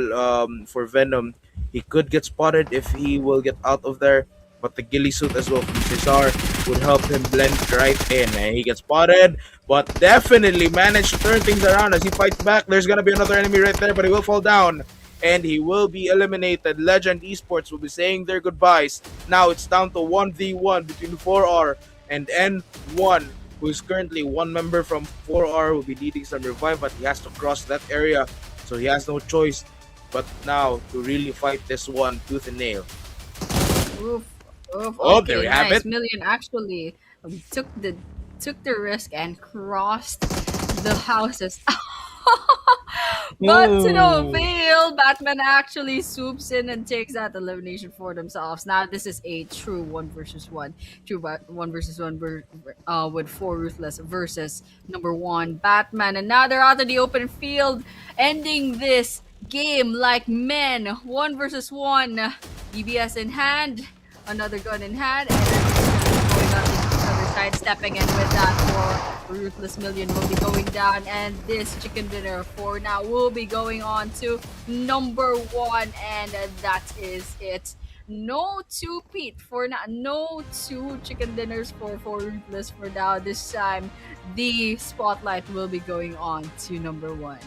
Venom. He could get spotted if he will get out of there, but the ghillie suit as well from Cesar would help him blend right in. And he gets spotted, but definitely managed to turn things around as he fights back. There's gonna be another enemy right there, but he will fall down. And he will be eliminated. Legend Esports will be saying their goodbyes. Now it's down to 1v1 between 4R and N1, who is currently one member from 4R, will be needing some revive, but he has to cross that area, so he has no choice but now to really fight this one tooth and nail. Oof, oof. Oh, Okay, there we have nice. it. Million actually took the risk and crossed the houses. But to no Ooh. avail, Batman actually swoops in and takes that elimination for themselves. Now this is a true one versus one, one versus one with 4 Ruthless versus number 1 Batman, and now they're out in the open field, ending this game like men, 1 versus 1, DBS in hand. another gun in hand, and then going on the other side, stepping in with that for Ruthless Million will be going down, and this chicken dinner for now will be going on to number one, and that is it. No two Pete for now, no two chicken dinners for Ruthless for now. This time, the spotlight will be going on to number one.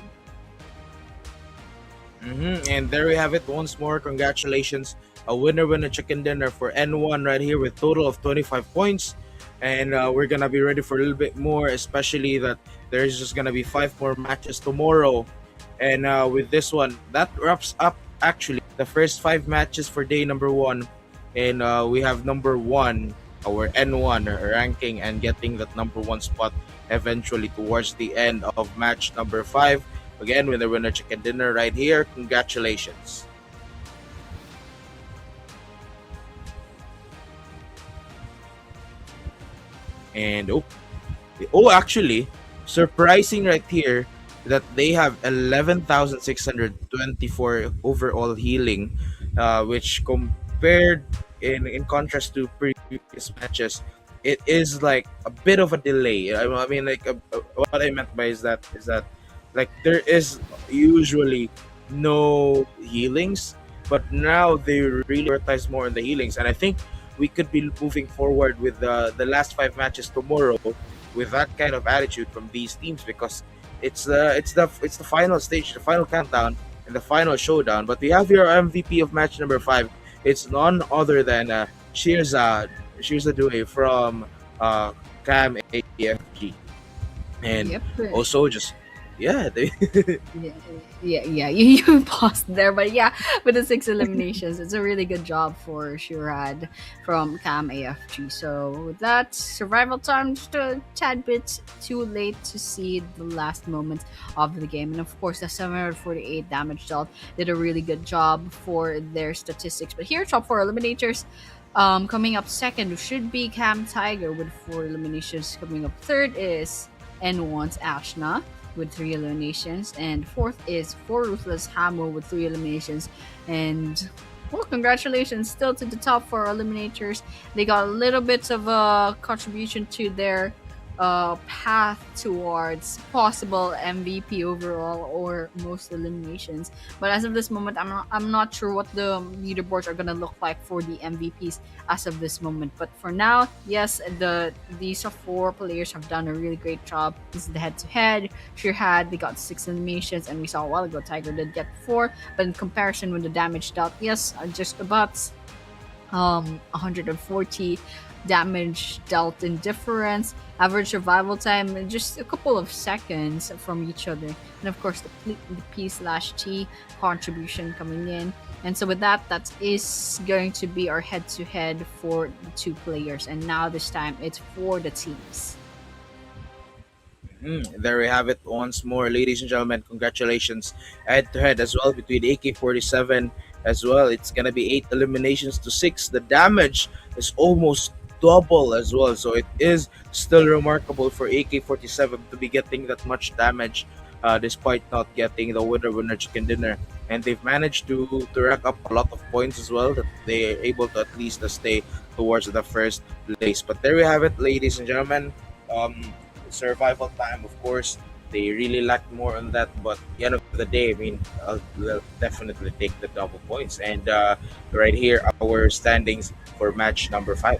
And there we have it once more. Congratulations. A winner chicken dinner for N1 right here with total of 25 points. And we're going to be ready for a little bit more, especially that there's just going to be 5 more matches tomorrow. And with this one, that wraps up actually the first 5 matches for day number 1. And we have number 1, our N1 ranking and getting that number 1 spot eventually towards the end of match number 5. Again, winner chicken dinner right here. Congratulations. And actually, surprising right here that they have 11,624 overall healing, which compared in contrast to previous matches, it is like a bit of a delay. I mean, like what I meant by is that like there is usually no healings, but now they really prioritize more on the healings, and I think we could be moving forward with the last 5 matches tomorrow with that kind of attitude from these teams, because it's the final stage, the final countdown, and the final showdown. But we have your MVP of match number 5. It's none other than Shirza Due from KAMARMYAFG, and Yep. also just yeah, they Yeah. You paused there, but yeah, with the 6 eliminations, it's a really good job for Shirad from Cam AFG. So with that, survival time just a tad bit too late to see the last moments of the game, and of course, the 748 damage dealt did a really good job for their statistics. But here, top 4 eliminators. Coming up second should be Cam Tiger with 4 eliminations. Coming up third is N1's Ashna with 3 eliminations, and fourth is For Ruthless Hamo with 3 eliminations. And well, congratulations still to the top 4 eliminators. They got a little bit of a contribution to their path towards possible MVP overall or most eliminations. But as of this moment, I'm not sure what the leaderboards are gonna look like for the MVPs as of this moment. But for now, yes, these 4 players have done a really great job. This is the head-to-head. They got 6 eliminations, and we saw a while ago Tiger did get 4. But in comparison with the damage dealt, yes, just about 140 damage dealt in difference. Average survival time just a couple of seconds from each other, and of course the P/T contribution coming in. And so with that is going to be our head-to-head for the 2 players, and now this time it's for the teams. There we have it once more, ladies and gentlemen. Congratulations, head to head as well between AK-47 as well. It's gonna be 8 eliminations to 6. The damage is almost double as well, so it is still remarkable for AK-47 to be getting that much damage, despite not getting the winner chicken dinner. And they've managed to rack up a lot of points as well, that they are able to at least stay towards the first place. But there we have it, ladies and gentlemen. Survival time, of course, they really lacked more on that, but at the end of the day, I mean, they'll definitely take the double points. And right here, our standings for match number 5.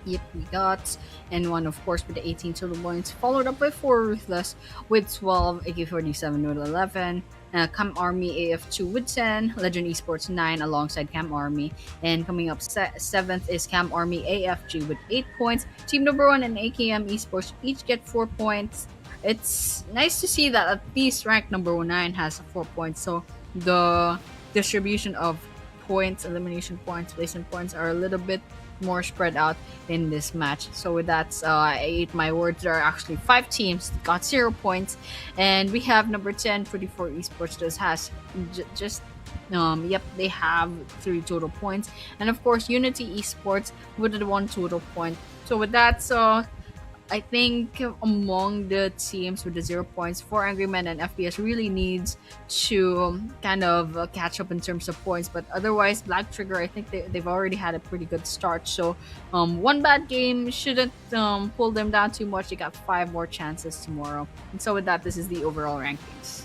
Yep, we got N1, of course, with the 18 total points, followed up by 4 Ruthless with 12, AK-47 with 11, Cam Army AF2 with 10, Legend Esports 9 alongside Cam Army, and coming up 7th is Cam Army AFG with 8 points. Team number 1 and AKM Esports each get 4 points. It's nice to see that at least ranked number 9 has 4 points, so the distribution of points, elimination points, placement points are a little bit more spread out in this match. So with that, I ate my words. There are actually 5 teams that got 0 points, and we have number 10 44 Esports that has just they have 3 total points, and of course Unity Esports with 1 total point. So with that, I think among the teams with the 0 points, for Angry Men and FPS really needs to kind of catch up in terms of points. But otherwise, Black Trigger, I think they've already had a pretty good start. So one bad game shouldn't pull them down too much. They got five more chances tomorrow. And so with that, this is the overall rankings.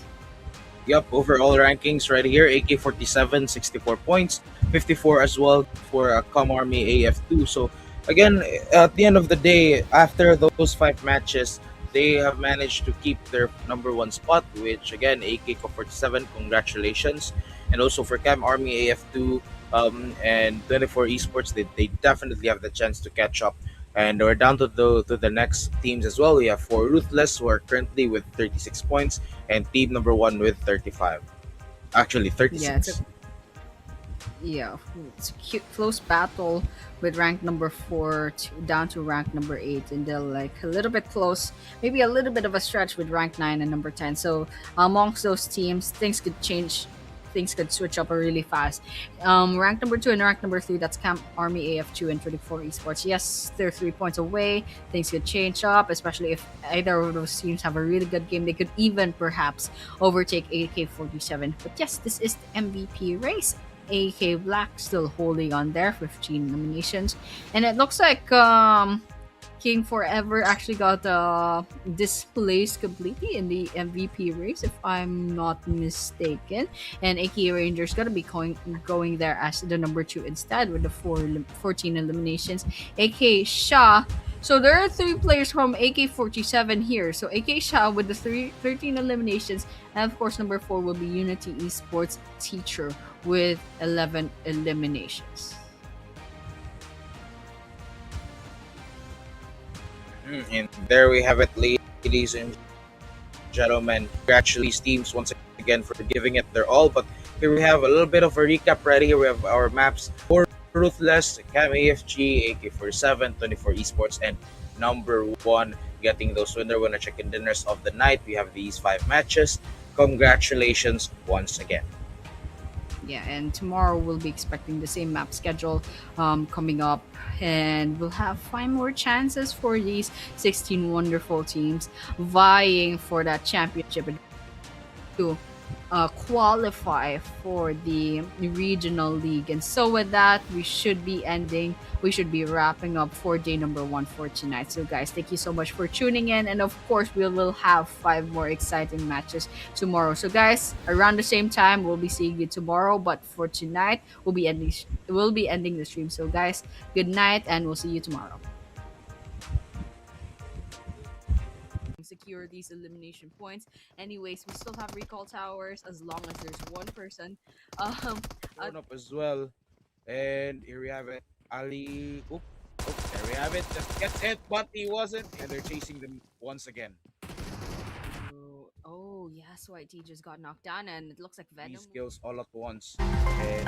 Yep, overall rankings right here: AK-47, 64 points, 54 as well for Army AF2. So again, at the end of the day, after those five matches, they have managed to keep their number one spot. Which again, AK-47, congratulations, and also for Army AF2 and 24 Esports, they definitely have the chance to catch up. And we're down to the next teams as well. We have four Ruthless, who are currently with 36 points, and team number one with 35. Actually, Yeah, it's a 36. yeah, it's a cute, close battle with rank number four down to rank number eight, and they're like a little bit close, maybe a little bit of a stretch with rank nine and number 10. So amongst those teams, things could change. Things could switch up really fast. Rank number two and rank number three, that's Camp Army AF2 and 24 Esports. Yes, they're 3 points away. Things could change up, especially if either of those teams have a really good game. They could even perhaps overtake AK-47. But yes, this is the MVP race. AK Black still holding on there, 15 nominations. And it looks like King Forever actually got displaced completely in the MVP race, if I'm not mistaken. And AK Ranger's gonna be going there as the number two instead with the 14 eliminations. AK Shah. So there are three players from AK-47 here. So AK Shah with the 13 eliminations, and of course number four will be Unity Esports Teacher with 11 eliminations. And there we have it, ladies and gentlemen. Congratulations, teams, once again for giving it their all. But here we have a little bit of a recap right here. We have our maps for Ruthless, KAMARMYAFG, AK-47, 24 Esports, and number one getting those winner chicken dinners of the night. We have these five matches. Congratulations once again. Yeah, and tomorrow we'll be expecting the same map schedule coming up, and we'll have five more chances for these 16 wonderful teams vying for that championship to qualify for the regional league. And so with that, we should be wrapping up for day number one for tonight. So guys, thank you so much for tuning in, and of course we will have five more exciting matches tomorrow. So guys, around the same time we'll be seeing you tomorrow, but for tonight we'll be ending the stream. So guys, good night, and we'll see you tomorrow. Secure these elimination points. Anyways, we still have recall towers as long as there's one person. Um, uh, Thrown up as well. And here we have it. Ali. There we have it. Just gets hit, but he wasn't. And they're chasing them once again. oh yes, YT just got knocked down, and it looks like Venom. These kills all at once. And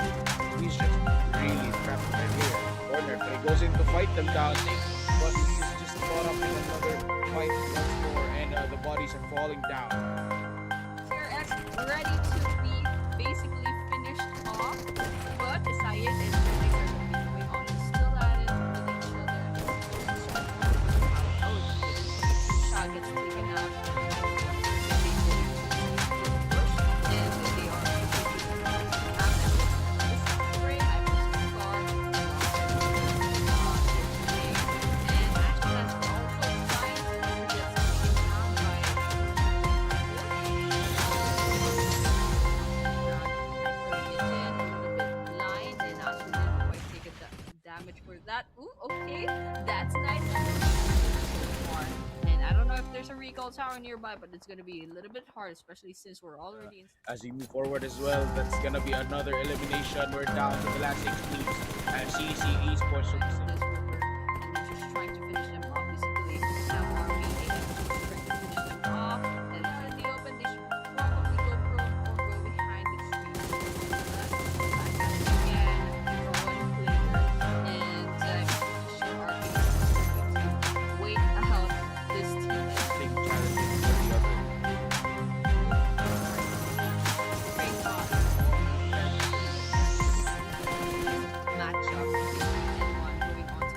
he's just really trapped right here. Corner. But he goes in to fight them down. But he's just caught up in another fight once more. And the bodies are falling down. CRX ready to be basically finished off, but Isaiah and Phoenix are going to be going on still at it with each other. Shot gets taken out. And they are spray. I was far. And actually that's also fine. Gets taken down by blind, and actually didn't quite take damage for that. Ooh, okay, that's nice. And I don't know if there's a recall tower nearby, but it's gonna be a little bit hard, especially since we're already in. As we move forward as well, that's gonna be another elimination. We're down to the last 6 teams. And CC Esports This river, and they're just trying to finish them off. Basically, now Army trying to finish them off, and in the open, they should probably go pro or go behind the tree. That's back at it again for one player, and sure Army is going to wait out this team. big challenges for the other. Great job. Matchup and one moving on to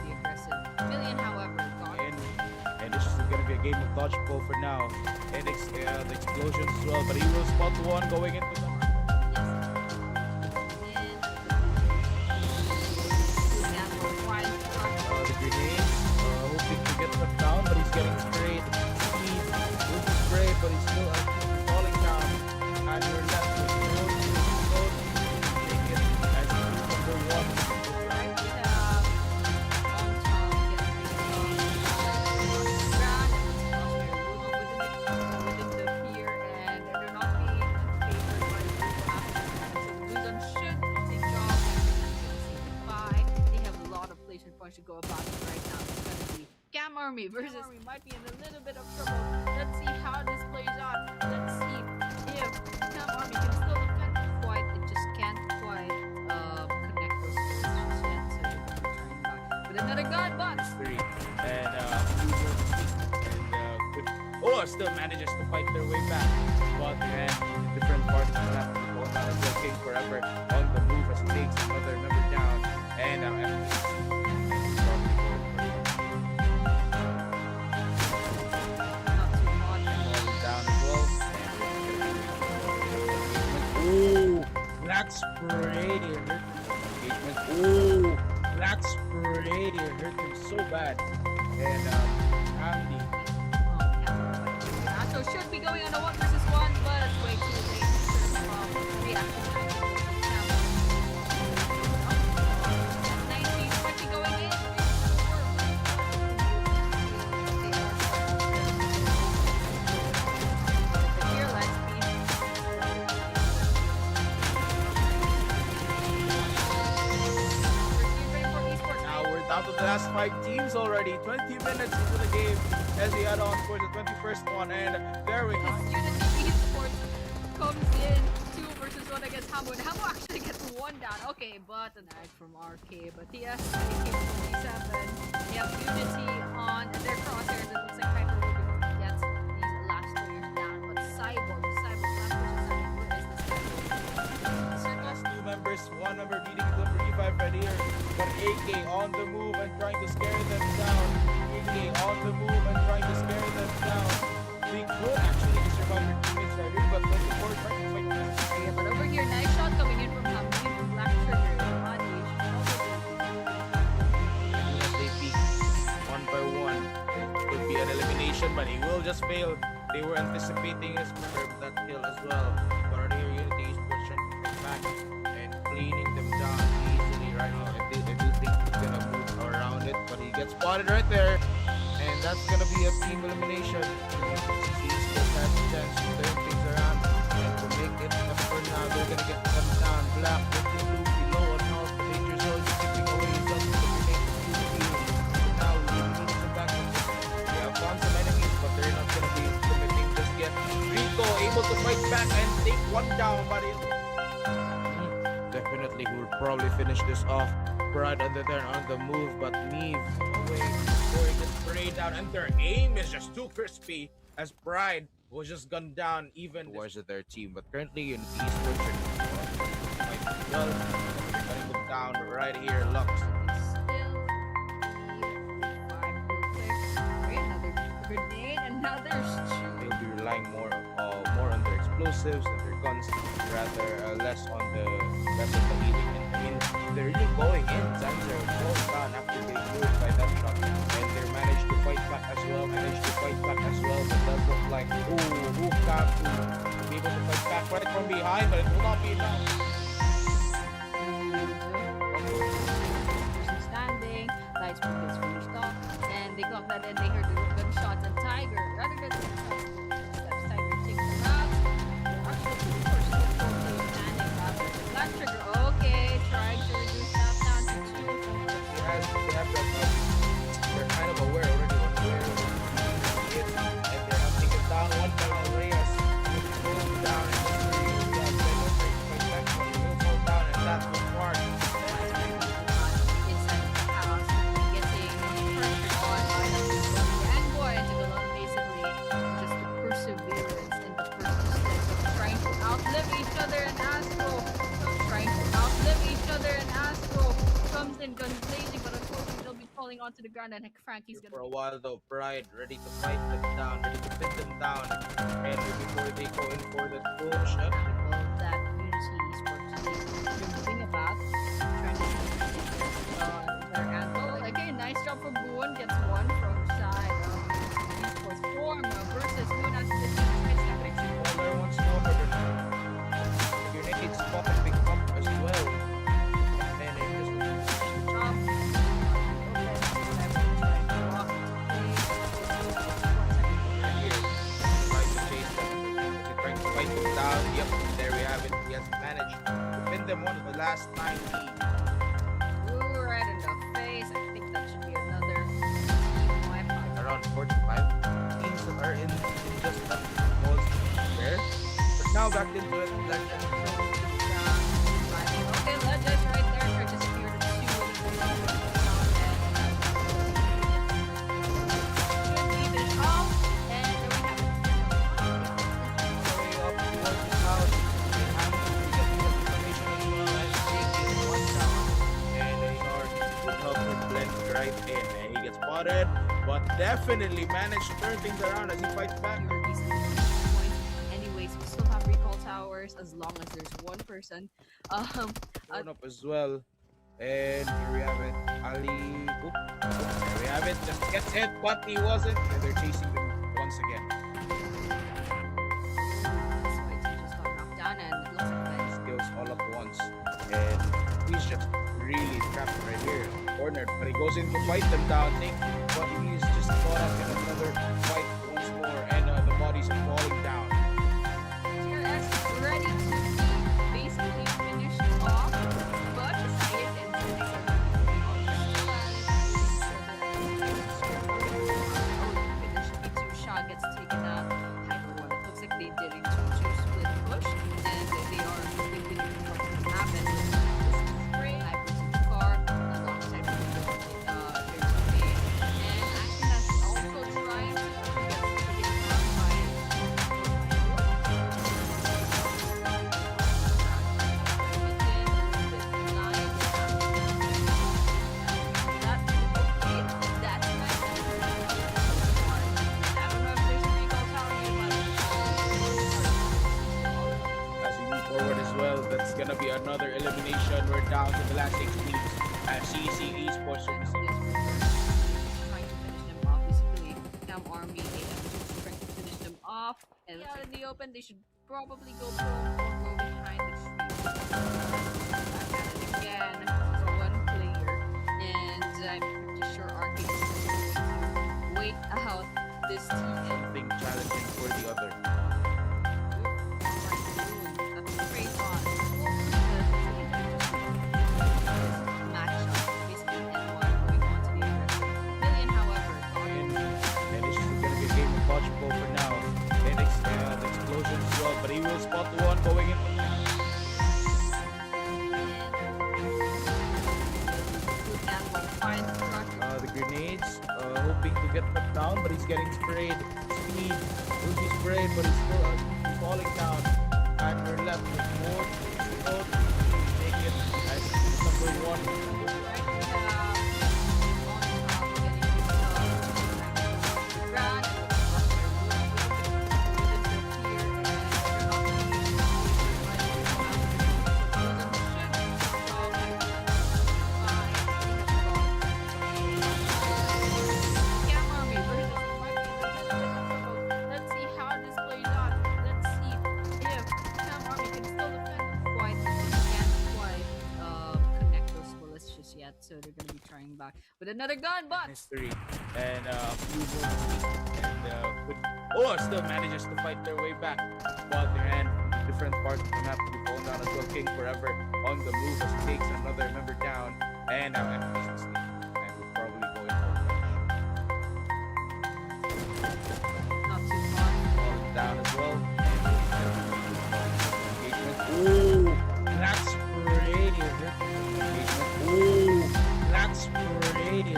game of dodgeball for now. And the explosions as well, but he will spot one going into the the grenades, hoping to get them down, but he's getting sprayed. Speed, losing spray, but he's still falling down. And we're left with Rondo. Take it as number one. Points to go about it right now. It's going to be KAMARMY versus KAMARMY might be in a little bit of trouble. Let's see how this plays out. Let's see if KAMARMY can still defend quite. It just can't quite connect those skills just yet. So they're going to be trying back with another gun, but three and still manages to fight their way back. But then different parties will have to go out of king forever on the move as he takes another member down. And ooh, black sprayed it hurt him. Engagement. Ooh, black sprayed it hurt him so bad. And Andy. So should be going on a 1 versus 1, but it's way too late in terms of reaction time. 19 might be going in. Down to the last 5 teams already. 20 minutes into the game as we head on for the 21st one. And there we go. Unity Esports comes in 2 versus 1 against Hamo. And Hamo actually gets 1 down. Okay, but an ag from RK. But yes, they keep 27. They have Unity on their crosshairs. It looks like Hyper gets these last players down. But Cyborg last versus where is this guy? Last 2 members, 1 member beating number E5 right here. But AK on the move and trying to scare them down. AK on the move and trying to scare them down. They could actually survive their teammates right here, but 24 trying to fight back. Yeah, but over here, nice shot coming in from Hamlin from Black Trigger. As they peek 1 by 1, it could be an elimination, but he will just fail. They were anticipating his that kill as well. But right here, Unity Esports trying to fight back and cleaning them down easily right now. I do think he's gonna move around it, but he gets spotted right there, and that's gonna be a team elimination. He still has a chance to turn things around and to make it, but for now they're gonna get them down. Black looking loopy low on house, the danger zone chipping away his up to the grenade to the field. Now we need some backup. We have found some enemies, but they're not gonna be committing just yet. Rico able to fight back and take 1 down, but definitely he will probably finish this off. Pride on the turn on the move, but Neve away before he gets sprayed down, and their aim is just too crispy as Pride was just gunned down even towards their team. But currently in the Esports well, cutting them down right here. Lux they'll be relying more on their explosives and their guns, rather less on the leading. And I mean, they're really going in. Zanzer goes down after being moved by that shot, and they managed to fight back as well. But does look like who can be able to fight back right from behind, but it will not be enough. Standing, lights from this finished off, and they clock that, and they heard the gunshots, and Tiger, rather than gunshots, Tiger takes them out. Actually, standing after the Black Trigger. Okay, trying to reduce that down to 2. They have that, they're kind of aware already of where it is, and they're not taking down 1 by Reyes. Goes down, and then will fall down, and that's the mark. Inside the house, getting pressure on by the young boy to go on, basically just the perseverance and the persistence of trying to outlive each other, and Astro comes in guns blazing, but unfortunately they'll be falling falling onto the ground, and Frankie's Here gonna for a be while though. Pride ready to fight them down, ready to pin them down. And before they go in for the push, that Unity Esports is moving about, trying to Erangel. Again, nice job from Boone, gets one from side of Esports form versus Boone as the takes the ball there once more. Grenades popping up as well. And it just job. tries to chase them. He tries to fight them down. Yep, there we have it. He has managed to pin them one of the last 9 lead. Ooh, right in the face. I think that should be another team wipe. Around 45 teams that are in just that was there. But now back into it. Okay, Legends right there. Try to secure the 2 leave it off. And there we have Way up towards his house. And having to get the information as well as taking one down. And Aynor would help him blend right in. And he gets spotted, but definitely managed to turn things around as he fights back. Anyways, we still have recall towers as long as there's one person. Thrown up as well. And here we have it. Ali. Oop. There we have it. Just gets hit, but he wasn't. And they're chasing them once again. Just got knocked down and it looks like Skills all at once. And he's just really trapped right here. Cornered. But he goes in to fight them down. But he's just caught up in another fight once more. And the bodies are falling down. CRX ready to be basically finished off, but decided and so they are moving on to shot gets taken out. Hyper one. It looks like they did a 2-2 split push, and they are moving to the map and this spray Hyper's in the car alongside there's a and Action is also trying to get by As we move forward as well, that's gonna be another elimination. We're down to the last 6 teams. CC Esports will be trying to finish them off. Basically, KAMARMY trying to finish them off. And out in the open, they should probably go pro or go behind the tree. Again, for one player. And I'm pretty sure Arcade is going to wait out this team. something challenging for the other. And it's just gonna be a game of dodgeball for now. And the explosion as well, but he will spot the one going in. The grenades, hoping to get that down, but he's getting sprayed. Speed will be sprayed, but he's still falling down. And we're left with more. Still make it as number 1. Let's see how this plays out. Let's see if KAMARMY can still defend quite, can't quite connect those bullets just yet. So they're gonna be trying back with another gun, but History and a few moves and still manages to fight their way back. But their hand from different parts of the map to be fallen down as well. King forever on the move as he takes another member down. And now Empty is asleep. And we'll probably go in for a not too far. falling down as well. Ooh, that's pretty. Engagement. Ooh, that's pretty.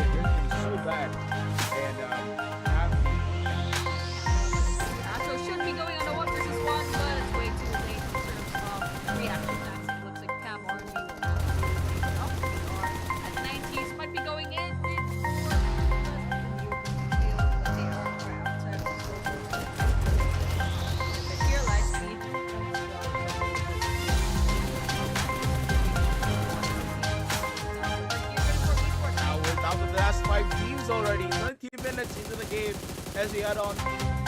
So bad. And So should be going on a 1 versus 1, but it's way too late in terms of reaction times. It looks like KAMARMY will not be able to at 90s might be already 20 minutes into the game as we head on